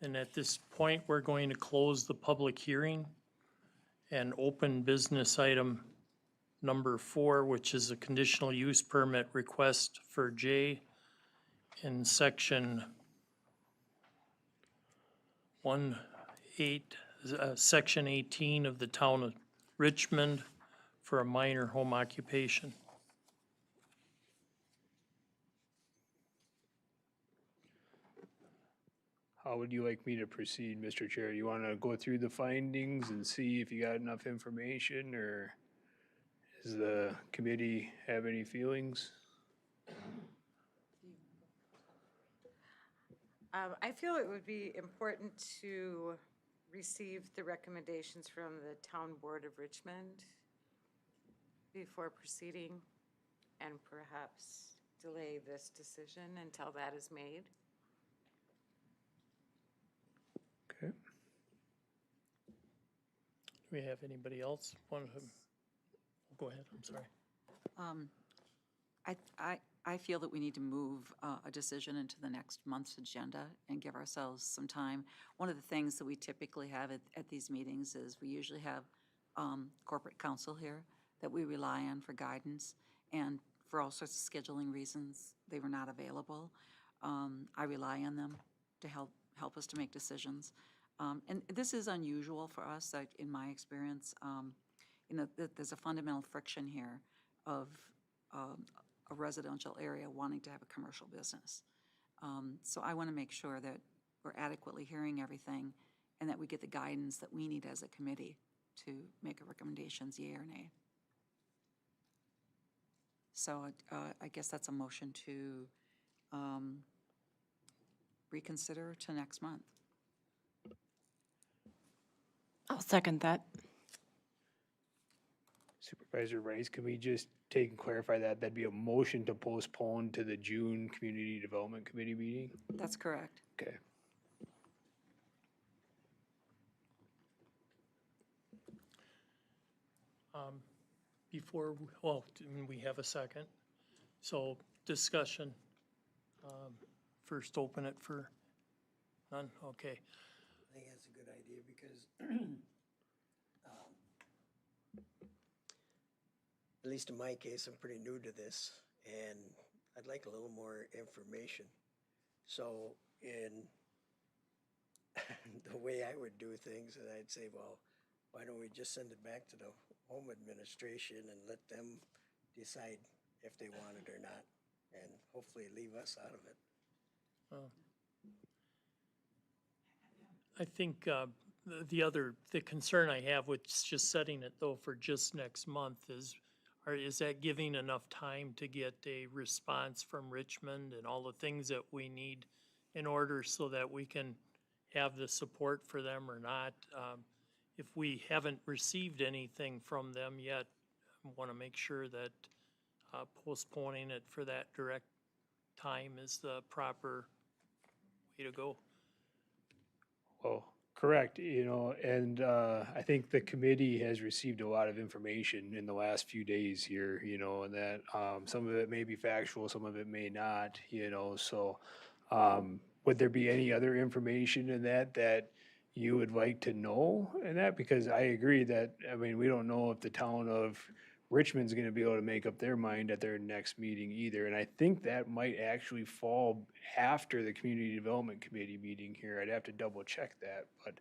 And at this point, we're going to close the public hearing and open business item number 4, which is a conditional use permit request for J in section 18 of the town of Richmond for a minor home occupation. How would you like me to proceed, Mr. Chair? You want to go through the findings and see if you got enough information, or does the committee have any feelings? I feel it would be important to receive the recommendations from the Town Board of Richmond before proceeding, and perhaps delay this decision until that is made. Okay. Do we have anybody else want to? Go ahead, I'm sorry. I feel that we need to move a decision into the next month's agenda and give ourselves some time. One of the things that we typically have at these meetings is we usually have corporate counsel here that we rely on for guidance, and for all sorts of scheduling reasons, they were not available. I rely on them to help us to make decisions. And this is unusual for us, in my experience. There's a fundamental friction here of a residential area wanting to have a commercial business. So I want to make sure that we're adequately hearing everything and that we get the guidance that we need as a committee to make a recommendations, yea or nay. So I guess that's a motion to reconsider to next month. I'll second that. Supervisor Rice, can we just take and clarify that? That'd be a motion to postpone to the June Community Development Committee meeting? That's correct. Okay. Before, well, we have a second. So discussion. First open it for none, okay. I think that's a good idea because at least in my case, I'm pretty new to this and I'd like a little more information. So in the way I would do things, and I'd say, well, why don't we just send it back to the home administration and let them decide if they want it or not, and hopefully leave us out of it. I think the concern I have with just setting it though for just next month is that giving enough time to get a response from Richmond and all the things that we need in order so that we can have the support for them or not? If we haven't received anything from them yet, I want to make sure that postponing it for that direct time is the proper way to go. Well, correct, and I think the committee has received a lot of information in the last few days here, and that some of it may be factual, some of it may not, so would there be any other information in that you would like to know in that? Because I agree that, we don't know if the town of Richmond's gonna be able to make up their mind at their next meeting either, and I think that might actually fall after the Community Development Committee meeting here. I'd have to double check that, but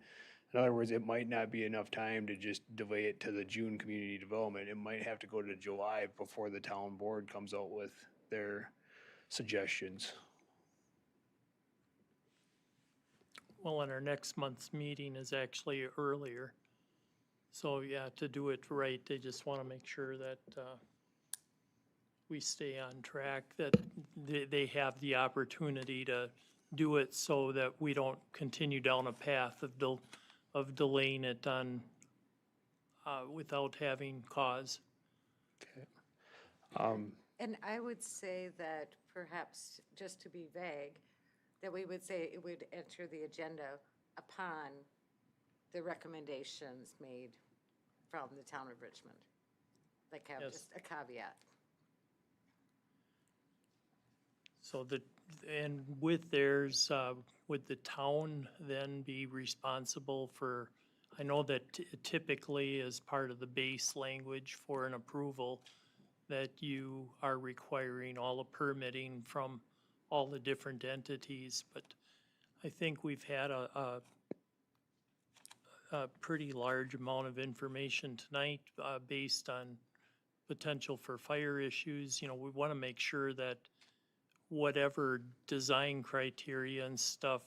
in other words, it might not be enough time to just delay it to the June Community Development. It might have to go to July before the town board comes out with their suggestions. Well, and our next month's meeting is actually earlier. So, yeah, to do it right, they just want to make sure that we stay on track, that they have the opportunity to do it so that we don't continue down a path of delaying it on, without having cause. Okay. And I would say that perhaps, just to be vague, that we would say it would enter the agenda upon the recommendations made from the town of Richmond. Like have Yes. just a caveat. So And with theirs, would the town then be responsible for, I know that typically as part of the base language for an approval, that you are requiring all the permitting from all the different entities, but I think we've had a pretty large amount of information tonight, based on potential for fire issues. You know, we want to make sure that whatever design criteria and stuff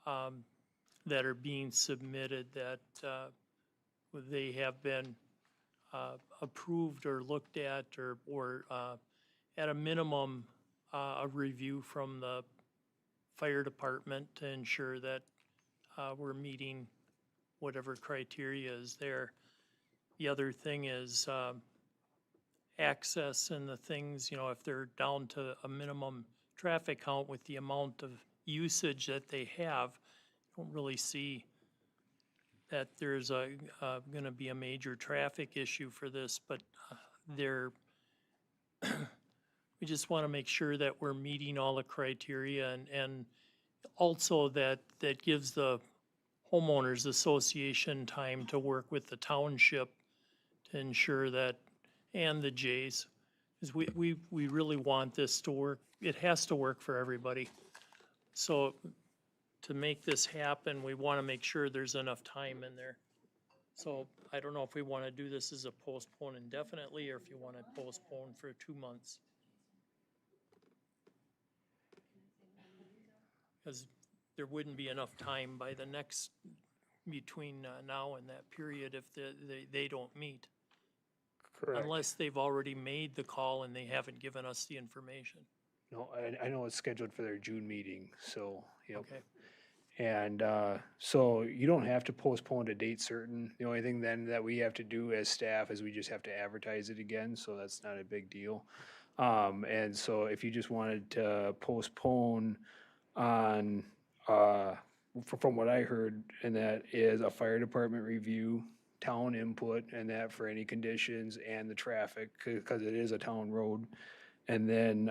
that are being submitted, that they have been approved or looked at, or at a minimum, a review from the fire department to ensure that we're meeting whatever criteria is there. The other thing is access and the things, you know, if they're down to a minimum traffic count with the amount of usage that they have, I don't really see that there's gonna be a major traffic issue for this, but we just want to make sure that we're meeting all the criteria, and also that gives the homeowners association time to work with the township to ensure that, and the Jays, because we really want this to work. It has to work for everybody. So to make this happen, we want to make sure there's enough time in there. So I don't know if we want to do this as a postpone indefinitely, or if you want to postpone for 2 months. Because there wouldn't be enough time by the next, between now and that period if they don't meet. Correct. Unless they've already made the call and they haven't given us the information. No, I know it's scheduled for their June meeting, so, yep. Okay. And so you don't have to postpone to date certain. The only thing then that we have to do as staff is we just have to advertise it again, so that's not a big deal. And so if you just wanted to postpone on, from what I heard, and that is a fire department review, town input, and that for any conditions and the traffic, because it is a town road. And then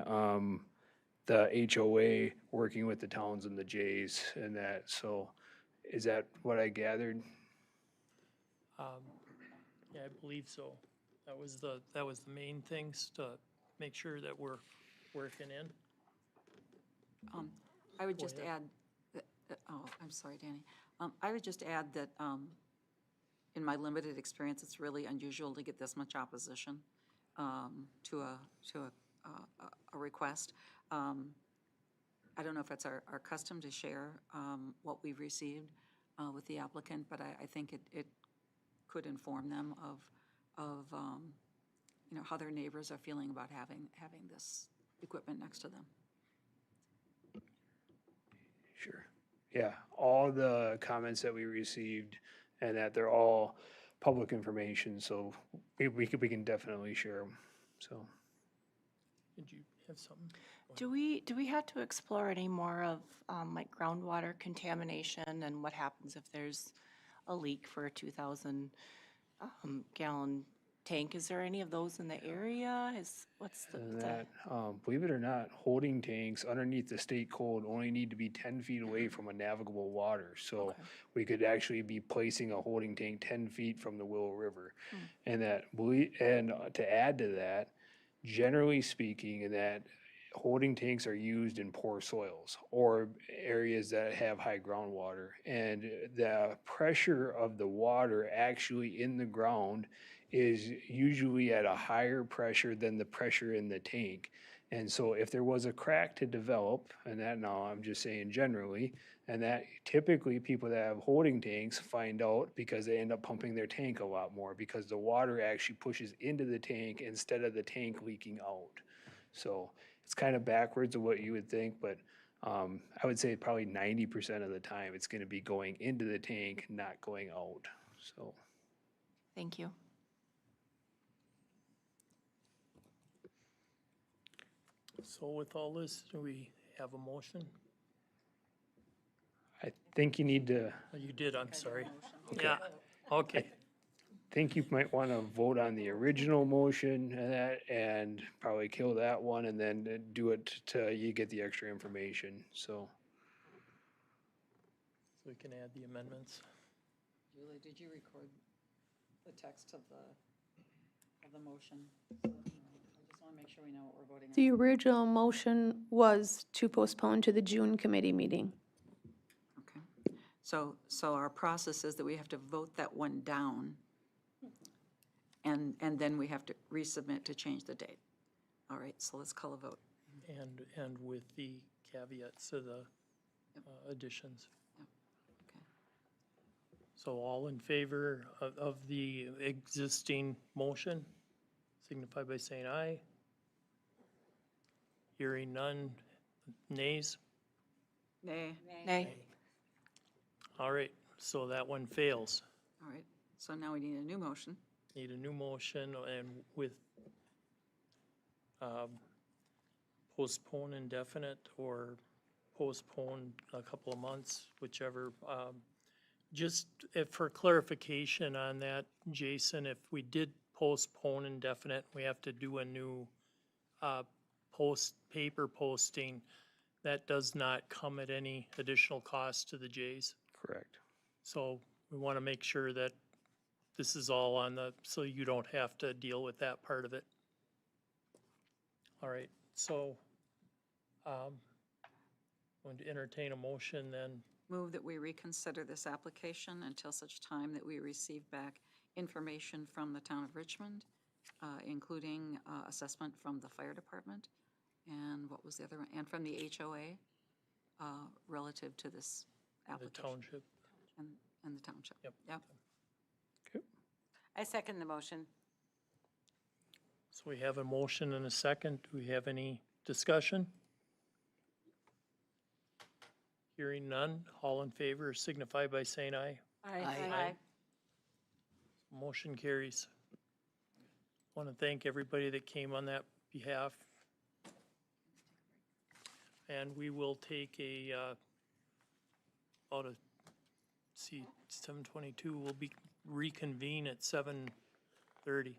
the HOA working with the towns and the Jays and that. So is that what I gathered? Yeah, I believe so. That was the main things, to make sure that we're working in. I would just ahead. add, oh, I'm sorry, Danny. I would just add that in my limited experience, it's really unusual to get this much opposition to a request. I don't know if it's our custom to share what we've received with the applicant, but I think it could inform them of you know, how their neighbors are feeling about having this equipment next to them. Sure. Yeah, all the comments that we received, and that they're all public information, so we can definitely share them, so. Did you have something? Do we have to explore any more of like groundwater contamination and what happens if there's a leak for a 2,000 gallon tank? Is there any of those in the area? What's And that, believe it or not, holding tanks underneath the state code only need to be 10 feet away from a navigable water. So we could actually be placing a holding tank 10 feet from the Willow River. And to add to that, generally speaking, in that holding tanks are used in poor soils or areas that have high groundwater. And the pressure of the water actually in the ground is usually at a higher pressure than the pressure in the tank. And so if there was a crack to develop, and that now I'm just saying generally, and that typically people that have holding tanks find out because they end up pumping their tank a lot more because the water actually pushes into the tank instead of the tank leaking out. So it's kind of backwards of what you would think, but I would say probably 90% of the time it's going to be going into the tank, not going out. So. Thank you. So with all this, do we have a motion? I think you need to. Oh, you did, I'm sorry. Yeah, okay. think you might want to vote on the original motion and that, and probably kill that one and then do it till you get the extra information, so. So we can add the amendments. Julie, did you record the text of the motion? I just want to make sure we know what we're voting on. The original motion was to postpone to the June committee meeting. Okay. So our process is that we have to vote that one down, and then we have to resubmit to change the date. All right, so let's call a vote. And with the caveats to the additions. Okay. So all in favor of the existing motion, signify by saying aye. Hearing none, nays? Nay. Nay. All right, so that one fails. All right, so now we need a new motion. Need a new motion and with postpone indefinite or postpone a couple of months, whichever. Just for clarification on that, Jason, if we did postpone indefinite, we have to do a new paper posting. That does not come at any additional cost to the Jays. Correct. So we want to make sure that this is all on so you don't have to deal with that part of it. All right, so going to entertain a motion then. Move that we reconsider this application until such time that we receive back information from the town of Richmond, including assessment from the fire department, and what was the other one? And from the HOA relative to this The application. township. And the township. Yep. Yep. I second the motion. So we have a motion and a second. Do we have any discussion? Hearing none. All in favor signify by saying aye. Aye. Motion carries. Want to thank everybody that came on that behalf. And we will take about a, see, 7:22. We'll be reconvene at 7:30.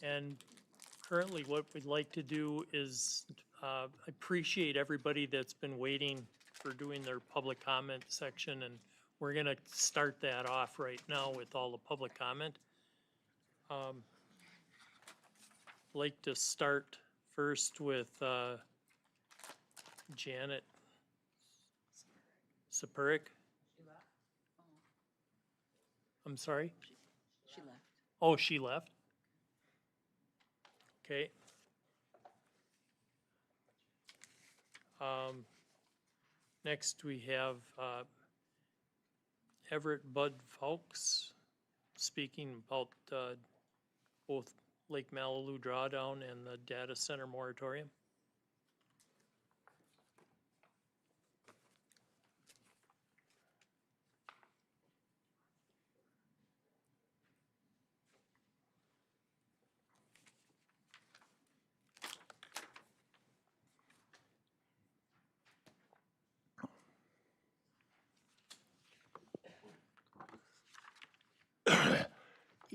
And currently, what we'd like to do is appreciate everybody that's been waiting for doing their public comment section, and we're gonna start that off right now with all the public comment. Like to start first with Janet Sapurik. I'm sorry? She left. Oh, she left? Okay. Next, we have Everett Bud Fawkes speaking about both Lake Malibu drawdown and the data center moratorium.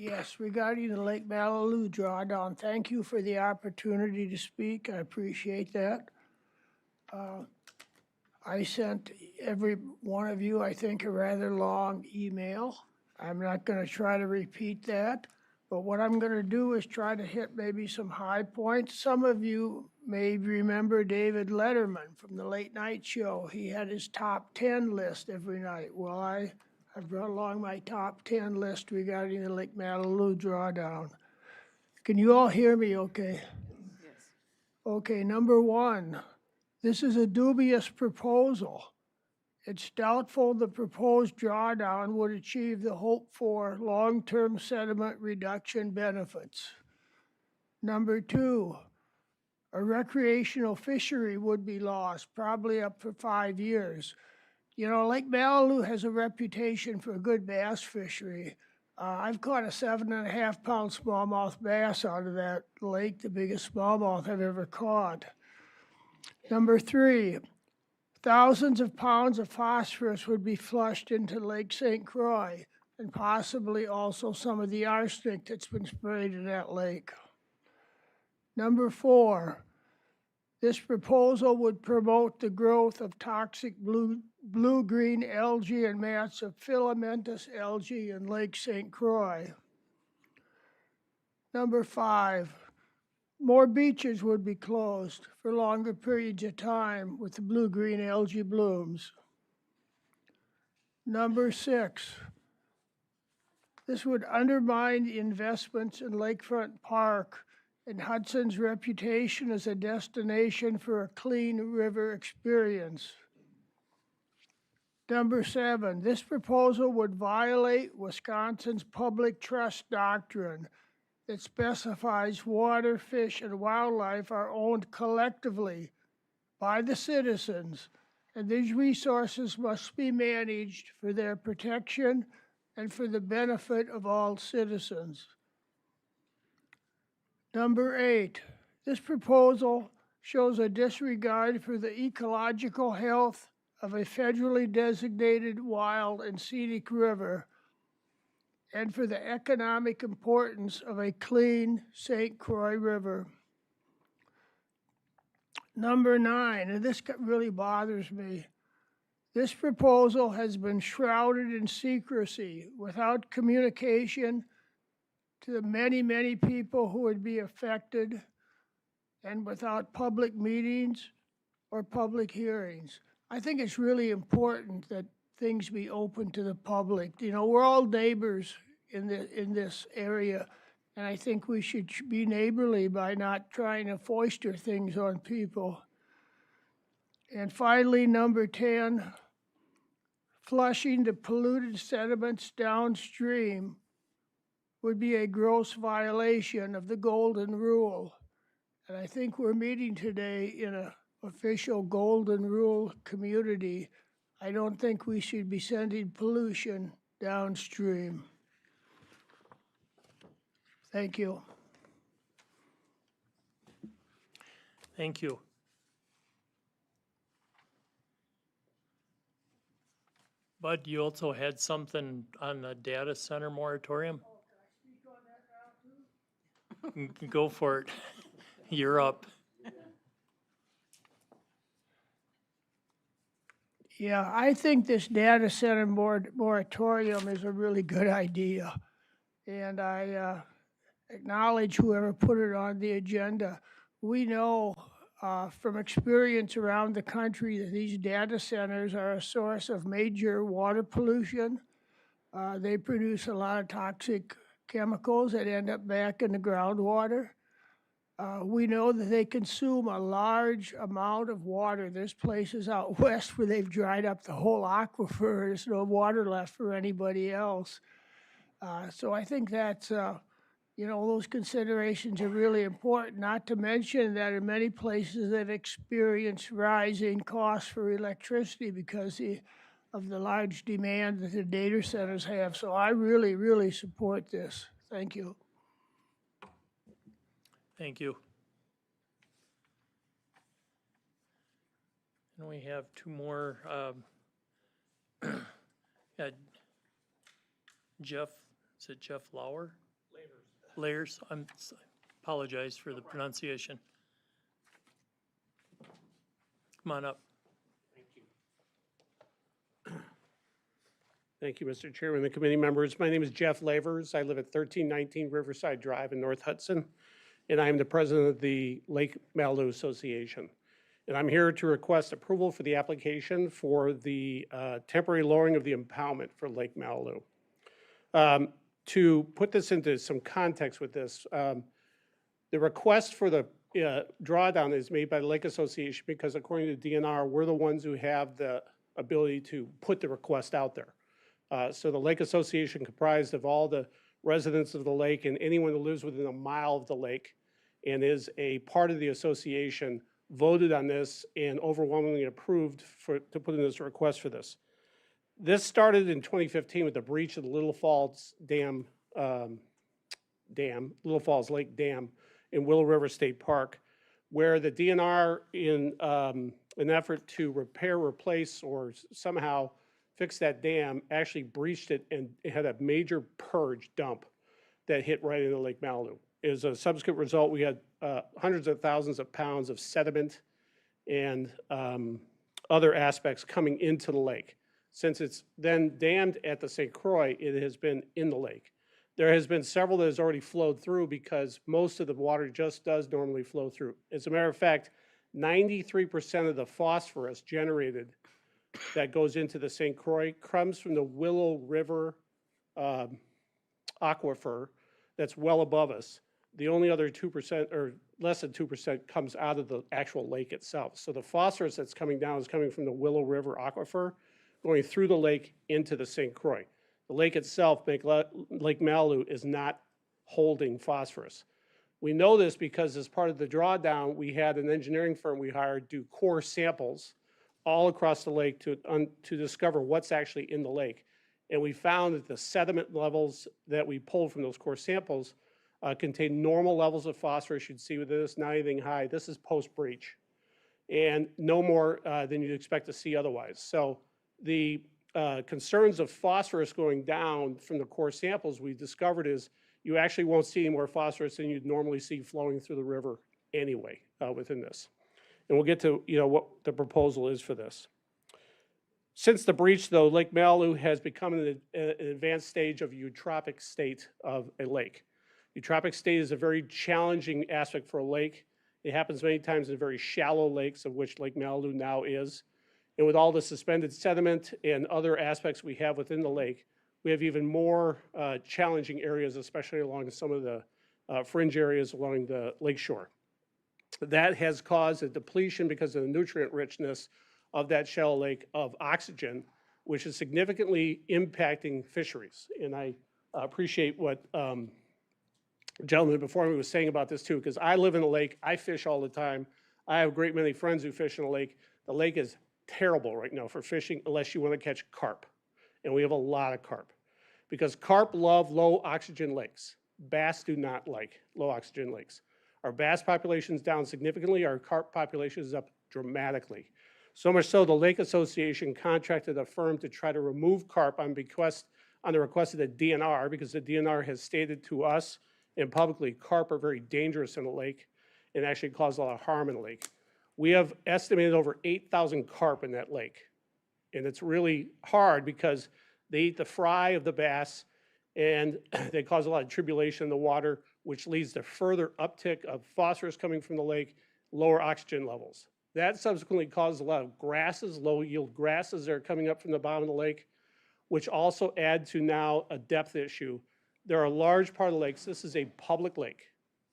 Yes, regarding the Lake Malibu drawdown, thank you for the opportunity to speak. I appreciate that. I sent every one of you, I think, a rather long email. I'm not going to try to repeat that, but what I'm going to do is try to hit maybe some high points. Some of you may remember David Letterman from the late night show. He had his top 10 list every night. Well, I brought along my top 10 list regarding the Lake Malibu drawdown. Can you all hear me okay? Yes. Okay, number one, this is a dubious proposal. It's doubtful the proposed drawdown would achieve the hoped-for long-term sediment reduction benefits. Number two, a recreational fishery would be lost, probably up for 5 years. You know, Lake Malibu has a reputation for a good bass fishery. I've caught a 7.5-pound smallmouth bass out of that lake, the biggest smallmouth I've ever caught. Number three, thousands of pounds of phosphorus would be flushed into Lake St. Croix, and possibly also some of the arsenic that's been sprayed in that lake. Number four, this proposal would promote the growth of toxic blue-green algae and mats of filamentous algae in Lake St. Croix. Number five, more beaches would be closed for longer periods of time with the blue-green algae blooms. Number six, this would undermine the investments in Lakefront Park and Hudson's reputation as a destination for a clean river experience. Number seven, this proposal would violate Wisconsin's public trust doctrine that specifies water, fish, and wildlife are owned collectively by the citizens, and these resources must be managed for their protection and for the benefit of all citizens. Number eight, this proposal shows a disregard for the ecological health of a federally designated wild and scenic river and for the economic importance of a clean St. Croix River. Number nine, and this really bothers me, this proposal has been shrouded in secrecy without communication to the many, many people who would be affected and without public meetings or public hearings. I think it's really important that things be open to the public. You know, we're all neighbors in this area, and I think we should be neighborly by not trying to foster things on people. And finally, number 10, flushing the polluted sediments downstream would be a gross violation of the Golden Rule. And I think we're meeting today in an official Golden Rule community. I don't think we should be sending pollution downstream. Thank you. Thank you. Bud, you also had something on the data center moratorium? Go for it. You're up. Yeah, I think this data center moratorium is a really good idea. And I acknowledge whoever put it on the agenda. We know from experience around the country that these data centers are a source of major water pollution. They produce a lot of toxic chemicals that end up back in the groundwater. We know that they consume a large amount of water. There's places out west where they've dried up the whole aquifer. There's no water left for anybody else. So I think that's, those considerations are really important, not to mention that in many places they've experienced rising costs for electricity because of the large demand that the data centers have. So I really, really support this. Thank you. Thank you. And we have two more. Yeah, Jeff, is it Jeff Lauer? Layers. Apologize for the pronunciation. Come on up. Thank you, Mr. Chairman, the committee members. My name is Jeff Lavers. I live at 1319 Riverside Drive in North Hudson, and I am the president of the Lake Malibu Association. And I'm here to request approval for the application for the temporary lowering of the impoundment for Lake Malibu. To put this into some context with this, the request for the drawdown is made by the Lake Association because according to DNR, we're the ones who have the ability to put the request out there. So the Lake Association comprised of all the residents of the lake and anyone who lives within a mile of the lake and is a part of the association voted on this and overwhelmingly approved to put in this request for this. This started in 2015 with the breach of the Little Falls Little Falls Lake Dam in Willow River State Park, where the DNR, in an effort to repair, replace, or somehow fix that dam, actually breached it and it had a major purge dump that hit right into Lake Malibu. As a subsequent result, we had hundreds of thousands of pounds of sediment and other aspects coming into the lake. Since it's then dammed at the St. Croix, it has been in the lake. There has been several that has already flowed through because most of the water just does normally flow through. As a matter of fact, 93% of the phosphorus generated that goes into the St. Croix comes from the Willow River aquifer that's well above us. The only other 2% or less than 2% comes out of the actual lake itself. So the phosphorus that's coming down is coming from the Willow River aquifer, going through the lake into the St. Croix. The lake itself, Lake Malibu, is not holding phosphorus. We know this because as part of the drawdown, we had an engineering firm we hired do core samples all across the lake to discover what's actually in the lake. And we found that the sediment levels that we pulled from those core samples contain normal levels of phosphorus you'd see with this, not anything high. This is post-breach, and no more than you'd expect to see otherwise. So the concerns of phosphorus going down from the core samples we discovered is you actually won't see any more phosphorus than you'd normally see flowing through the river anyway within this. And we'll get to what the proposal is for this. Since the breach, though, Lake Malibu has become an advanced stage of eutrophic state of a lake. Eutrophic state is a very challenging aspect for a lake. It happens many times in very shallow lakes, of which Lake Malibu now is. And with all the suspended sediment and other aspects we have within the lake, we have even more challenging areas, especially along some of the fringe areas along the lakeshore. That has caused a depletion because of the nutrient richness of that shallow lake of oxygen, which is significantly impacting fisheries. And I appreciate what the gentleman before me was saying about this too, because I live in the lake, I fish all the time. I have a great many friends who fish in the lake. The lake is terrible right now for fishing unless you want to catch carp. And we have a lot of carp because carp love low oxygen lakes. Bass do not like low oxygen lakes. Our bass population is down significantly. Our carp population is up dramatically. So much so the Lake Association contracted a firm to try to remove carp on the request of the DNR, because the DNR has stated to us and publicly, carp are very dangerous in a lake and actually cause a lot of harm in a lake. We have estimated over 8,000 carp in that lake. And it's really hard because they eat the fry of the bass and they cause a lot of tribulation in the water, which leads to further uptick of phosphorus coming from the lake, lower oxygen levels. That subsequently causes a lot of grasses, low yield grasses that are coming up from the bottom of the lake, which also add to now a depth issue. There are a large part of the lakes. This is a public lake.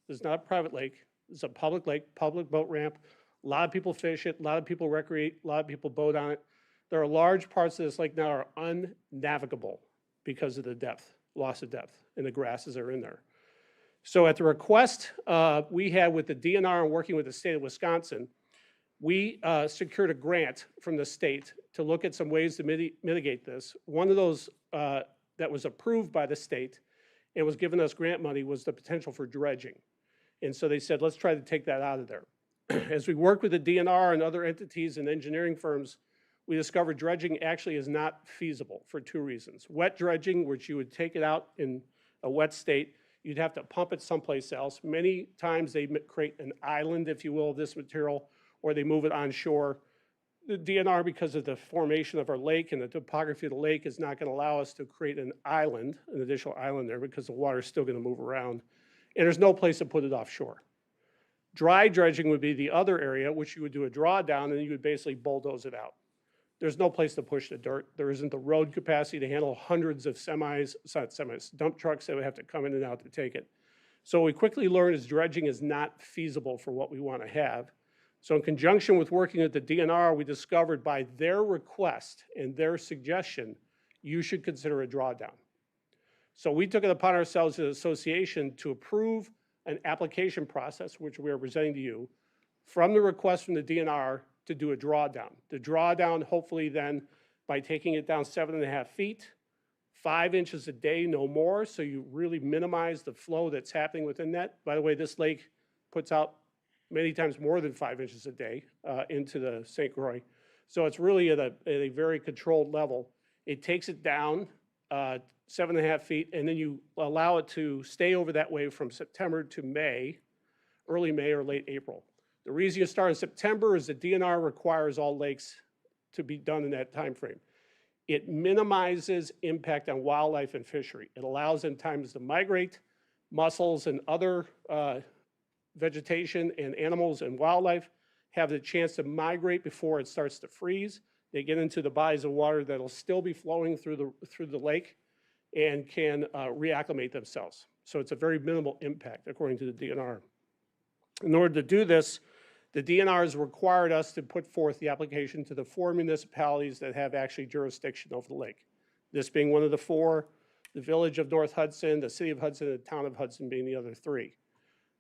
This is not a private lake. It's a public lake, public boat ramp. A lot of people fish it. A lot of people recreate. A lot of people boat on it. There are large parts of this lake now are unnavigable because of the depth, loss of depth, and the grasses are in there. So at the request we had with the DNR and working with the state of Wisconsin, we secured a grant from the state to look at some ways to mitigate this. One of those that was approved by the state and was given us grant money was the potential for dredging. And so they said, let's try to take that out of there. As we worked with the DNR and other entities and engineering firms, we discovered dredging actually is not feasible for two reasons. Wet dredging, which you would take it out in a wet state, you'd have to pump it someplace else. Many times they create an island, if you will, of this material, or they move it onshore. The DNR, because of the formation of our lake and the topography of the lake, is not going to allow us to create an island, an additional island there, because the water is still going to move around. And there's no place to put it offshore. Dry dredging would be the other area, which you would do a drawdown and you would basically bulldoze it out. There's no place to push the dirt. There isn't the road capacity to handle hundreds of dump trucks that would have to come in and out to take it. So what we quickly learned is dredging is not feasible for what we want to have. So in conjunction with working at the DNR, we discovered by their request and their suggestion, you should consider a drawdown. So we took it upon ourselves as an association to approve an application process, which we are presenting to you, from the request from the DNR to do a drawdown. The drawdown, hopefully then, by taking it down 7.5 feet, 5 inches a day, no more, so you really minimize the flow that's happening within that. By the way, this lake puts out many times more than 5 inches a day into the St. Croix. So it's really at a very controlled level. It takes it down 7.5 feet, and then you allow it to stay over that way from September to May, early May or late April. The reason you start in September is the DNR requires all lakes to be done in that time frame. It minimizes impact on wildlife and fishery. It allows them times to migrate. Mussels and other vegetation and animals and wildlife have the chance to migrate before it starts to freeze. They get into the bodies of water that'll still be flowing through the lake and can reacclimate themselves. So it's a very minimal impact according to the DNR. In order to do this, the DNR has required us to put forth the application to the 4 municipalities that have actually jurisdiction over the lake. This being one of the 4, the village of North Hudson, the city of Hudson, and the town of Hudson being the other 3.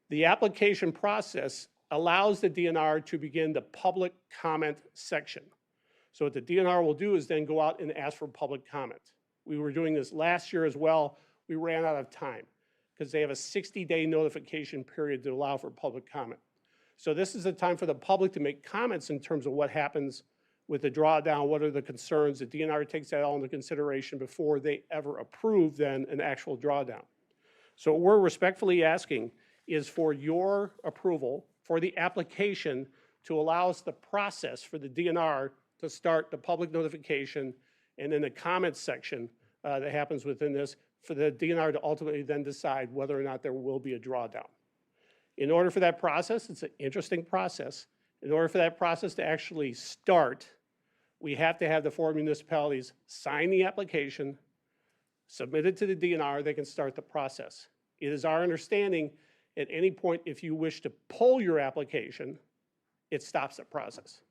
The application process allows the DNR to begin the public comment section. So what the DNR will do is then go out and ask for public comment. We were doing this last year as well. We ran out of time because they have a 60-day notification period to allow for public comment. So this is the time for the public to make comments in terms of what happens with the drawdown, what are the concerns. The DNR takes that all into consideration before they ever approve then an actual drawdown. So what we're respectfully asking is for your approval for the application to allow us the process for the DNR to start the public notification and then the comments section that happens within this for the DNR to ultimately then decide whether or not there will be a drawdown. In order for that process, it's an interesting process. In order for that process to actually start, we have to have the 4 municipalities sign the application, submit it to the DNR, they can start the process. It is our understanding at any point if you wish to pull your application, it stops the process.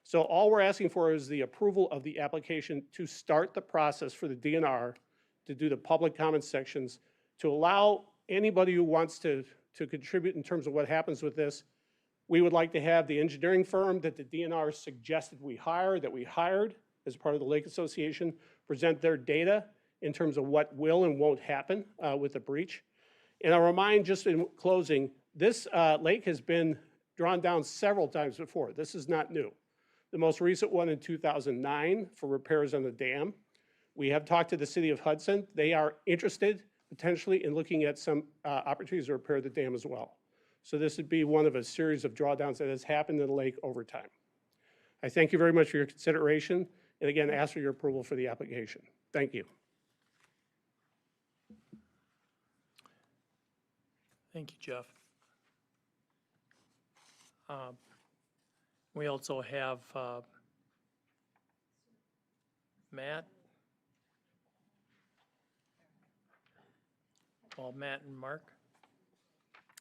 So all we're asking for is the approval of the application to start the process for the DNR to do the public comment sections, to allow anybody who wants to contribute in terms of what happens with this. We would like to have the engineering firm that the DNR suggested we hire, that we hired as part of the Lake Association, present their data in terms of what will and won't happen with the breach. And I'll remind, just in closing, this lake has been drawn down several times before. This is not new. The most recent one in 2009 for repairs on the dam. We have talked to the city of Hudson. They are interested. potentially in looking at some opportunities to repair the dam as well. So this would be one of a series of drawdowns that has happened in the lake over time. I thank you very much for your consideration, and again, ask for your approval for the application. Thank you. Thank you, Jeff. We also have Matt. Well, Matt and Mark.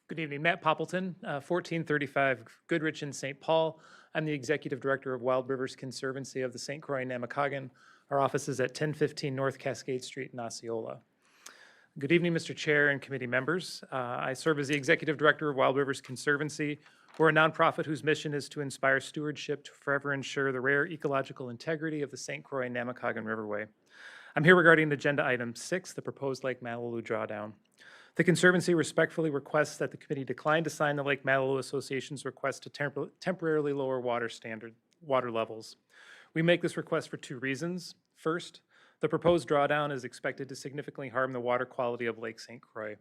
Good evening, Matt Poppleton, 1435 Goodrich in St. Paul. I'm the Executive Director of Wild Rivers Conservancy of the St. Croix Namakagon. Our office is at 1015 North Cascade Street in Osceola. Good evening, Mr. Chair and committee members. I serve as the Executive Director of Wild Rivers Conservancy. We're a nonprofit whose mission is to inspire stewardship to forever ensure the rare ecological integrity of the St. Croix Namakagon Riverway. I'm here regarding Agenda Item 6, the proposed Lake Malilu drawdown. The Conservancy respectfully requests that the committee decline to sign the Lake Malilu Association's request to temporarily lower water levels. We make this request for two reasons. First, the proposed drawdown is expected to significantly harm the water quality of Lake St. Croix.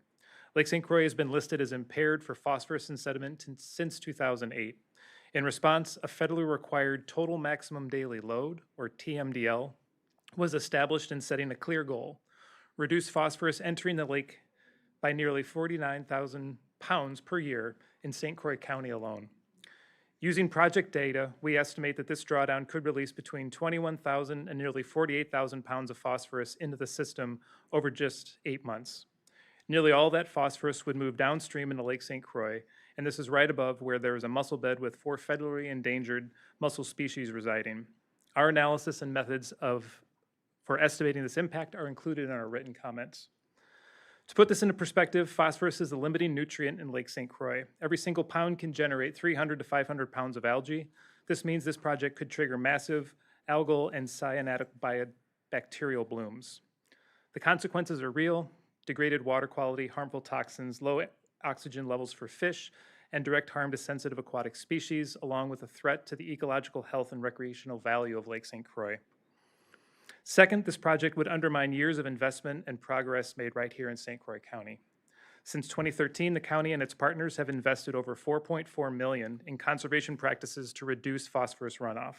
Lake St. Croix has been listed as impaired for phosphorus and sediment since 2008. In response, a federally required total maximum daily load, or TMDL, was established in setting a clear goal: reduce phosphorus entering the lake by nearly 49,000 pounds per year in St. Croix County alone. Using project data, we estimate that this drawdown could release between 21,000 and nearly 48,000 pounds of phosphorus into the system over just 8 months. Nearly all that phosphorus would move downstream into Lake St. Croix, and this is right above where there is a mussel bed with 4 federally endangered mussel species residing. Our analysis and methods for estimating this impact are included in our written comments. To put this into perspective, phosphorus is a limiting nutrient in Lake St. Croix. Every single pound can generate 300 to 500 pounds of algae. This means this project could trigger massive algal and cyanotic bacterial blooms. The consequences are real: degraded water quality, harmful toxins, low oxygen levels for fish, and direct harm to sensitive aquatic species, along with a threat to the ecological health and recreational value of Lake St. Croix. Second, this project would undermine years of investment and progress made right here in St. Croix County. Since 2013, the county and its partners have invested over $4.4 million in conservation practices to reduce phosphorus runoff.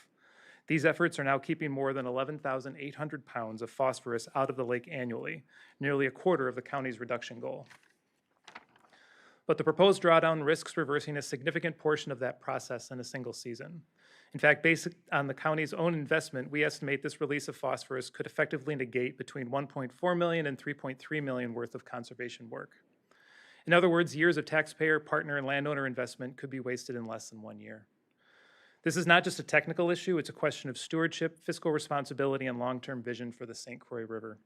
These efforts are now keeping more than 11,800 pounds of phosphorus out of the lake annually, nearly a quarter of the county's reduction goal. But the proposed drawdown risks reversing a significant portion of that process in a single season. In fact, based on the county's own investment, we estimate this release of phosphorus could effectively negate between $1.4 million and $3.3 million worth of conservation work. In other words, years of taxpayer, partner, and landowner investment could be wasted in less than 1 year. This is not just a technical issue, it's a question of stewardship, fiscal responsibility, and long-term vision for the St. Croix River.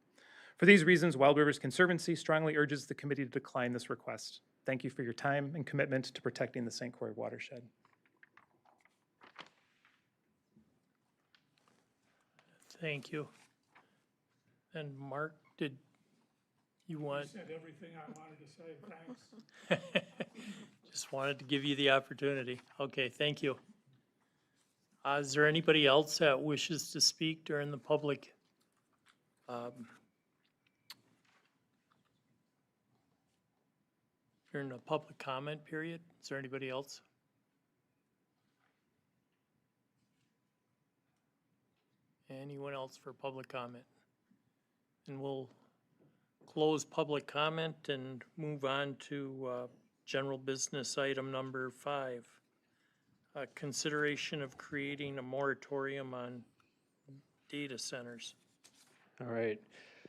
For these reasons, Wild Rivers Conservancy strongly urges the committee to decline this request. Thank you for your time and commitment to protecting the St. Croix watershed. Thank you. And Mark, did you want? You said everything I wanted to say, thanks. Just wanted to give you the opportunity. Okay, thank you. Is there anybody else that wishes to speak during the public? During the public comment period? Is there anybody else? Anyone else for public comment? And we'll close public comment and move on to general business item number 5. Consideration of creating a moratorium on data centers. All right.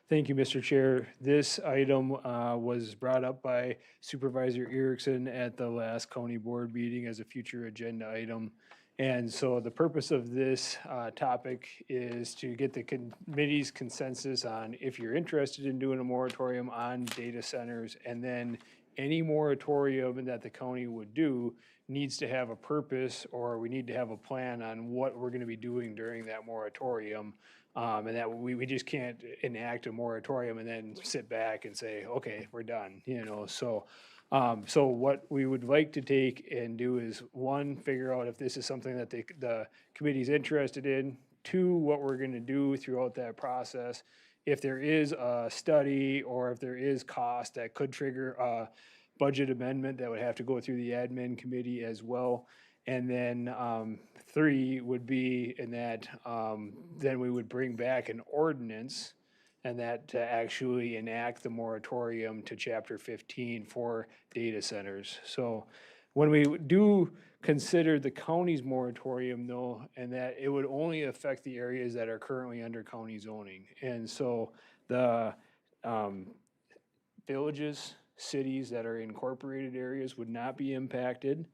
Thank you, Mr. Chair. This item was brought up by Supervisor Erickson at the last county board meeting as a future agenda item. And so the purpose of this topic is to get the committee's consensus on if you're interested in doing a moratorium on data centers, and then any moratorium that the county would do needs to have a purpose, or we need to have a plan on what we're going to be doing during that moratorium. And that we just can't enact a moratorium and then sit back and say, okay, we're done, you know. So what we would like to take and do is, 1, figure out if this is something that the committee's interested in. 2, what we're going to do throughout that process. if there is a study or if there is cost that could trigger a budget amendment, that would have to go through the admin committee as well. And then 3 would be in that then we would bring back an ordinance, and that to actually enact the moratorium to Chapter 15 for data centers. So when we do consider the county's moratorium though, and that it would only affect the areas that are currently under county zoning. And so the villages, cities that are incorporated areas would not be impacted.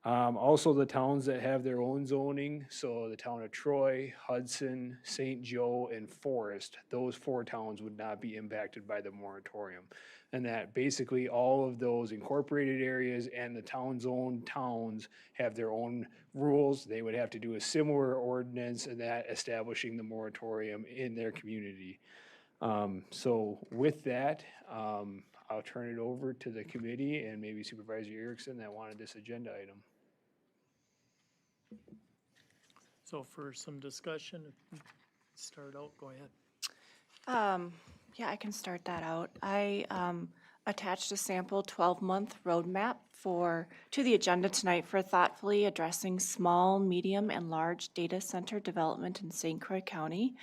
Also, the towns that have their own zoning, so the town of Troy, Hudson, St. Joe, and Forest, those 4 towns would not be impacted by the moratorium. And that basically all of those incorporated areas and the town's own towns have their own rules. They would have to do a similar ordinance and that establishing the moratorium in their community. So with that, I'll turn it over to the committee and maybe Supervisor Erickson that wanted this agenda item. So for some discussion, start out, go ahead. Yeah, I can start that out. I attached a sample 12-month roadmap to the agenda tonight for thoughtfully addressing small, medium, and large data center development in St. Croix County.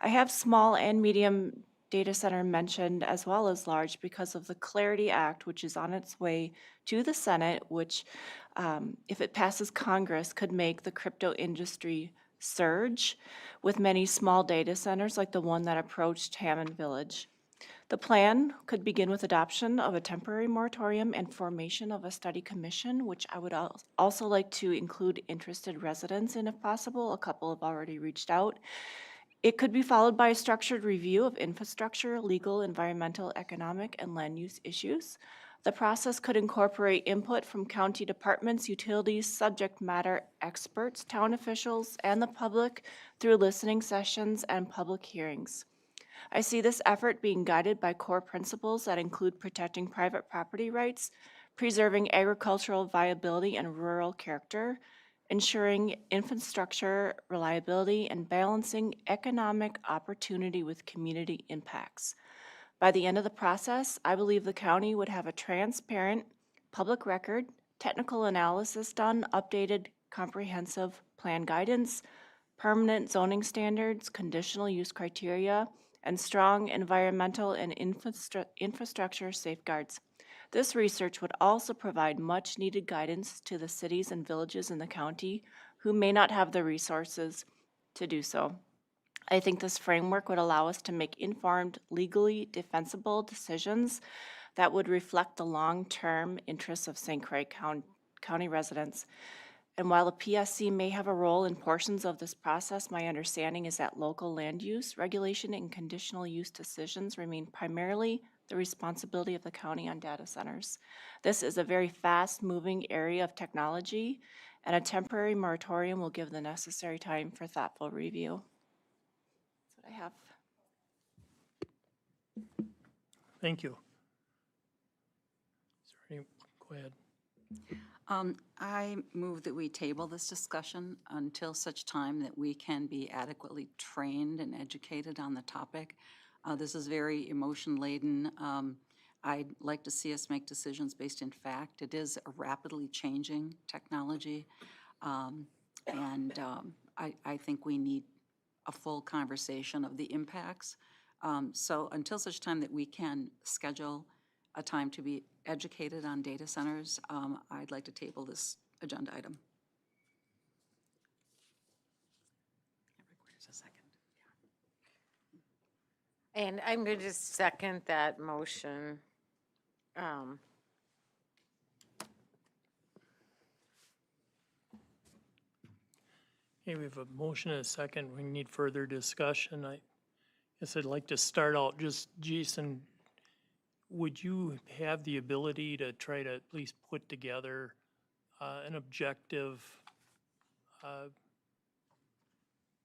I have small and medium data center mentioned as well as large because of the Clarity Act, which is on its way to the Senate, which, if it passes Congress, could make the crypto industry surge with many small data centers like the one that approached Hammond Village. The plan could begin with adoption of a temporary moratorium and formation of a study commission, which I would also like to include interested residents in if possible. A couple have already reached out. It could be followed by a structured review of infrastructure, legal, environmental, economic, and land use issues. The process could incorporate input from county departments, utilities, subject matter experts, town officials, and the public through listening sessions and public hearings. I see this effort being guided by core principles that include protecting private property rights, preserving agricultural viability and rural character, ensuring infrastructure reliability, and balancing economic opportunity with community impacts. By the end of the process, I believe the county would have a transparent public record, technical analysis done, updated comprehensive plan guidance, permanent zoning standards, conditional use criteria, and strong environmental and infrastructure safeguards. This research would also provide much-needed guidance to the cities and villages in the county who may not have the resources to do so. I think this framework would allow us to make informed, legally defensible decisions that would reflect the long-term interests of St. Croix County residents. And while the PSC may have a role in portions of this process, my understanding is that local land use, regulation, and conditional use decisions remain primarily the responsibility of the county on data centers. This is a very fast-moving area of technology, and a temporary moratorium will give the necessary time for thoughtful review. That's what I have. Thank you. Is there any, go ahead. I move that we table this discussion until such time that we can be adequately trained and educated on the topic. This is very emotion-laden. I'd like to see us make decisions based in fact. It is a rapidly changing technology, and I think we need a full conversation of the impacts. So until such time that we can schedule a time to be educated on data centers, I'd like to table this agenda item. It requires a second. And I'm going to second that motion. Okay, we have a motion and a second. We need further discussion. I guess I'd like to start out just, Jason, would you have the ability to try to at least put together an objective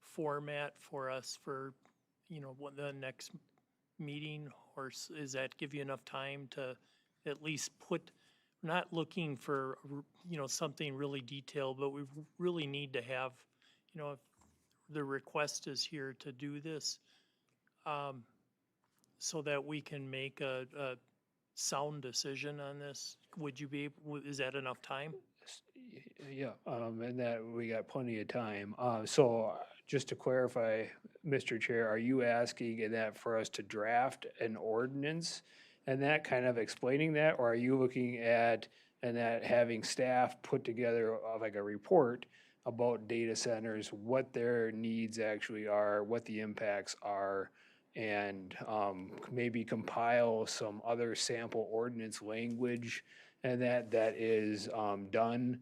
format for us for, you know, what the next meeting, or is that give you enough time to at least put, not looking for, you know, something really detailed, but we really need to have, you know, if the request is here to do this, so that we can make a sound decision on this? Would you be, is that enough time? Yeah, and that we got plenty of time. So just to clarify, Mr. Chair, are you asking in that for us to draft an ordinance and that kind of explaining that, or are you looking at and that having staff put together like a report about data centers, what their needs actually are, what the impacts are, and maybe compile some other sample ordinance language and that is done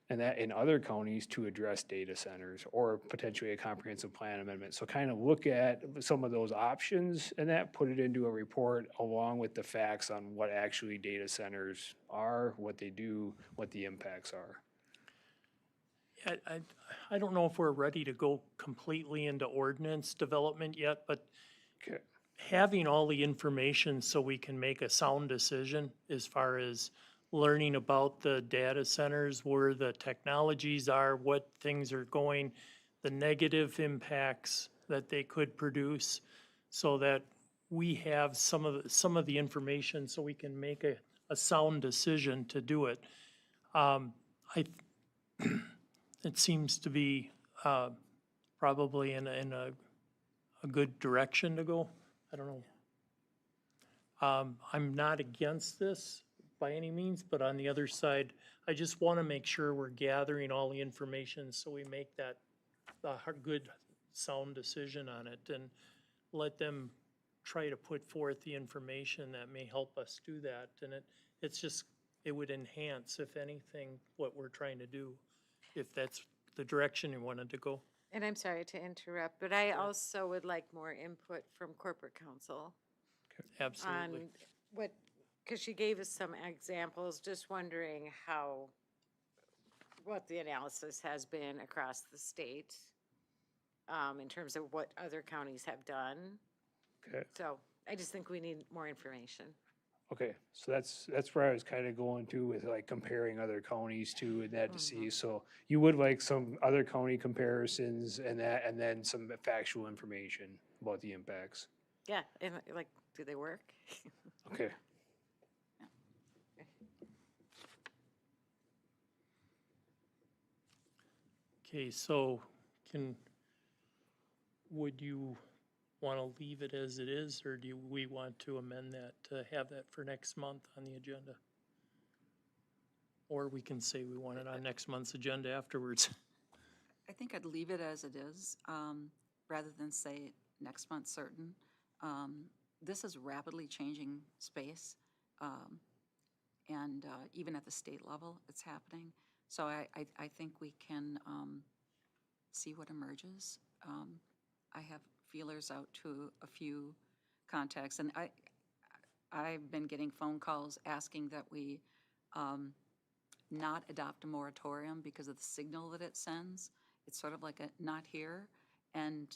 and that in other counties to address data centers or potentially a comprehensive plan amendment. So kind of look at some of those options and that put it into a report along with the facts on what actually data centers are, what they do, what the impacts are. I don't know if we're ready to go completely into ordinance development yet, but Okay. having all the information so we can make a sound decision as far as learning about the data centers, where the technologies are, what things are going, the negative impacts that they could produce, so that we have some of the information so we can make a sound decision to do it. It seems to be probably in a good direction to go. I don't know. I'm not against this by any means, but on the other side, I just want to make sure we're gathering all the information so we make that a good, sound decision on it, and let them try to put forth the information that may help us do that. And it would enhance, if anything, what we're trying to do, if that's the direction you wanted to go. And I'm sorry to interrupt, but I also would like more input from corporate counsel Absolutely. on what, because she gave us some examples, just wondering what the analysis has been across the state in terms of what other counties have done. Okay. So I just think we need more information. Okay, so that's where I was kind of going to with like comparing other counties too and that to see. So you would like some other county comparisons and that, and then some factual information about the impacts. Yeah, and like, do they work? Okay. Okay, so would you want to leave it as it is, or do we want to amend that to have that for next month on the agenda? Or we can say we want it on next month's agenda afterwards. I think I'd leave it as it is, rather than say next month certain. This is rapidly changing space, and even at the state level, it's happening. So I think we can see what emerges. I have feelers out to a few contacts, and I've been getting phone calls asking that we not adopt a moratorium because of the signal that it sends. It's sort of like a not here, and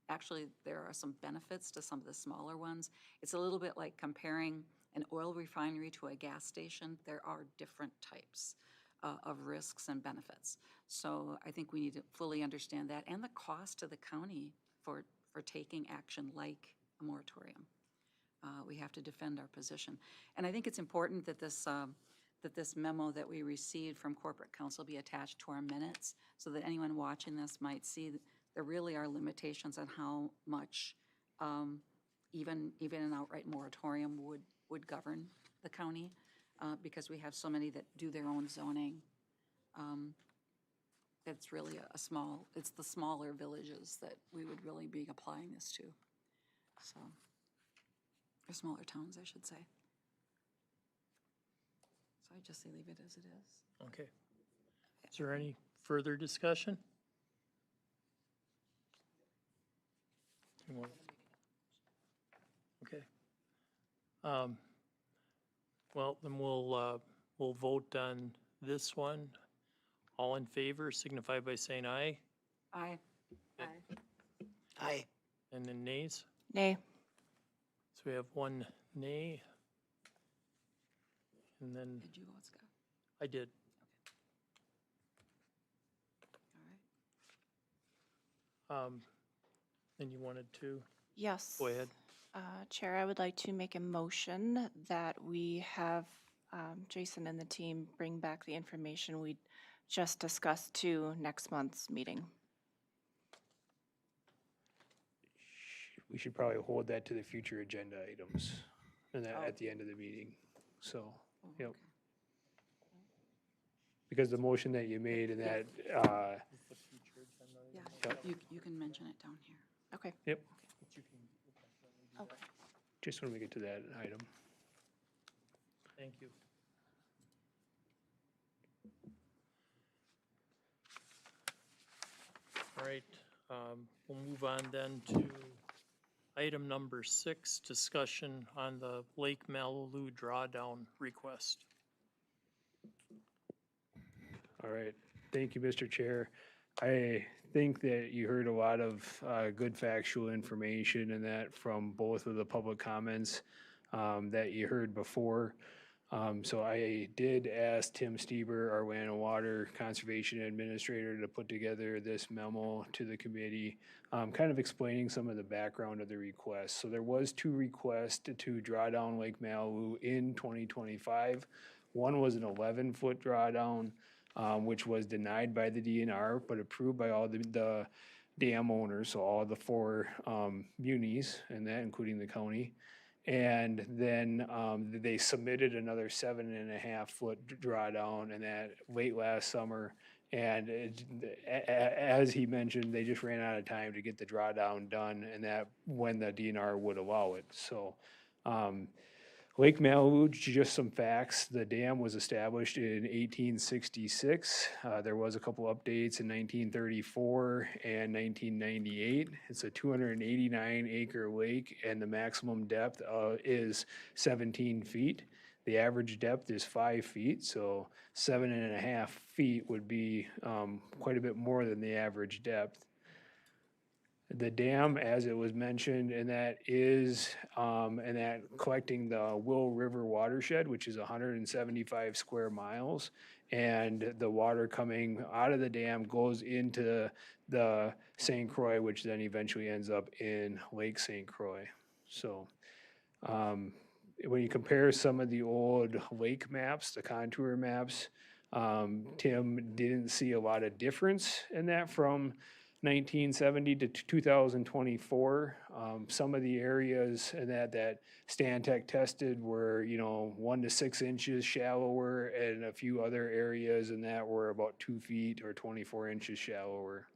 actually there are some benefits to some of the smaller ones. It's a little bit like comparing an oil refinery to a gas station. There are different types of risks and benefits. So I think we need to fully understand that, and the cost to the county for taking action like a moratorium. We have to defend our position. And I think it's important that this memo that we received from corporate counsel be attached to our minutes so that anyone watching this might see that there really are limitations on how much even an outright moratorium would govern the county, because we have so many that do their own zoning. It's really it's the smaller villages that we would really be applying this to. So, or smaller towns, I should say. So I just say leave it as it is. Okay. Is there any further discussion? Okay. Well, then we'll vote on this one. All in favor signify by saying aye. Aye. Aye. And then nays? Nay. So we have one nay. And then Did you vote, Scott? I did. All right. And you wanted to? Yes. Go ahead. Chair, I would like to make a motion that we have Jason and the team bring back the information we just discussed to next month's meeting. We should probably hold that to the future agenda items and that at the end of the meeting. So, yep. Because the motion that you made and that, Yeah, you can mention it down here. Okay. yep, Okay. just when we get to that item. Thank you. All right, we'll move on then to item number 6, discussion on the Lake Malibu drawdown request. All right, thank you, Mr. Chair. I think that you heard a lot of good factual information and that from both of the public comments that you heard before. So I did ask Tim Stieber, our Land and Water Conservation Administrator, to put together this memo to the committee, kind of explaining some of the background of the request. So there was 2 requests to draw down Lake Malibu in 2025. One was an 11-foot drawdown, which was denied by the DNR, but approved by all the dam owners, so all the 4 munis, and that including the county. And then they submitted another 7.5-foot drawdown, and that late last summer. And as he mentioned, they just ran out of time to get the drawdown done, and that when the DNR would allow it. So Lake Malibu, just some facts. The dam was established in 1866. There was a couple updates in 1934 and 1998. It's a 289-acre lake, and the maximum depth is 17 feet. The average depth is 5 feet, so 7.5 feet would be quite a bit more than the average depth. The dam, as it was mentioned, and that is, and that collecting the Will River watershed, which is 175 square miles, and the water coming out of the dam goes into the St. Croix, which then eventually ends up in Lake St. Croix. So, when you compare some of the old lake maps, the contour maps, Tim didn't see a lot of difference in that from 1970 to 2024. Some of the areas that Stantec tested were, 1 to 6 inches shallower, and a few other areas in that were about 2 feet or 24 inches shallower.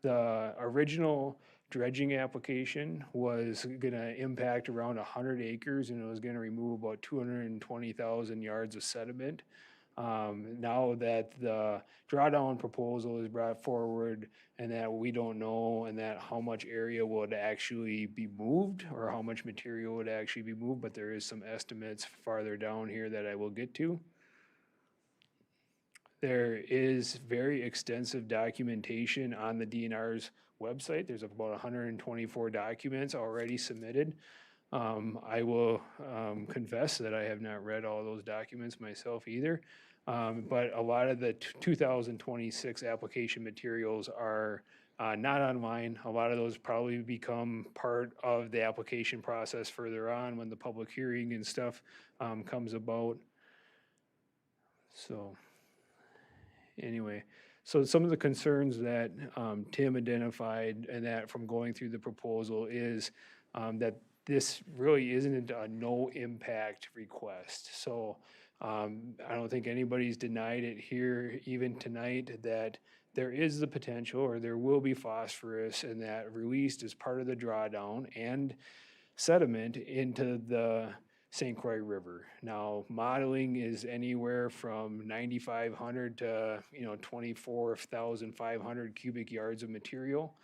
The original dredging application was going to impact around 100 acres, and it was going to remove about 220,000 yards of sediment. Now that the drawdown proposal is brought forward and that we don't know and that how much area would actually be moved or how much material would actually be moved, but there is some estimates farther down here that I will get to. There is very extensive documentation on the DNR's website. There's about 124 documents already submitted. I will confess that I have not read all those documents myself either. But a lot of the 2026 application materials are not online. A lot of those probably become part of the application process further on when the public hearing and stuff comes about. So anyway, so some of the concerns that Tim identified and that from going through the proposal is that this really isn't a no impact request. So I don't think anybody's denied it here, even tonight, that there is the potential or there will be phosphorus and that released as part of the drawdown and sediment into the St. Croix River. Now, modeling is anywhere from 9,500 to 24,500 cubic yards of material.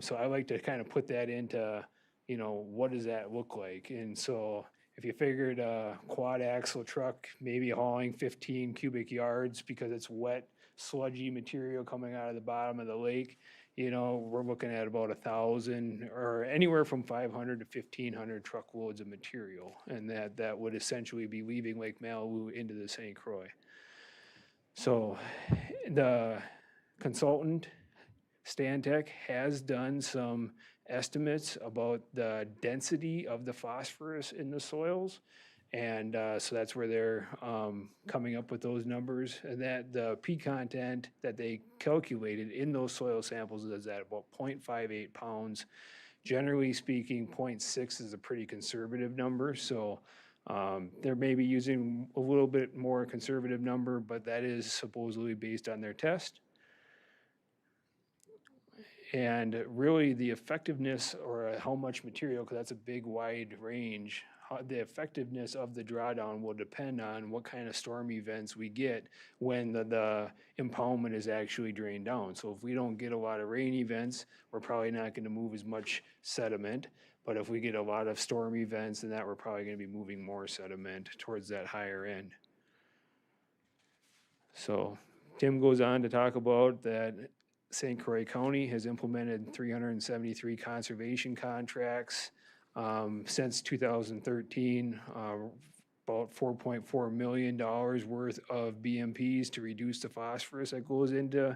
So I like to kind of put that into what does that look like? And so if you figured a quad axle truck maybe hauling 15 cubic yards because it's wet, sludgy material coming out of the bottom of the lake, we're looking at about 1,000 or anywhere from 500 to 1,500 truckloads of material. And that would essentially be leaving Lake Malibu into the St. Croix. So the consultant Stantec has done some estimates about the density of the phosphorus in the soils. And so that's where they're coming up with those numbers. And that the P content that they calculated in those soil samples is at about 0.58 pounds. Generally speaking, 0.6 is a pretty conservative number. So they're maybe using a little bit more conservative number, but that is supposedly based on their test. And really the effectiveness or how much material, because that's a big wide range, the effectiveness of the drawdown will depend on what kind of storm events we get when the impoundment is actually drained down. So if we don't get a lot of rain events, we're probably not going to move as much sediment. But if we get a lot of storm events, then that we're probably going to be moving more sediment towards that higher end. So Tim goes on to talk about that St. Croix County has implemented 373 conservation contracts since 2013, about $4.4 million worth of BMPs to reduce the phosphorus that goes into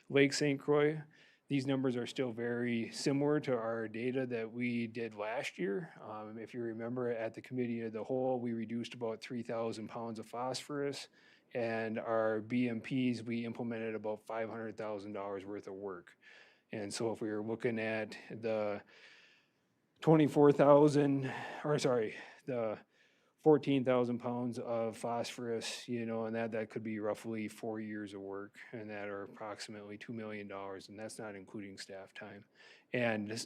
Lake St. Croix. These numbers are still very similar to our data that we did last year. If you remember, at the committee of the whole, we reduced about 3,000 pounds of phosphorus. And our BMPs, we implemented about $500,000 worth of work. And so if we were looking at the 14,000 pounds of phosphorus, and that could be roughly 4 years of work, and that are approximately $2 million, and that's not including staff time. And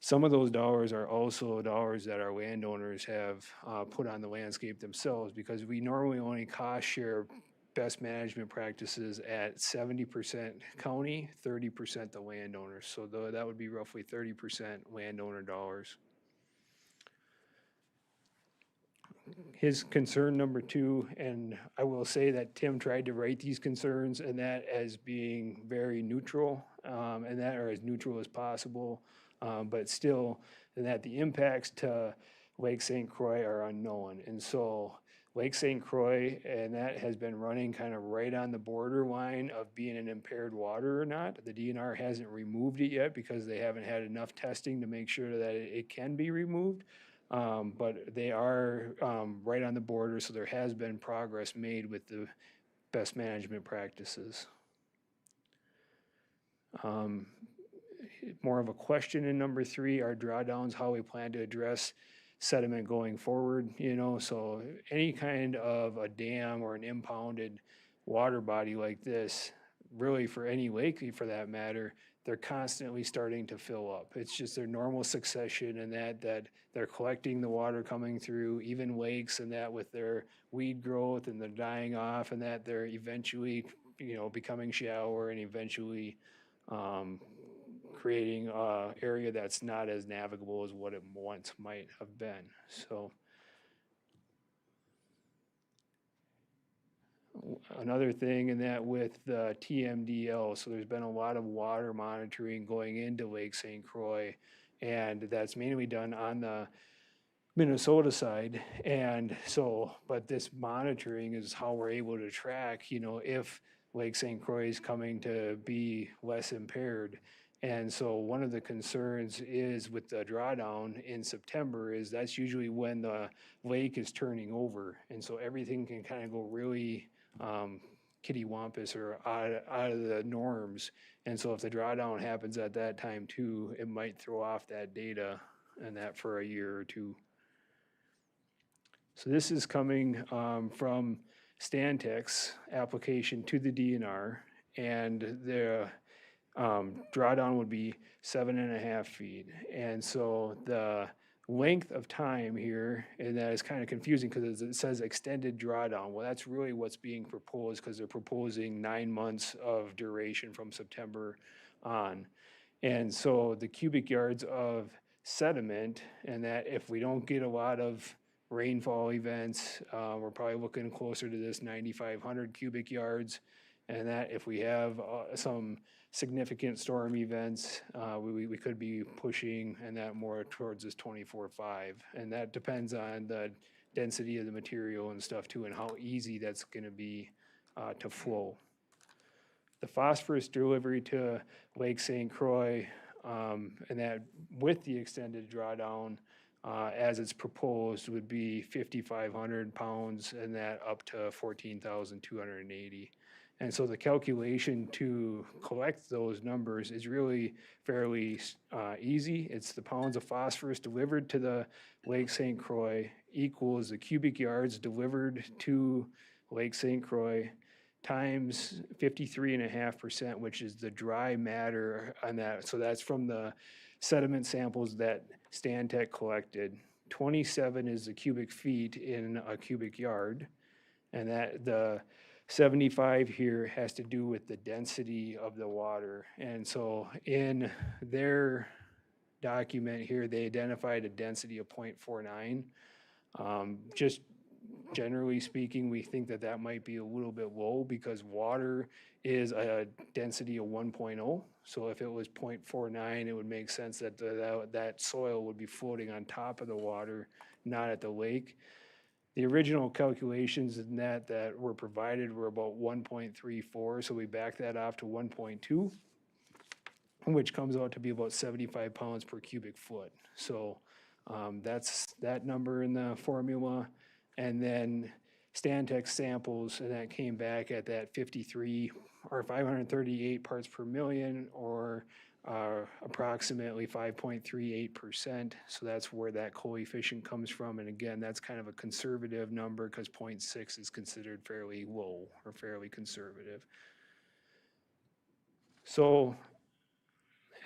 some of those dollars are also dollars that our landowners have put on the landscape themselves, because we normally only cost share best management practices at 70% county, 30% the landowners. So that would be roughly 30% landowner dollars. His concern number 2, and I will say that Tim tried to write these concerns and that as being very neutral, and that are as neutral as possible, but still, and that the impacts to Lake St. Croix are unknown. And so Lake St. Croix, and that has been running kind of right on the borderline of being an impaired water or not. The DNR hasn't removed it yet because they haven't had enough testing to make sure that it can be removed. But they are right on the border, so there has been progress made with the best management practices. More of a question in number 3, our drawdowns, how we plan to address sediment going forward, so any kind of a dam or an impounded water body like this, really for any lake for that matter, they're constantly starting to fill up. It's just their normal succession, and that they're collecting the water coming through, even lakes, and that with their weed growth and they're dying off, and that they're eventually, becoming shallower and eventually creating an area that's not as navigable as what it once might have been. So another thing in that with the TMDL, so there's been a lot of water monitoring going into Lake St. Croix, and that's mainly done on the Minnesota side. And so, but this monitoring is how we're able to track, if Lake St. Croix is coming to be less impaired. And so one of the concerns is with the drawdown in September is that's usually when the lake is turning over. And so everything can kind of go really kittywampus or out of the norms. And so if the drawdown happens at that time too, it might throw off that data and that for a year or two. So this is coming from Stantec's application to the DNR, and the drawdown would be 7.5 feet. And so the length of time here, and that is kind of confusing because it says extended drawdown. Well, that's really what's being proposed, because they're proposing 9 months of duration from September on. And so the cubic yards of sediment, and that if we don't get a lot of rainfall events, we're probably looking closer to this 9,500 cubic yards. And that if we have some significant storm events, we could be pushing and that more towards this 24.5. And that depends on the density of the material and stuff too, and how easy that's going to be to flow. the phosphorus delivery to Lake St. Croix, and that with the extended drawdown, as it's proposed, would be 5,500 pounds and that up to 14,280. And so the calculation to collect those numbers is really fairly easy. It's the pounds of phosphorus delivered to the Lake St. Croix equals the cubic yards delivered to Lake St. Croix times 53.5%, which is the dry matter on that. So that's from the sediment samples that Stantec collected. 27 is the cubic feet in a cubic yard, and that the 75 here has to do with the density of the water. And so in their document here, they identified a density of 0.49. Just generally speaking, we think that that might be a little bit low because water is a density of 1.0. So if it was 0.49, it would make sense that that soil would be floating on top of the water, not at the lake. The original calculations in that were provided were about 1.34, so we backed that off to 1.2, which comes out to be about 75 pounds per cubic foot. So that's that number in the formula. And then Stantec samples, and that came back at that 53 or 538 parts per million, or approximately 5.38%. So that's where that coefficient comes from. And again, that's kind of a conservative number because 0.6 is considered fairly low or fairly conservative. So,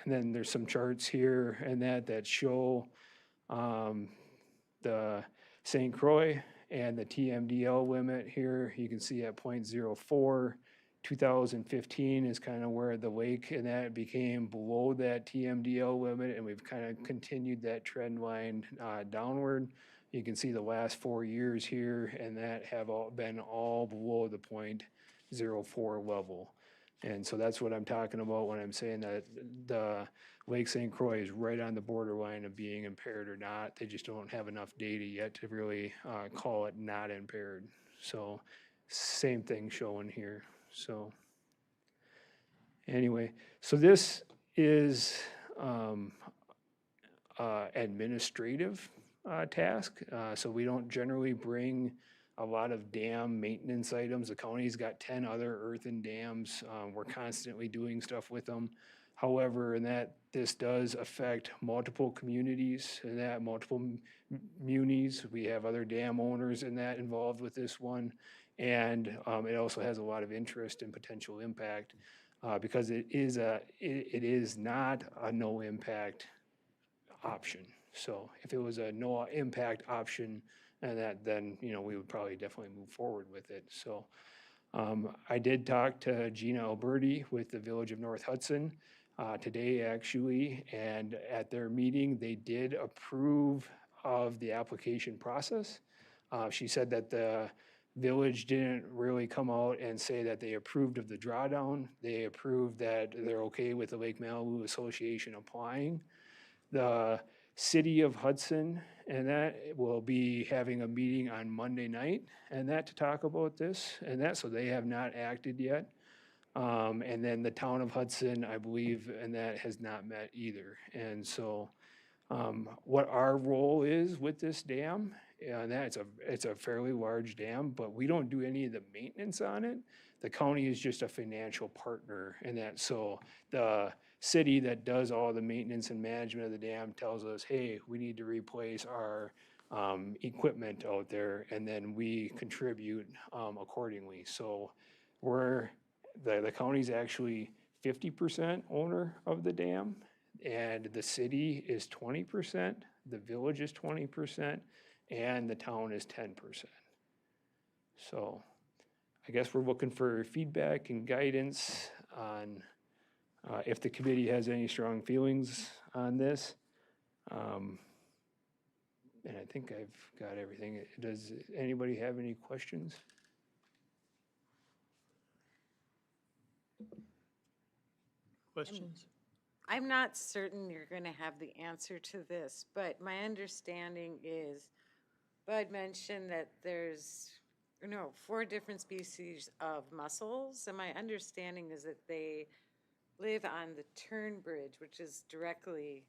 and then there's some charts here and that show the St. Croix and the TMDL limit here. You can see at 0.04. 2015 is kind of where the lake and that became below that TMDL limit, and we've kind of continued that trend line downward. You can see the last 4 years here, and that have all been all below the 0.04 level. And so that's what I'm talking about when I'm saying that the Lake St. Croix is right on the borderline of being impaired or not. They just don't have enough data yet to really call it not impaired. So same thing showing here. So anyway, so this is administrative task. So we don't generally bring a lot of dam maintenance items. The county's got 10 other earthen dams. We're constantly doing stuff with them. However, in that this does affect multiple communities and that multiple munis. We have other dam owners in that involved with this one. And it also has a lot of interest and potential impact because it is not a no impact option. So if it was a no impact option, and then we would probably definitely move forward with it. So I did talk to Gina Alberti with the Village of North Hudson today actually, and at their meeting they did approve of the application process. She said that the village didn't really come out and say that they approved of the drawdown. They approved that they're okay with the Lake Malibu Association applying. The City of Hudson and that will be having a meeting on Monday night and that to talk about this and that, so they have not acted yet. And then the town of Hudson, I believe, and that has not met either. And so what our role is with this dam, and that it's a fairly large dam, but we don't do any of the maintenance on it. The county is just a financial partner in that. So the city that does all the maintenance and management of the dam tells us, hey, we need to replace our equipment out there, and then we contribute accordingly. So the county's actually 50% owner of the dam, and the city is 20%, the village is 20%, and the town is 10%. So I guess we're looking for feedback and guidance on if the committee has any strong feelings on this. And I think I've got everything. Does anybody have any questions? Questions? I'm not certain you're going to have the answer to this, but my understanding is Bud mentioned that there's or no, 4 different species of mussels, and my understanding is that they live on the Turn Bridge, which is directly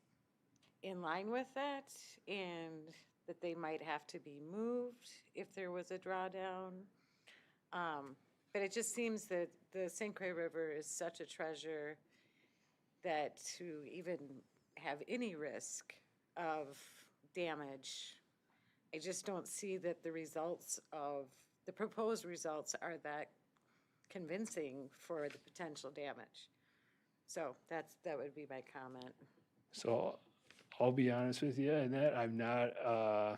in line with that, and that they might have to be moved if there was a drawdown. But it just seems that the St. Croix River is such a treasure that to even have any risk of damage, I just don't see that the proposed results are that convincing for the potential damage. So that would be my comment. So I'll be honest with you, and that I'm not a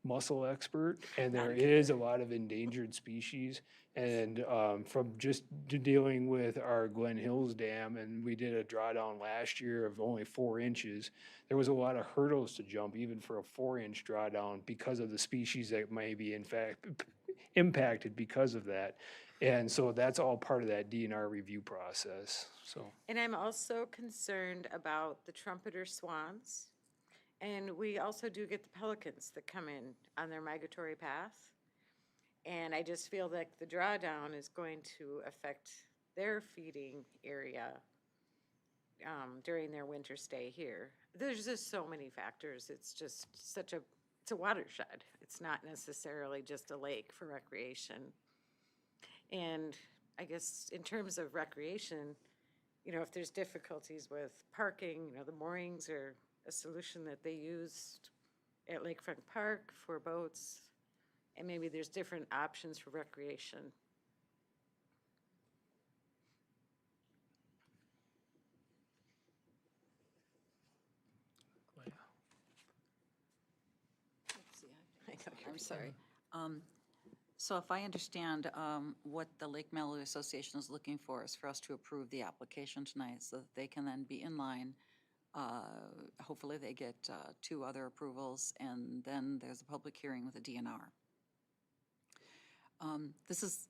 mussel expert, and there is a lot of endangered species. And from just dealing with our Glen Hills Dam, and we did a drawdown last year of only 4 inches, there was a lot of hurdles to jump, even for a 4-inch drawdown, because of the species that may be in fact impacted because of that. And so that's all part of that DNR review process, so. And I'm also concerned about the trumpeter swans. And we also do get the pelicans that come in on their migratory path. And I just feel like the drawdown is going to affect their feeding area during their winter stay here. There's just so many factors. It's just it's a watershed. It's not necessarily just a lake for recreation. And I guess in terms of recreation, if there's difficulties with parking, the moorings are a solution that they used at Lakefront Park for boats, and maybe there's different options for recreation. I'm sorry. So if I understand, what the Lake Mallory Association is looking for is for us to approve the application tonight so that they can then be in line. Hopefully they get 2 other approvals, and then there's a public hearing with the DNR. This is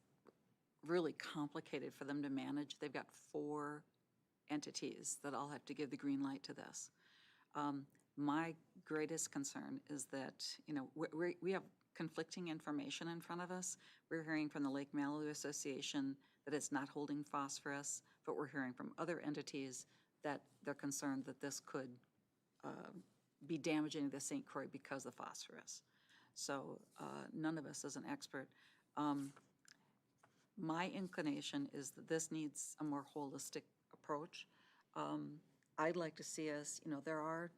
really complicated for them to manage. They've got 4 entities that all have to give the green light to this. My greatest concern is that, we have conflicting information in front of us. We're hearing from the Lake Mallory Association that it's not holding phosphorus, but we're hearing from other entities that they're concerned that this could be damaging to the St. Croix because of phosphorus. So none of us is an expert. My inclination is that this needs a more holistic approach. I'd like to see us, there are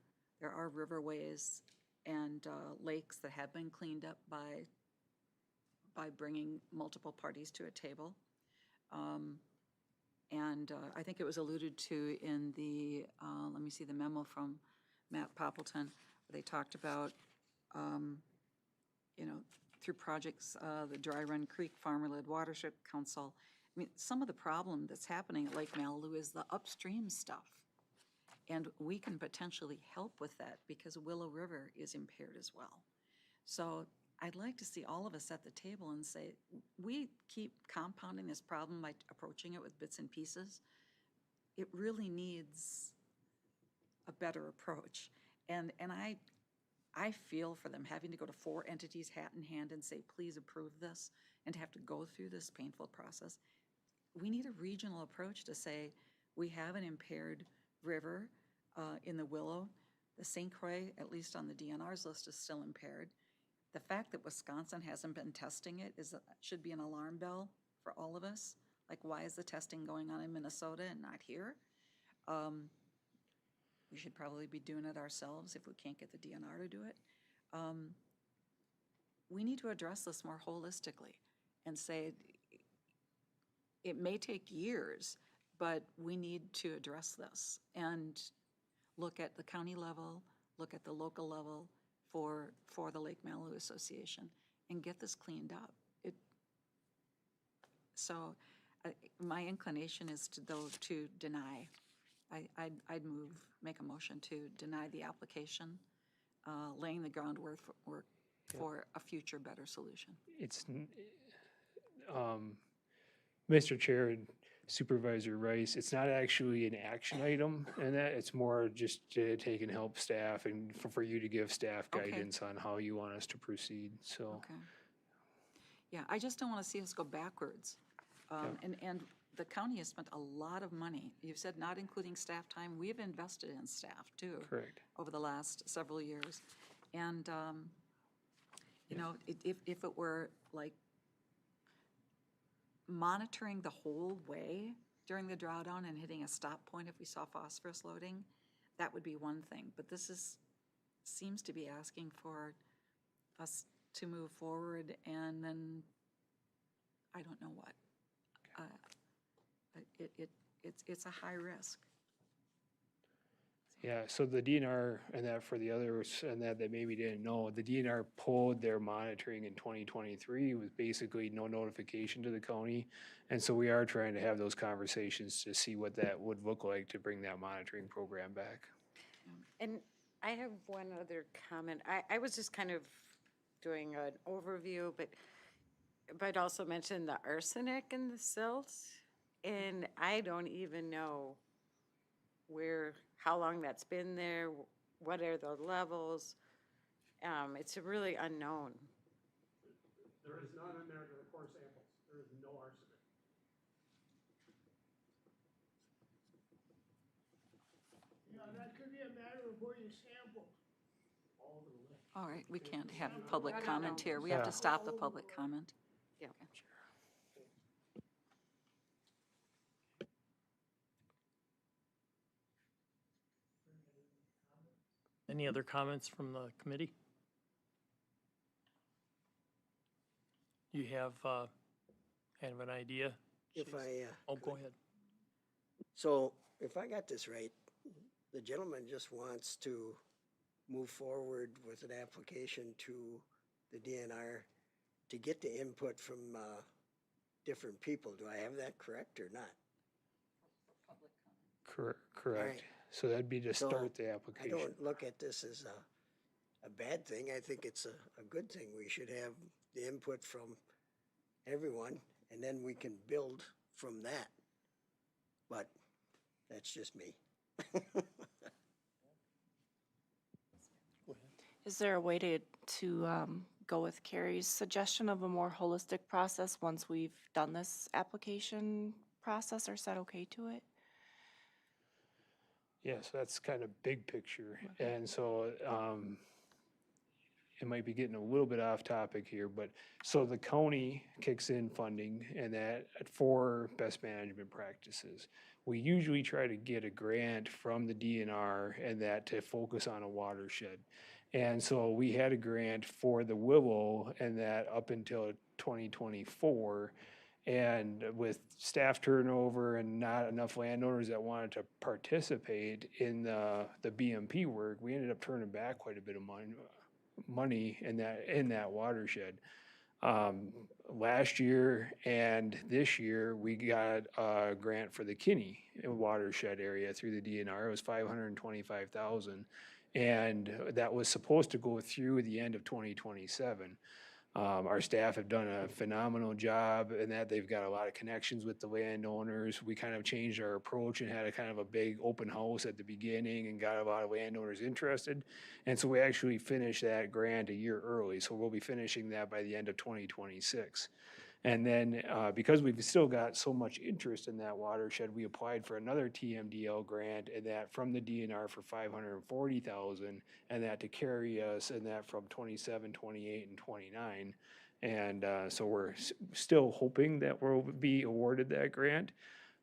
riverways and lakes that have been cleaned up by bringing multiple parties to a table. And I think it was alluded to in the, let me see, the memo from Matt Poppleton, where they talked about, through projects, the Dry Run Creek Farmer-Led Watershed Council. I mean, some of the problem that's happening at Lake Malibu is the upstream stuff. And we can potentially help with that because Willow River is impaired as well. So I'd like to see all of us at the table and say, we keep compounding this problem by approaching it with bits and pieces. It really needs a better approach. And I feel for them having to go to 4 entities hat in hand and say, please approve this, and to have to go through this painful process. We need a regional approach to say, we have an impaired river in the Willow. The St. Croix, at least on the DNR's list, is still impaired. The fact that Wisconsin hasn't been testing it should be an alarm bell for all of us. Like, why is the testing going on in Minnesota and not here? We should probably be doing it ourselves if we can't get the DNR to do it. We need to address this more holistically and say it may take years, but we need to address this and look at the county level, look at the local level for the Lake Malibu Association and get this cleaned up. So my inclination is to deny. I'd make a motion to deny the application, laying the groundwork for a future better solution. It's, Mr. Chair and Supervisor Rice, it's not actually an action item, and that it's more just to take and help staff and for you to give staff Okay. guidance on how you want us to proceed, so. Okay. Yeah, I just don't want to see us go backwards. And the county has spent a lot of money. You've said not including staff time. We've invested in staff too. Correct. Over the last several years. And, you know, if it were like monitoring the whole way during the drawdown and hitting a stop point if we saw phosphorus loading, that would be one thing. But this seems to be asking for us to move forward and then, I don't know what. It's a high risk. Yeah, so the DNR, and that for the others, and that they maybe didn't know, the DNR pulled their monitoring in 2023 with basically no notification to the county. And so we are trying to have those conversations to see what that would look like to bring that monitoring program back. And I have one other comment. I was just kind of doing an overview, but also mentioned the arsenic in the silt. And I don't even know how long that's been there, what are the levels. It's really unknown. There is none in there to record samples. There is no arsenic. Yeah, that could be a matter of where you sample. All right, we can't have public comment here. We have to stop the public comment. Yeah. Any other comments from the committee? You have kind of an idea? If I, Oh, go ahead. so if I got this right, the gentleman just wants to move forward with an application to the DNR to get the input from different people. Do I have that correct or not? Correct. So that'd be to So, start the I application. don't look at this as a bad thing. I think it's a good thing. We should have the input from everyone, and then we can build from that. But that's just me. Is there a way to go with Carrie's suggestion of a more holistic process once we've done this application process or said okay to it? Yeah, so that's kind of big picture. And so it might be getting a little bit off topic here, but so the county kicks in funding and that for best management practices. We usually try to get a grant from the DNR and that to focus on a watershed. And so we had a grant for the Willow and that up until 2024. And with staff turnover and not enough landowners that wanted to participate in the BMP work, we ended up turning back quite a bit of money in that watershed. Last year and this year, we got a grant for the Kinney watershed area through the DNR. It was $525,000, and that was supposed to go through the end of 2027. Our staff have done a phenomenal job in that they've got a lot of connections with the landowners. We kind of changed our approach and had a kind of a big open house at the beginning and got a lot of landowners interested. And so we actually finished that grant a year early. So we'll be finishing that by the end of 2026. And then because we've still got so much interest in that watershed, we applied for another TMDL grant and that from the DNR for $540,000 and that to carry us and that from 27, 28, and 29. And so we're still hoping that we'll be awarded that grant.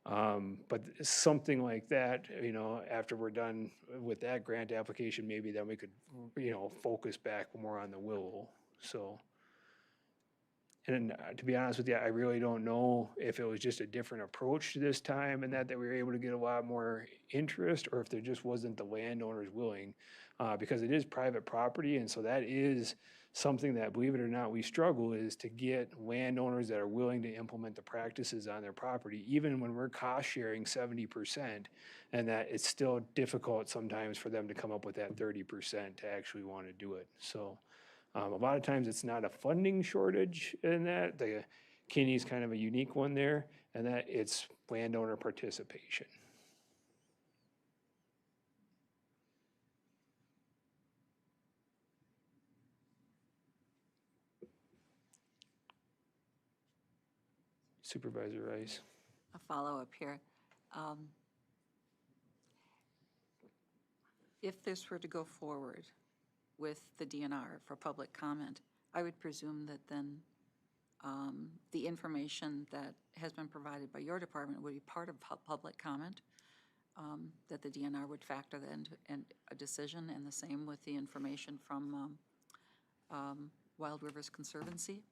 But something like that, you know, after we're done with that grant application, maybe then we could, you know, focus back more on the Willow. So. And to be honest with you, I really don't know if it was just a different approach this time and that we were able to get a lot more interest or if there just wasn't the landowners willing because it is private property. And so that is something that, believe it or not, we struggle is to get landowners that are willing to implement the practices on their property, even when we're cost sharing 70%, and that it's still difficult sometimes for them to come up with that 30% to actually want to do it. So. A lot of times it's not a funding shortage in that. The Kinney's kind of a unique one there, and that it's landowner participation. Supervisor Rice. A follow-up here. If this were to go forward with the DNR for public comment, I would presume that then the information that has been provided by your department would be part of public comment, that the DNR would factor that into a decision, and the same with the information from Wild Rivers Conservancy.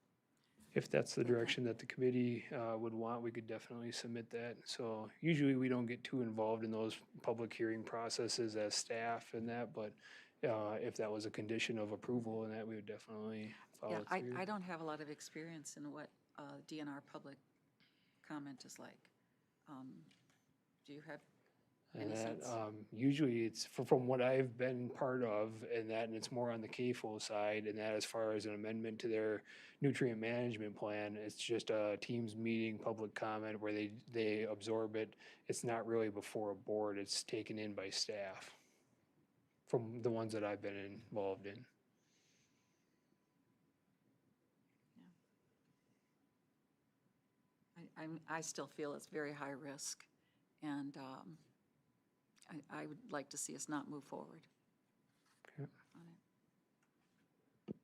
If that's the direction that the committee would want, we could definitely submit that. So usually we don't get too involved in those public hearing processes as staff and that, but if that was a condition of approval and that, we would definitely follow Yeah, through. I don't have a lot of experience in what DNR public comment is like. Do you have And any that, sense? usually it's from what I've been part of, and it's more on the CAFO side, and that as far as an amendment to their nutrient management plan, it's just a teams meeting, public comment where they absorb it. It's not really before a board, it's taken in by staff from the ones that I've been involved in. I still feel it's very high risk, and I would like to see us not move forward Okay. on it.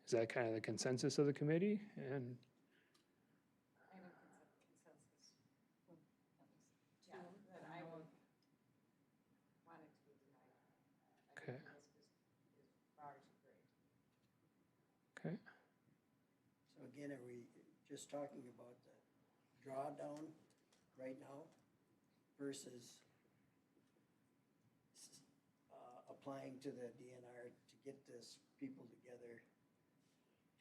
Is that kind of the consensus of the committee? And okay. Okay. So again, are we just talking about the drawdown right now versus applying to the DNR to get this people together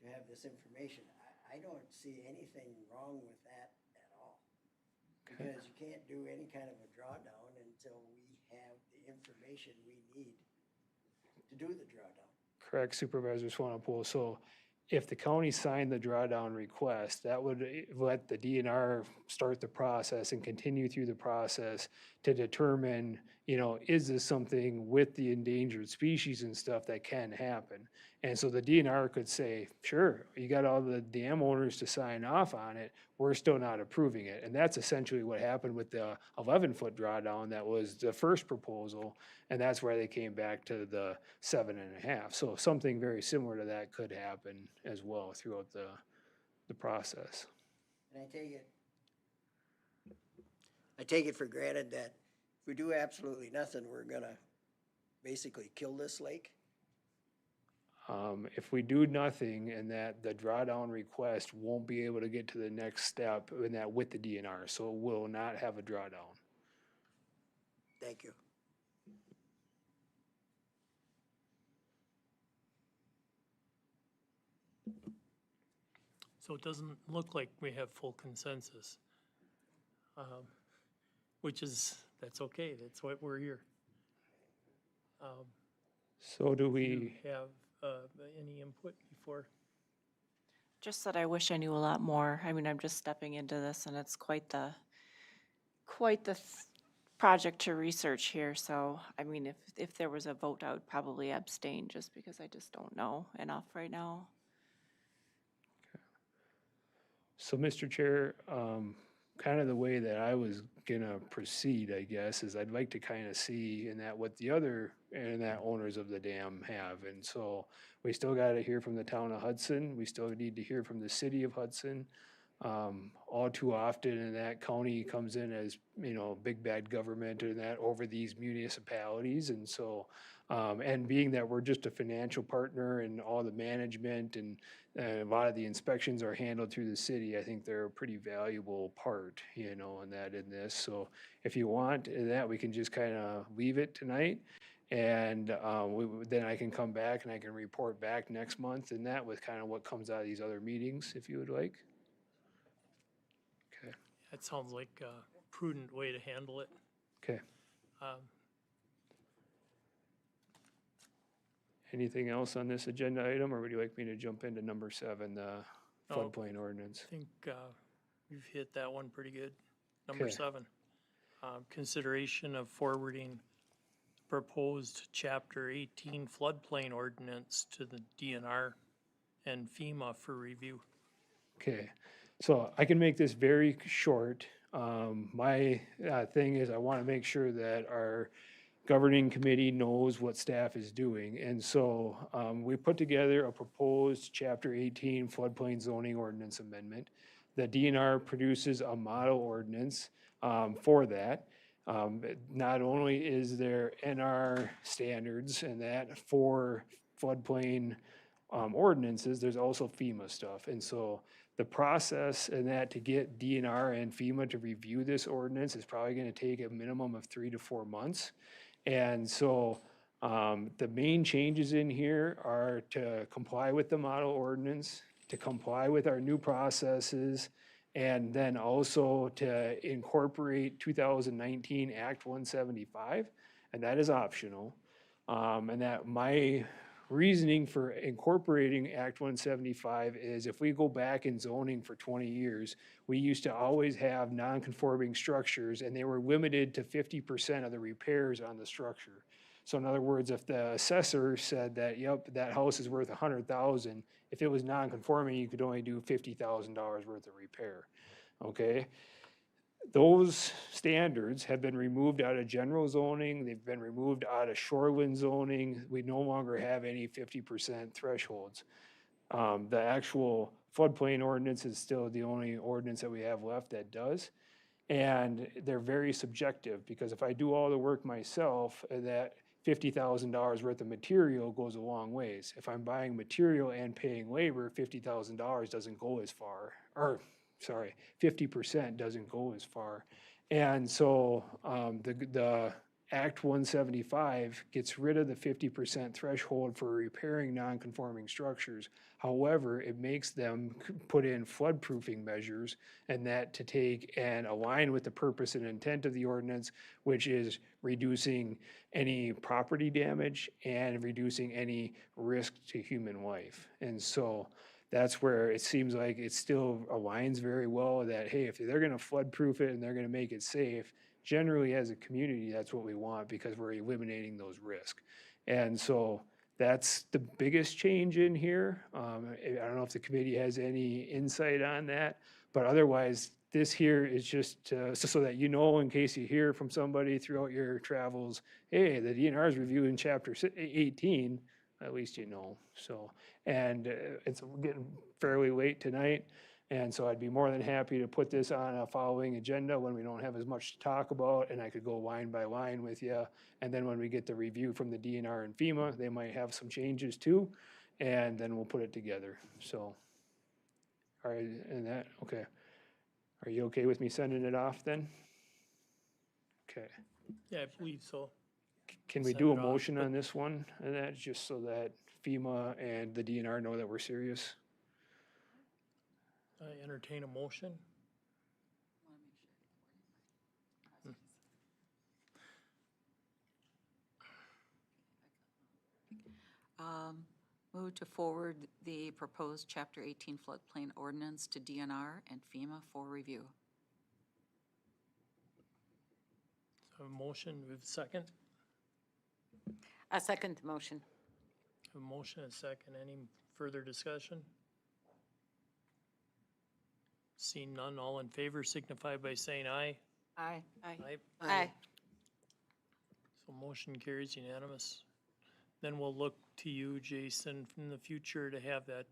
to have this information? I don't see anything wrong with that at all. Okay. Because you can't do any kind of a drawdown until we have the information we need to do the drawdown. Correct, Supervisor Swanepoel. So if the county signed the drawdown request, that would let the DNR start the process and continue through the process to determine, is this something with the endangered species and stuff that can happen? And so the DNR could say, sure, you got all the dam owners to sign off on it, we're still not approving it. And that's essentially what happened with the 11-foot drawdown. That was the first proposal, and that's where they came back to the 7.5. So something very similar to that could happen as well throughout the process. And I take it for granted that if we do absolutely nothing, we're gonna basically kill this lake? If we do nothing and that the drawdown request won't be able to get to the next step in that with the DNR, so it will not have a drawdown. Thank you. So it doesn't look like we have full consensus, that's okay, that's why we're here. So do Do we, you have any input before? Just that I wish I knew a lot more. I mean, I'm just stepping into this and it's quite the project to research here. So, I mean, if there was a vote, I would probably abstain just because I just don't know enough right now. so Mr. Chair, kind of the way that I was gonna proceed, I guess, is I'd like to kind of see in that what the other, and that owners of the dam have. And so we still gotta hear from the town of Hudson. We still need to hear from the city of Hudson. All too often, and that county comes in as, big bad government and that over these municipalities. And so, and being that we're just a financial partner and all the management and a lot of the inspections are handled through the city, I think they're a pretty valuable part, in this. So if you want that, we can just kind of leave it tonight. And then I can come back and I can report back next month and that with kind of what comes out of these other meetings, if you would like. Okay. That sounds like a prudent way to handle it. Okay. Um, Anything else on this agenda item, or would you like me to jump into number 7, the No. floodplain ordinance? I think we've hit that one pretty good. Number Okay. 7, consideration of forwarding proposed Chapter 18 floodplain ordinance to the DNR and FEMA for review. Okay, so I can make this very short. My thing is I want to make sure that our governing committee knows what staff is doing. And so we put together a proposed Chapter 18 floodplain zoning ordinance amendment. The DNR produces a model ordinance for that. Not only is there NR standards and that for floodplain ordinances, there's also FEMA stuff. And so the process and that to get DNR and FEMA to review this ordinance is probably going to take a minimum of 3 to 4 months. And so the main changes in here are to comply with the model ordinance, to comply with our new processes, and then also to incorporate 2019 Act 175, and that is optional. And that my reasoning for incorporating Act 175 is if we go back in zoning for 20 years, we used to always have non-conforming structures and they were limited to 50% of the repairs on the structure. So in other words, if the assessor said that, yep, that house is worth $100,000, if it was non-conforming, you could only do $50,000 worth of repair, okay? Those standards have been removed out of general zoning, they've been removed out of shoreline zoning, we no longer have any 50% thresholds. The actual floodplain ordinance is still the only ordinance that we have left that does. And they're very subjective, because if I do all the work myself, that $50,000 worth of material goes a long ways. If I'm buying material and paying labor, $50,000 doesn't go as far, or sorry, 50% doesn't go as far. And so the Act 175 gets rid of the 50% threshold for repairing non-conforming structures. However, it makes them put in flood-proofing measures, and that to take and align with the purpose and intent of the ordinance, which is reducing any property damage and reducing any risk to human life. And so that's where it seems like it still aligns very well that, hey, if they're gonna flood-proof it and they're gonna make it safe, generally as a community, that's what we want, because we're eliminating those risks. And so that's the biggest change in here. I don't know if the committee has any insight on that, but otherwise, this here is just so that you know, in case you hear from somebody throughout your travels, hey, the DNR is reviewing Chapter 18, at least you know. So, and it's getting fairly late tonight. And so I'd be more than happy to put this on a following agenda when we don't have as much to talk about, and I could go line by line with you. And then when we get the review from the DNR and FEMA, they might have some changes too, and then we'll put it together. So, all right, and that, okay. Are you okay with me sending it off then? Okay. Yeah, I believe so. Can we Send do a it off, motion but- on this one, and that, just so that FEMA and the DNR know that we're serious? I entertain a motion. Move to forward the proposed Chapter 18 floodplain ordinance to DNR and FEMA for review. So a motion, we have a second? I second the motion. A motion and a second. Any further discussion? Seeing none, all in favor signify by saying aye. Aye. Aye. Aye. So motion carries unanimous. Then we'll look to you, Jason, in the future to have that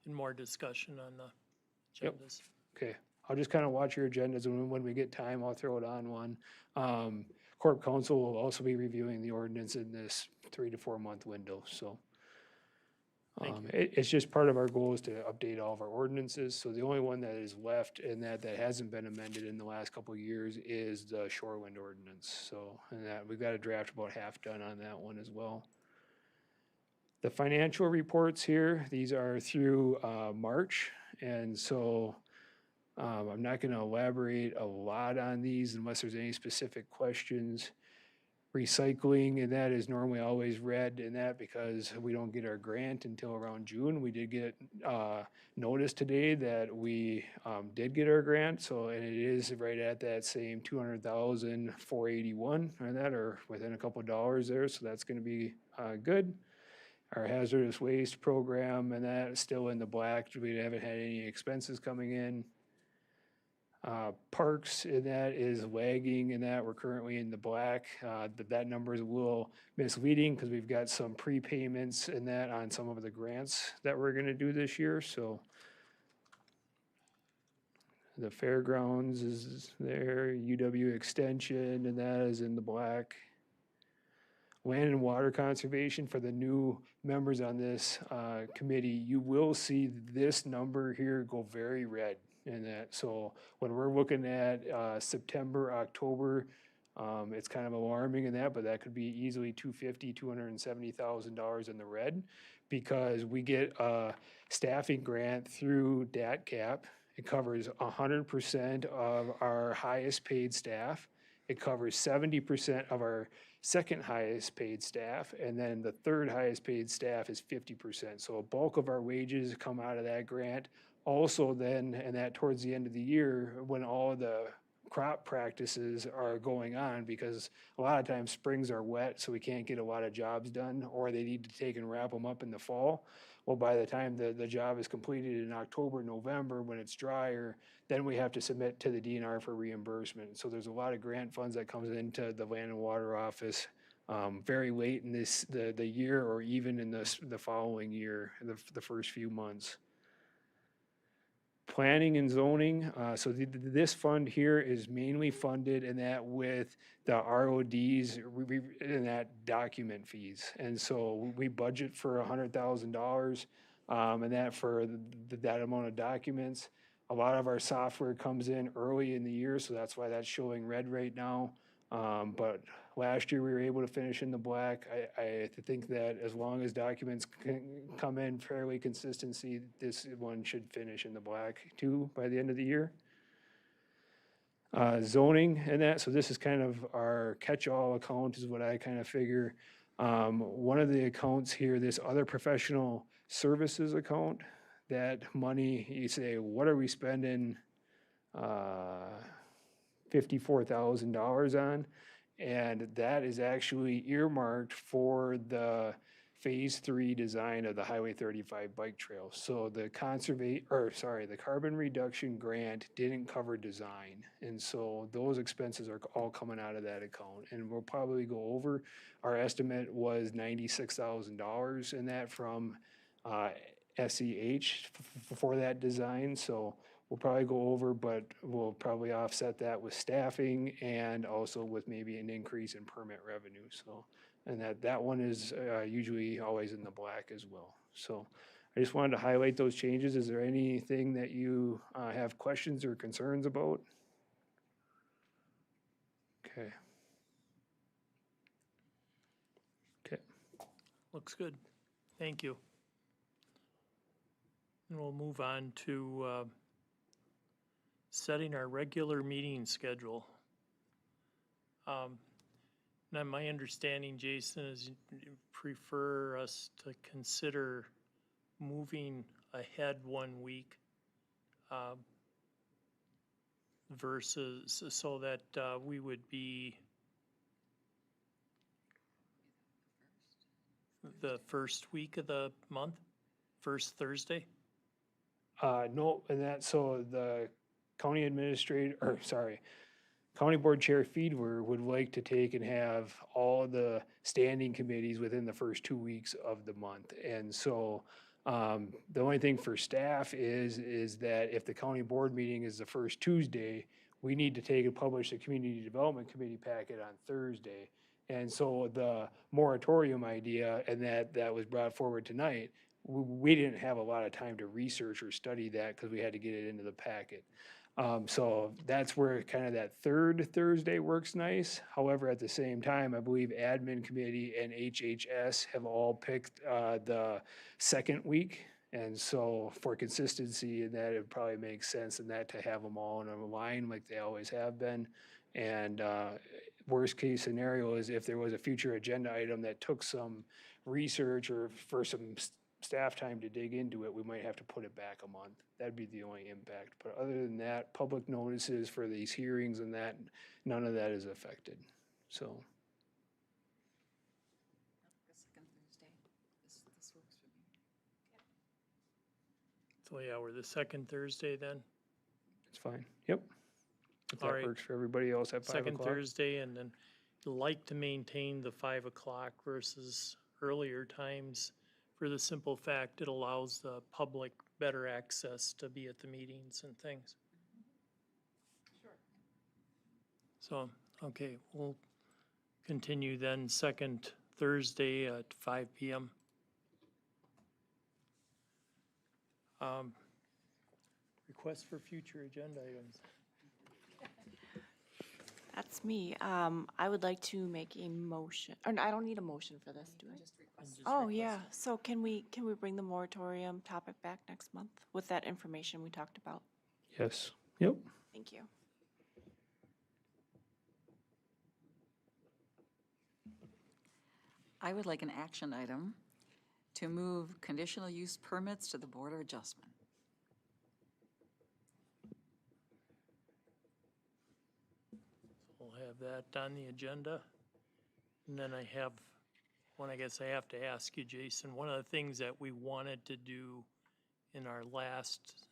in more discussion on the Yep. agendas. Okay, I'll just kind of watch your agendas, and when we get time, I'll throw it on one. Corp Council will also be reviewing the ordinance in this 3 to 4 month window, so. It's just part of our goal is to update all of our ordinances, so the only one that is left and that hasn't been amended in the last couple of years is the shoreline ordinance, so, and that, we've got a draft about half done on that one as well. The financial reports here, these are through March, and so I'm not going to elaborate a lot on these unless there's any specific questions. Recycling, and that is normally always red in that because we don't get our grant until around June. We did get notice today that we did get our grant, so, and it is right at that same 200,481 or that, or within a couple of dollars there, so that's going to be good. Our hazardous waste program, and that is still in the black. We haven't had any expenses coming in. Parks, and that is lagging, and that we're currently in the black. That number is a little misleading because we've got some prepayments and that on some of the grants that we're gonna do this year, so. The fairgrounds is there, UW Extension, and that is in the black. Land and water conservation, for the new members on this committee, you will see this number here go very red in that. So when we're looking at September, October, it's kind of alarming in that, but that could be easily $270,000 in the red, because we get a staffing grant through DATCAP. It covers 100% of our highest paid staff. It covers 70% of our second highest paid staff, and then the third highest paid staff is 50%. So a bulk of our wages come out of that grant. Also then, and that towards the end of the year, when all the crop practices are going on, because a lot of times springs are wet, so we can't get a lot of jobs done, or they need to take and wrap them up in the fall. Well, by the time the job is completed in October, November, when it's drier, then we have to submit to the DNR for reimbursement. So there's a lot of grant funds that comes into the Land and Water Office very late in the year, or even in the following year, the first few months. Planning and zoning, so this fund here is mainly funded in that with the RODs and that document fees. And so we budget for $100,000 and that for that amount of documents. A lot of our software comes in early in the year, so that's why that's showing red right now. But last year we were able to finish in the black. I think that as long as documents can come in fairly consistency, this one should finish in the black too by the end of the year. Zoning and that, so this is kind of our catch-all account is what I kind of figure. One of the accounts here, this other professional services account, that money, you say, what are we spending $54,000 on? And that is actually earmarked for the Phase 3 design of the Highway 35 bike trail. So the carbon reduction grant didn't cover design. And so those expenses are all coming out of that account. And we'll probably go over. Our estimate was $96,000 in that from SEH for that design. So we'll probably go over, but we'll probably offset that with staffing and also with maybe an increase in permit revenue. So, and that one is usually always in the black as well. So I just wanted to highlight those changes. Is there anything that you have questions or concerns about? Okay. Okay. Looks good. Thank you. And we'll move on to setting our regular meeting schedule. Now, my understanding, Jason, is you prefer us to consider moving ahead 1 week versus so that we would be the first week of the month, first Thursday? No, and that, so the county County Board Chair Fiedler would like to take and have all the standing committees within the first 2 weeks of the month. And so the only thing for staff is that if the county board meeting is the first Tuesday, we need to take and publish the Community Development Committee packet on Thursday. And so the moratorium idea, and that was brought forward tonight, we didn't have a lot of time to research or study that because we had to get it into the packet. So that's where kind of that third Thursday works nice. However, at the same time, I believe Admin Committee and HHS have all picked the second week. And so for consistency, that it probably makes sense in that to have them all in a line like they always have been. And worst case scenario is if there was a future agenda item that took some research or for some staff time to dig into it, we might have to put it back a month. That'd be the only impact. But other than that, public notices for these hearings and that, none of that is affected. So. The second Thursday, this So yeah, we're the second Thursday then? It's fine. Yep. If All that right. works for everybody else at 5 Second o'clock. Thursday, and then like to maintain the 5 o'clock versus earlier times for the simple fact it allows the public better access to be at the meetings and things. So, okay, we'll continue then second Thursday at 5 PM. Request for future agenda items. That's me. I would like to make a motion, or I don't need a motion for this, do I? Oh, yeah. So can we bring the moratorium topic back next month with that information we talked about? Yes. Yep. Thank you. I would like an action item to move conditional use permits to the Board of Adjustment. We'll have that on the agenda. And then I have one, I guess I have to ask you, Jason, one of the things that we wanted to do in our last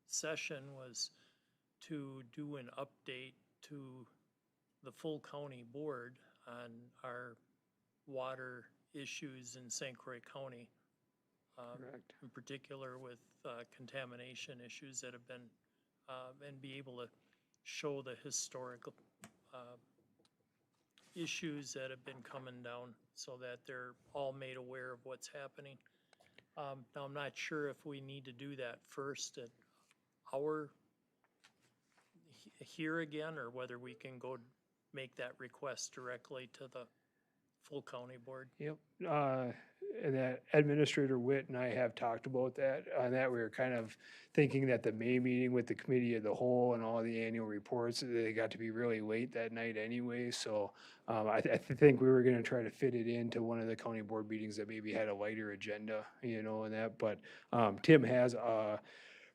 session was to do an update to the full county board on our water issues in St. Croix County. Correct. In particular with contamination issues that have been, and be able to show the historical issues that have been coming down so that they're all made aware of what's happening. Now, I'm not sure if we need to do that first at here again, or whether we can go make that request directly to the full county board. Yep. And that Administrator Witt and I have talked about that. On that, we were kind of thinking that the May meeting with the committee of the whole and all the annual reports, they got to be really late that night anyway. So I think we were going to try to fit it into one of the county board meetings that maybe had a lighter agenda, and that. But Tim has a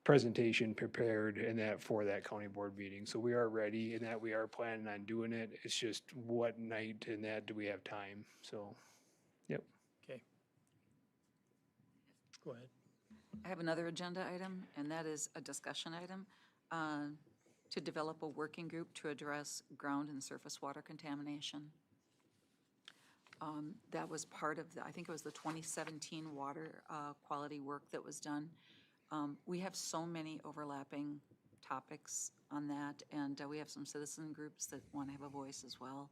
presentation prepared in that for that county board meeting. So we are ready and that we are planning on doing it. It's just what night and that do we have time? So, yep. Okay. Go ahead. I have another agenda item, and that is a discussion item to develop a working group to address ground and surface water contamination. That was part of I think it was the 2017 water quality work that was done. We have so many overlapping topics on that, and we have some citizen groups that want to have a voice as well.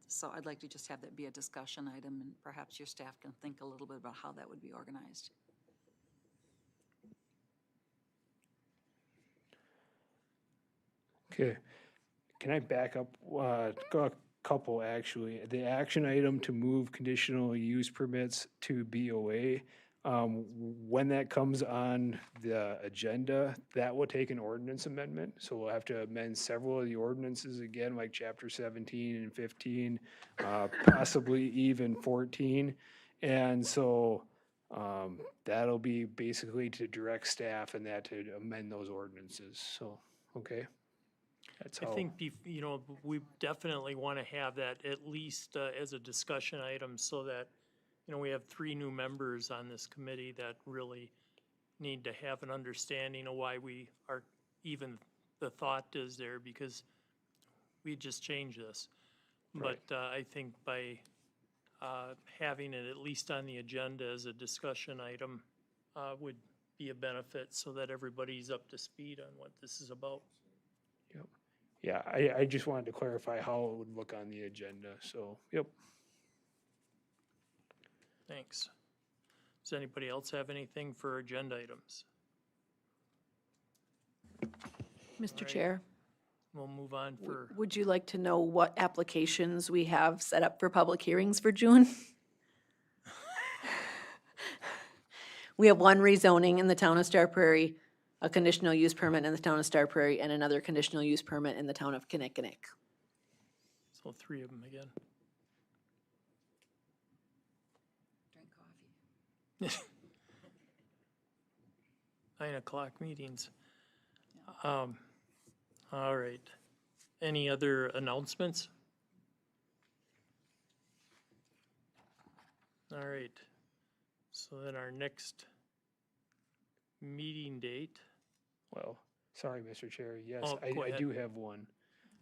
So I'd like to just have that be a discussion item, and perhaps your staff can think a little bit about how that would be organized. Okay. Can I back up a couple actually? The action item to move conditional use permits to BOA, when that comes on the agenda, that will take an ordinance amendment. So we'll have to amend several of the ordinances again, like chapter 17 and 15, possibly even 14. And so that'll be basically to direct staff and that to amend those ordinances. So, okay. That's I how. think, we definitely want to have that at least as a discussion item so that, we have 3 new members on this committee that really need to have an understanding of why we are, even the thought is there, because we just changed this. Right. But I think by having it at least on the agenda as a discussion item would be a benefit so that everybody's up to speed on what this is about. Yep. Yeah, I just wanted to clarify how it would look on the agenda. So, yep. Thanks. Does anybody else have anything for agenda items? Mr. right. Chair, We'll move on for, would you like to know what applications we have set up for public hearings for June? We have one rezoning in the town of Star Prairie, a conditional use permit in the town of Star Prairie, and another conditional use permit in the town of Kinnickinnick. so 3 of them again. Drink coffee. 9 o'clock meetings. All right. Any other announcements? All right. So then our next meeting date. Well, sorry, Mr. Chair. Yes, Oh, go I ahead. do have one.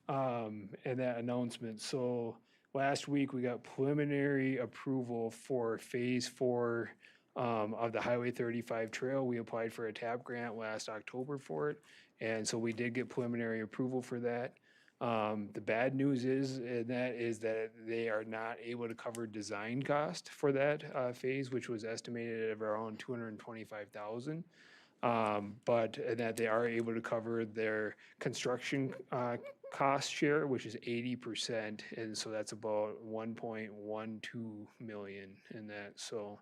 And that announcement. So last week, we got preliminary approval for Phase 4 of the Highway 35 trail. We applied for a TAP grant last October for it. And so we did get preliminary approval for that. The bad news is, that they are not able to cover design cost for that phase, which was estimated at around $225,000. But that they are able to cover their construction cost share, which is 80%, and so that's about 1.12 million in that. So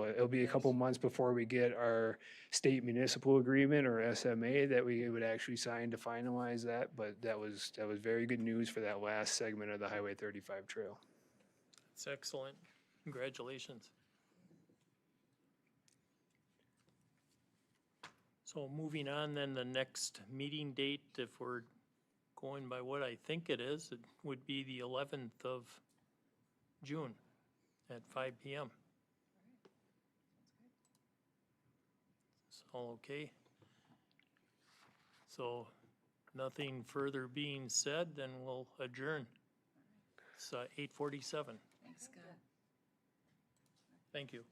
it'll be a couple months before we get our state municipal agreement or SMA that we would actually sign to finalize that. But that was very good news for that last segment of the Highway 35 trail. It's excellent. Congratulations. So moving on, then the next meeting date, if we're going by what I think it is, it would be the 11th of June at 5 PM. It's all okay? So nothing further being said, then we'll adjourn. It's 8:47. Thanks, Scott. Thank you.